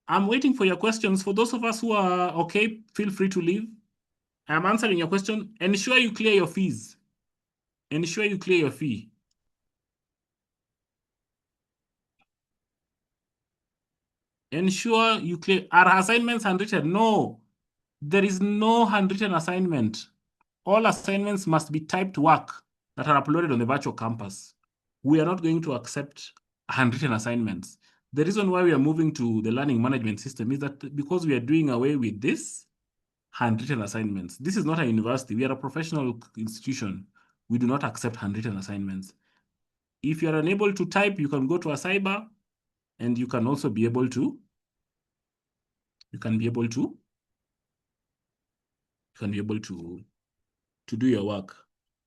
[SPEAKER 2] I'm waiting for your questions. For those of us who are okay, feel free to leave. I'm answering your question. Ensure you clear your fees. Ensure you clear your fee. Ensure you clear. Are assignments handwritten? No. There is no handwritten assignment. All assignments must be typed work that are uploaded on the virtual campus. We are not going to accept handwritten assignments. The reason why we are moving to the learning management system is that because we are doing away with this handwritten assignments. This is not a university. We are a professional institution. We do not accept handwritten assignments. If you are unable to type, you can go to a cyber, and you can also be able to do your work.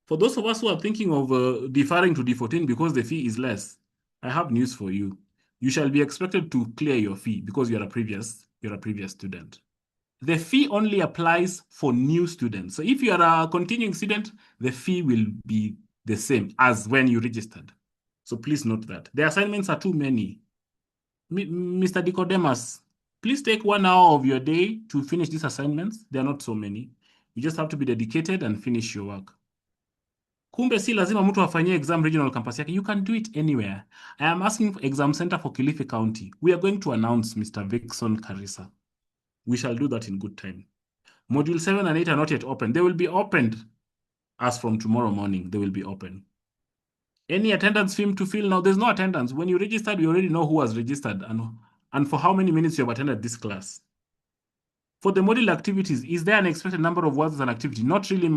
[SPEAKER 2] For those of us who are thinking of deferring to D14 because the fee is less, I have news for you. You shall be expected to clear your fee because you're a previous student. The fee only applies for new students. So if you are a continuing student, the fee will be the same as when you registered. So please note that. The assignments are too many. Mr. Nicodemus, please take 1 hour of your day to finish these assignments. They are not so many. You just have to be dedicated and finish your work. Kumbe si lazima mtu afanyie exam regional campus yake. You can do it anywhere. I am asking for exam center for Kilifi County. We are going to announce Mr. Vixon Karisa. We shall do that in good time. Module 7 and 8 are not yet open. They will be opened as from tomorrow morning. They will be open. Any attendance film to fill now? There's no attendance. When you registered, we already know who has registered and for how many minutes you have attended this class. For the module activities, is there an expected number of words as an activity? Not really,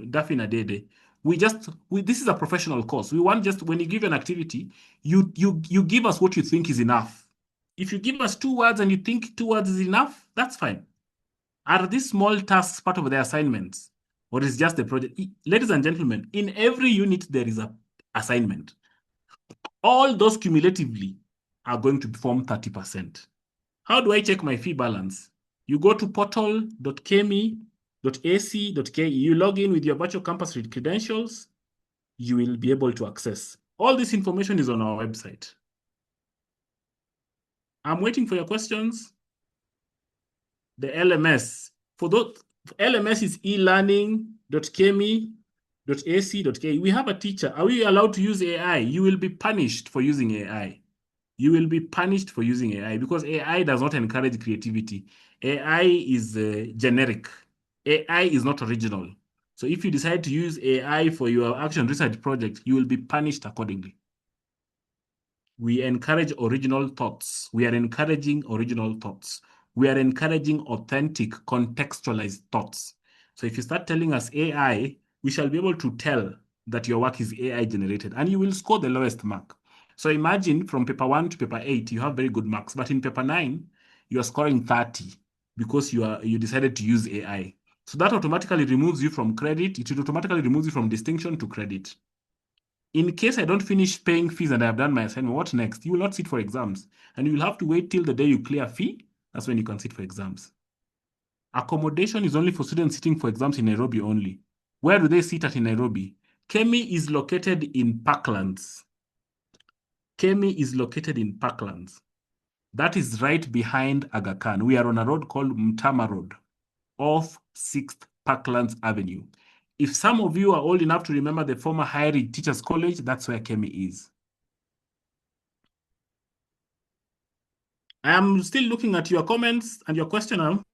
[SPEAKER 2] Daffy Nadede. This is a professional course. We want just when you give an activity, you give us what you think is enough. If you give us 2 words and you think 2 words is enough, that's fine. Are these small tasks part of the assignments, or is just the project? Ladies and gentlemen, in every unit there is an assignment. All those cumulatively are going to form 30%. How do I check my fee balance? You go to portal.kemi.ac.ke. You log in with your virtual campus credentials. You will be able to access. All this information is on our website. I'm waiting for your questions. the LMS. For those, LMS is elearning.kemi.ac.ke. We have a teacher. Are we allowed to use AI? You will be punished for using AI. You will be punished for using AI because AI does not encourage creativity. AI is generic. AI is not original. So if you decide to use AI for your action research project, you will be punished accordingly. We encourage original thoughts. We are encouraging original thoughts. We are encouraging authentic, contextualized thoughts. So if you start telling us AI, we shall be able to tell that your work is AI generated and you will score the lowest mark. So imagine from paper 1 to paper 8, you have very good marks, but in paper 9, you are scoring 30 because you decided to use AI. So that automatically removes you from credit. It automatically removes you from distinction to credit. In case I don't finish paying fees and I have done my assignment, what next? You will not sit for exams. And you will have to wait till the day you clear fee. That's when you can sit for exams. Accommodation is only for students sitting for exams in Nairobi only. Where do they sit at in Nairobi? Kemi is located in Parklands. Kemi is located in Parklands. That is right behind Aga Khan. We are on a road called Mtama Road off 6th Parklands Avenue. If some of you are old enough to remember the former Higher Teachers College, that's where Kemi is. I am still looking at your comments and your question.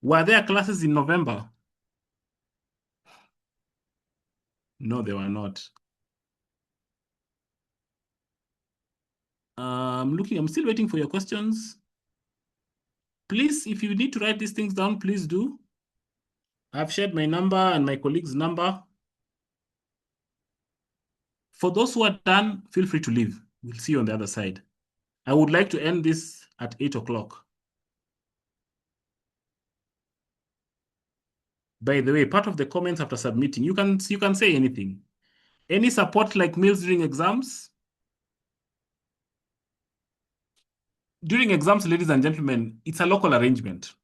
[SPEAKER 2] Were there classes in November? No, they were not. I'm still waiting for your questions. Please, if you need to write these things down, please do. I've shared my number and my colleague's number. For those who are done, feel free to leave. We'll see you on the other side. I would like to end this at 8 o'clock. By the way, part of the comments after submitting, you can say anything. Any support like meals during exams? During exams, ladies and gentlemen, it's a local arrangement.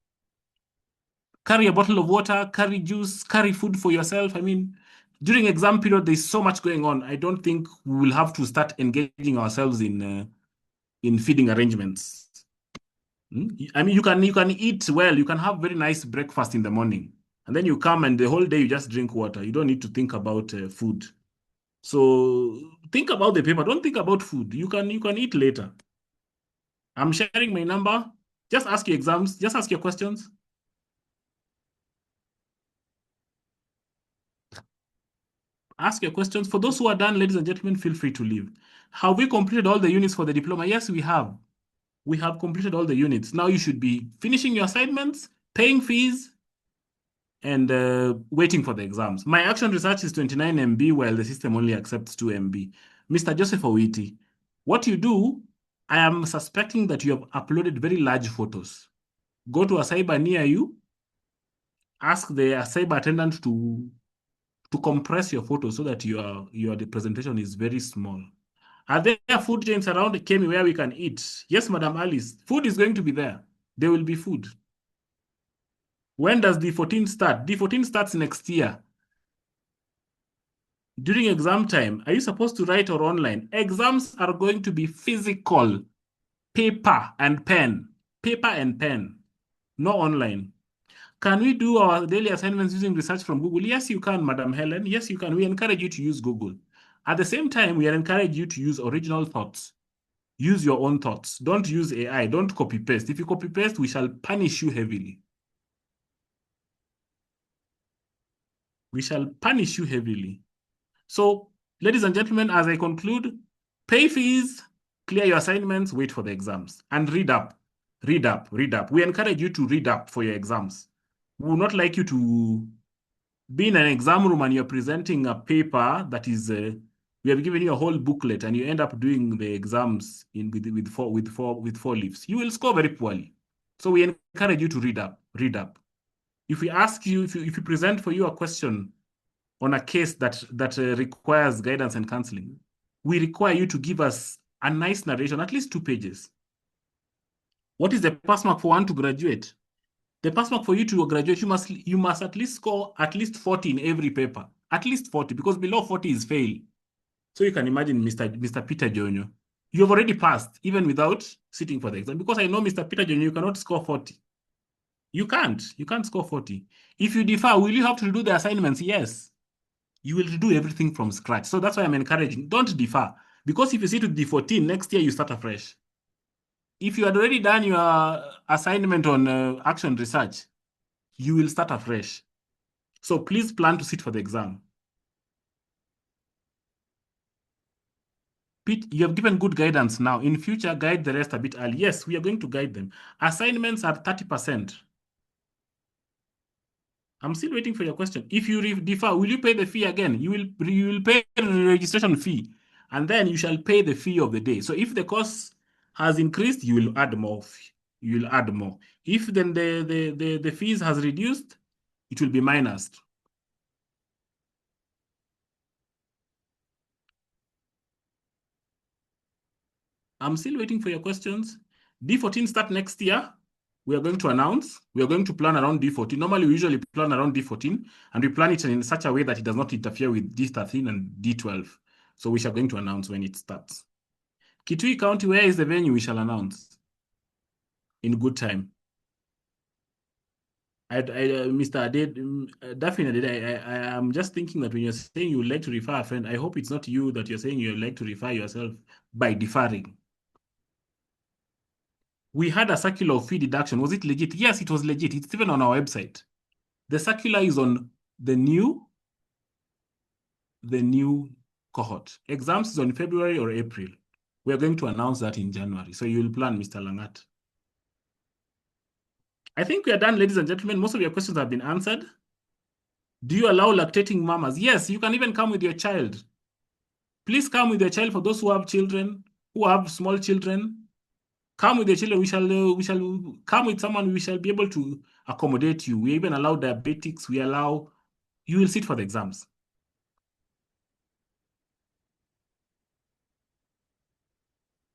[SPEAKER 2] Carry a bottle of water, carry juice, carry food for yourself. I mean, during exam period, there's so much going on. I don't think we will have to start engaging ourselves in feeding arrangements. I mean, you can eat well. You can have very nice breakfast in the morning. And then you come and the whole day you just drink water. You don't need to think about food. So think about the paper. Don't think about food. You can eat later. I'm sharing my number. Just ask your exams. Just ask your questions. Ask your questions. For those who are done, ladies and gentlemen, feel free to leave. Have we completed all the units for the diploma? Yes, we have. We have completed all the units. Now you should be finishing your assignments, paying fees, and waiting for the exams. My action research is 29 MB, while the system only accepts 2 MB. Mr. Joseph Owiti, what you do, I am suspecting that you have uploaded very large photos. Go to a cyber near you, ask the cyber attendant to compress your photos so that the presentation is very small. Are there food chains around Kemi where we can eat? Yes, Madam Alice, food is going to be there. There will be food. When does D14 start? D14 starts next year. During exam time, are you supposed to write or online? Exams are going to be physical, paper and pen. Paper and pen, no online. Can we do our daily assignments using research from Google? Yes, you can, Madam Helen. Yes, you can. We encourage you to use Google. At the same time, we encourage you to use original thoughts. Use your own thoughts. Don't use AI. Don't copy-paste. If you copy-paste, we shall punish you heavily. We shall punish you heavily. So, ladies and gentlemen, as I conclude, pay fees, clear your assignments, wait for the exams, and read up. Read up, read up. We encourage you to read up for your exams. We would not like you to be in an exam room and you're presenting a paper that is, we have given you a whole booklet and you end up doing the exams with four leaves. You will score very poorly. So we encourage you to read up, read up. If we ask you, if you present for you a question on a case that requires guidance and counseling, we require you to give us a nice narration, at least 2 pages. What is the pass mark for one to graduate? The pass mark for you to graduate, you must at least score at least 40 in every paper. At least 40, because below 40 is fail. So you can imagine Mr. Peter Jonyo. You have already passed, even without sitting for the exam. Because I know Mr. Peter Jonyo, you cannot score 40. You can't score 40. If you defer, will you have to do the assignments? Yes. You will do everything from scratch. So that's why I'm encouraging, don't defer. Because if you sit with the 14, next year you start afresh. If you had already done your assignment on action research, you will start afresh. So please plan to sit for the exam. Pete, you have given good guidance now. In future, guide the rest a bit early. Yes, we are going to guide them. Assignments are 30%. I'm still waiting for your question. If you defer, will you pay the fee again? You will pay the registration fee, and then you shall pay the fee of the day. So if the cost has increased, you will add more. You will add more. If then the fees has reduced, it will be minused. I'm still waiting for your questions. D14 start next year. We are going to announce. We are going to plan around D14. Normally, we usually plan around D14, and we plan it in such a way that it does not interfere with D13 and D12. So we shall going to announce when it starts. Kitui County, where is the venue? We shall announce in good time. Mr. Daphne, I am just thinking that when you're saying you would like to refer a friend, I hope it's not you that you're saying you would like to refer yourself by deferring. We had a circular of fee deduction. Was it legit? Yes, it was legit. It's even on our website. The circular is on the new cohort. Exams is on February or April. We are going to announce that in January. So you will plan, Mr. Langat. I think we are done, ladies and gentlemen. Most of your questions have been answered. Do you allow lactating mamas? Yes, you can even come with your child. Please come with your child. For those who have children, who have small children, come with your children. We shall come with someone. We shall be able to accommodate you. We even allow diabetics. You will sit for the exams.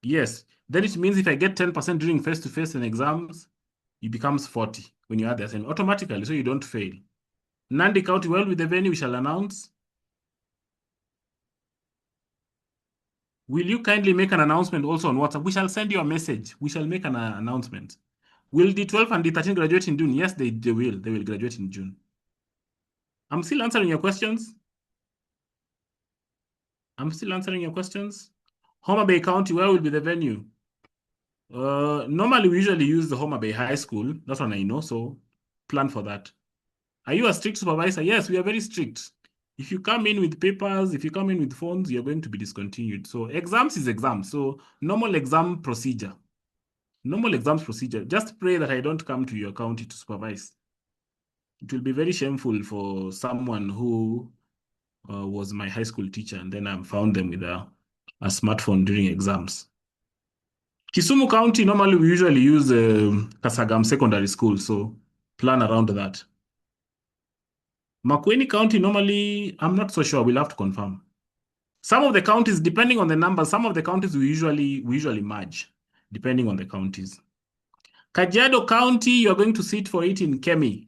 [SPEAKER 2] Yes, then it means if I get 10% during face-to-face and exams, it becomes 40 when you add the assignment automatically, so you don't fail. Nandi County, well, with the venue, we shall announce. Will you kindly make an announcement also on WhatsApp? We shall send you a message. We shall make an announcement. Will D12 and D13 graduate in June? Yes, they will. They will graduate in June. I'm still answering your questions. Homa Bay County, where will be the venue? Normally, we usually use the Homa Bay High School. That's one I know, so plan for that. Are you a strict supervisor? Yes, we are very strict. If you come in with papers, if you come in with phones, you're going to be discontinued. So exams is exams. So normal exam procedure. Just pray that I don't come to your county to supervise. It will be very shameful for someone who was my high school teacher and then I found them with a smartphone during exams. Kisumu County, normally we usually use Kasagam Secondary School, so plan around that. Makueni County, normally, I'm not so sure. We'll have to confirm. Some of the counties, depending on the numbers, some of the counties we usually merge, depending on the counties. Kajiado County, you're going to sit for it in Kemi.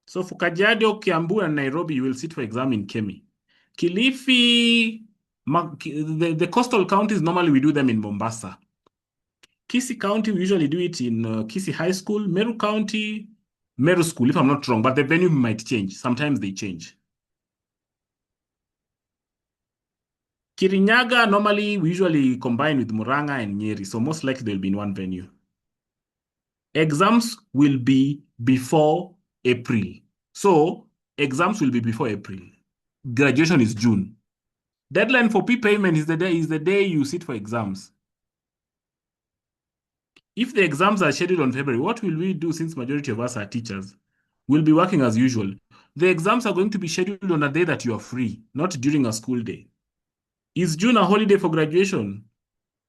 [SPEAKER 2] So for Kajiado, Kiambu, and Nairobi, you will sit for exam in Kemi. Kilifi, the coastal counties, normally we do them in Mombasa. Kisii County, we usually do it in Kisii High School. Meru County, Meru School, if I'm not wrong, but the venue might change. Sometimes they change. Kirinyaga, normally, we usually combine with Muranga and Nyeri, so most likely they'll be in one venue. Exams will be before April. So, exams will be before April. Graduation is June. Deadline for prepayment is the day you sit for exams. If the exams are scheduled on February, what will we do since majority of us are teachers? We'll be working as usual. The exams are going to be scheduled on a day that you are free, not during a school day. Is June a holiday for graduation?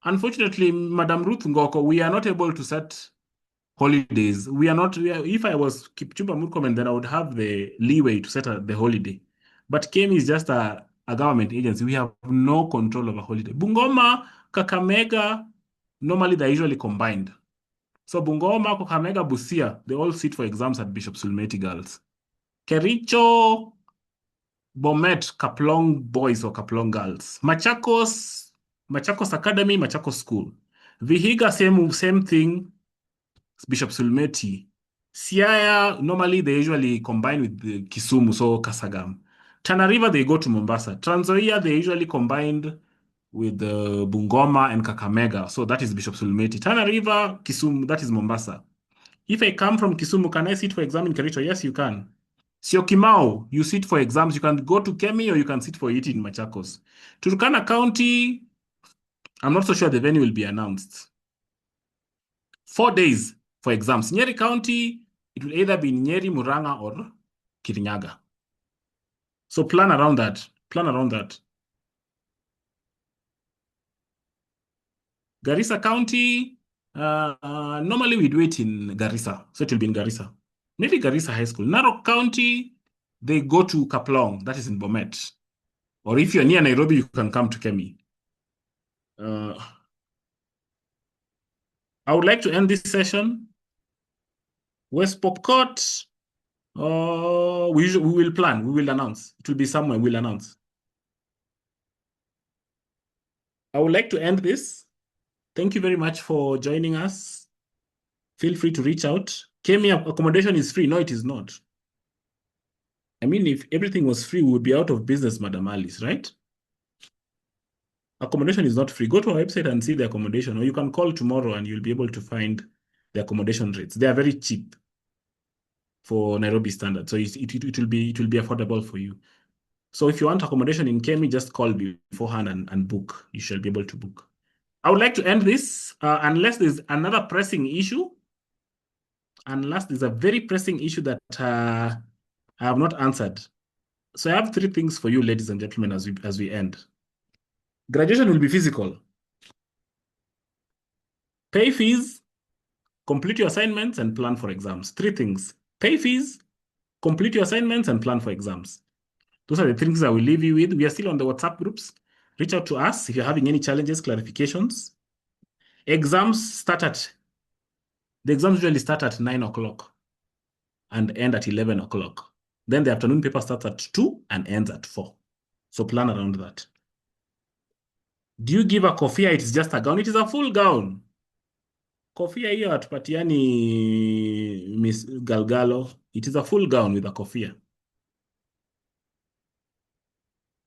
[SPEAKER 2] Unfortunately, Madam Ruth Ngoko, we are not able to set holidays. If I was Kipchumba Murkomen, then I would have the leeway to set the holiday. But KEMI is just a government agency. We have no control over holiday. Bungoma, Kakamega, normally they're usually combined. So Bungoma, Kakamega, Busia, they all sit for exams at Bishop Sulmeti Girls. Kericho, Bomet, Kaplong Boys or Kaplong Girls. Machakos Academy, Machakos School. Vihiga, same thing, Bishop Sulmeti. Siaya, normally they usually combine with the Kisumu, so Kasagam. Tana River, they go to Mombasa. Trans Nzoia, they usually combined with Bungoma and Kakamega, so that is Bishop Sulmeti. Tana River, Kisumu, that is Mombasa. If I come from Kisumu, can I sit for exam in Kericho? Yes, you can. Syokimau, you sit for exams. You can go to Kemi or you can sit for it in Machakos. Turkana County, I'm not so sure the venue will be announced. 4 days for exams. Nyeri County, it will either be Nyeri, Muranga, or Kirinyaga. So plan around that. Plan around that. Garissa County, normally we do it in Garissa. So it will be in Garissa. Maybe Garissa High School. Narok County, they go to Kaplong. That is in Bomet. Or if you're near Nairobi, you can come to Kemi. I would like to end this session. West Pokot, we will plan. We will announce. It will be somewhere. We'll announce. I would like to end this. Thank you very much for joining us. Feel free to reach out. Kemi accommodation is free. No, it is not. I mean, if everything was free, we would be out of business, Madam Alice, right? Accommodation is not free. Go to our website and see the accommodation, or you can call tomorrow and you'll be able to find the accommodation rates. They are very cheap for Nairobi standard, so it will be affordable for you. So if you want accommodation in Kemi, just call beforehand and book. You shall be able to book. I would like to end this unless there's another pressing issue. Unless there's a very pressing issue that I have not answered. So I have 3 things for you, ladies and gentlemen, as we end. Graduation will be physical. Pay fees, complete your assignments, and plan for exams. 3 things. Pay fees, complete your assignments, and plan for exams. Those are the things I will leave you with. We are still on the WhatsApp groups. Reach out to us if you're having any challenges, clarifications. The exams usually start at 9 o'clock and end at 11 o'clock. Then the afternoon paper starts at 2 and ends at 4. So plan around that. Do you give a kofia? It is just a gown. It is a full gown. Kofia hiyo hatupatiani Miss Galgalo. It is a full gown with a kofia.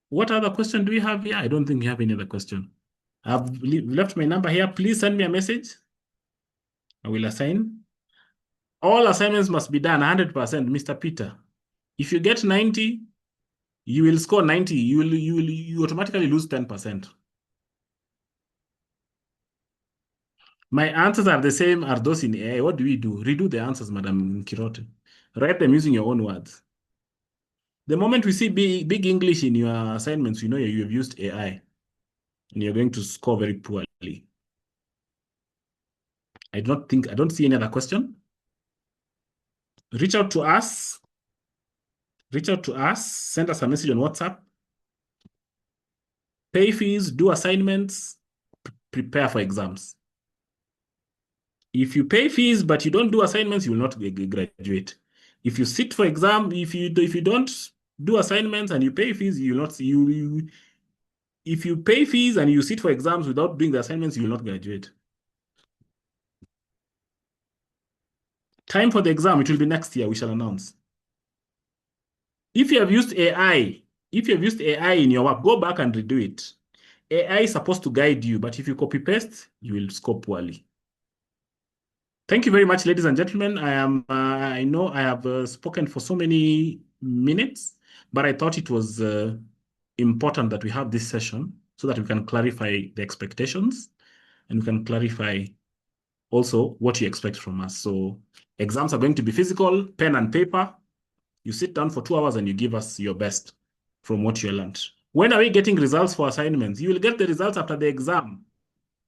[SPEAKER 2] What other question do we have here? I don't think we have any other question. I've left my number here. Please send me a message. I will assign. All assignments must be done 100%, Mr. Peter. If you get 90, you will score 90. You automatically lose 10%. My answers are the same as those in AI. What do we do? Redo the answers, Madam Kirote. Write them using your own words. The moment we see big English in your assignments, you know you have used AI and you're going to score very poorly. I don't see any other question. Reach out to us. Send us a message on WhatsApp. Pay fees, do assignments, prepare for exams. If you pay fees but you don't do assignments, you will not graduate. If you sit for exam, if you don't do assignments and you pay fees, you will not. If you pay fees and you sit for exams without doing the assignments, you will not graduate. Time for the exam, it will be next year. We shall announce. If you have used AI, in your work, go back and redo it. AI is supposed to guide you, but if you copy paste, you will score poorly. Thank you very much, ladies and gentlemen. I know I have spoken for so many minutes, but I thought it was important that we have this session so that we can clarify the expectations and we can clarify also what you expect from us. So exams are going to be physical, pen and paper. You sit down for 2 hours and you give us your best from what you learned. When are we getting results for assignments? You will get the results after the exam.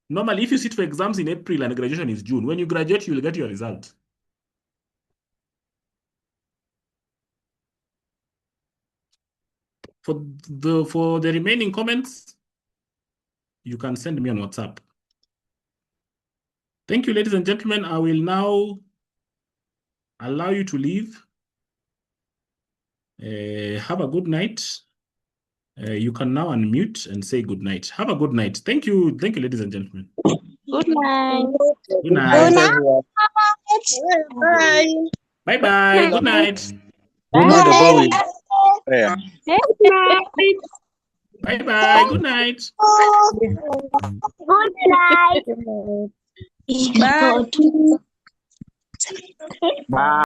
[SPEAKER 2] Normally, if you sit for exams in April and graduation is June, when you graduate, you will get your result. For the remaining comments, you can send me on WhatsApp. Thank you, ladies and gentlemen. I will now allow you to leave. Have a good night. You can now unmute and say good night. Have a good night. Thank you, ladies and gentlemen.
[SPEAKER 7] Good night.
[SPEAKER 2] Good night.
[SPEAKER 7] Bye.
[SPEAKER 2] Bye-bye. Good night.
[SPEAKER 9] Good night, Abawi.
[SPEAKER 8] Yeah.
[SPEAKER 2] Bye-bye. Good night.
[SPEAKER 11] Good night.
[SPEAKER 4] Bye.
[SPEAKER 9] Bye.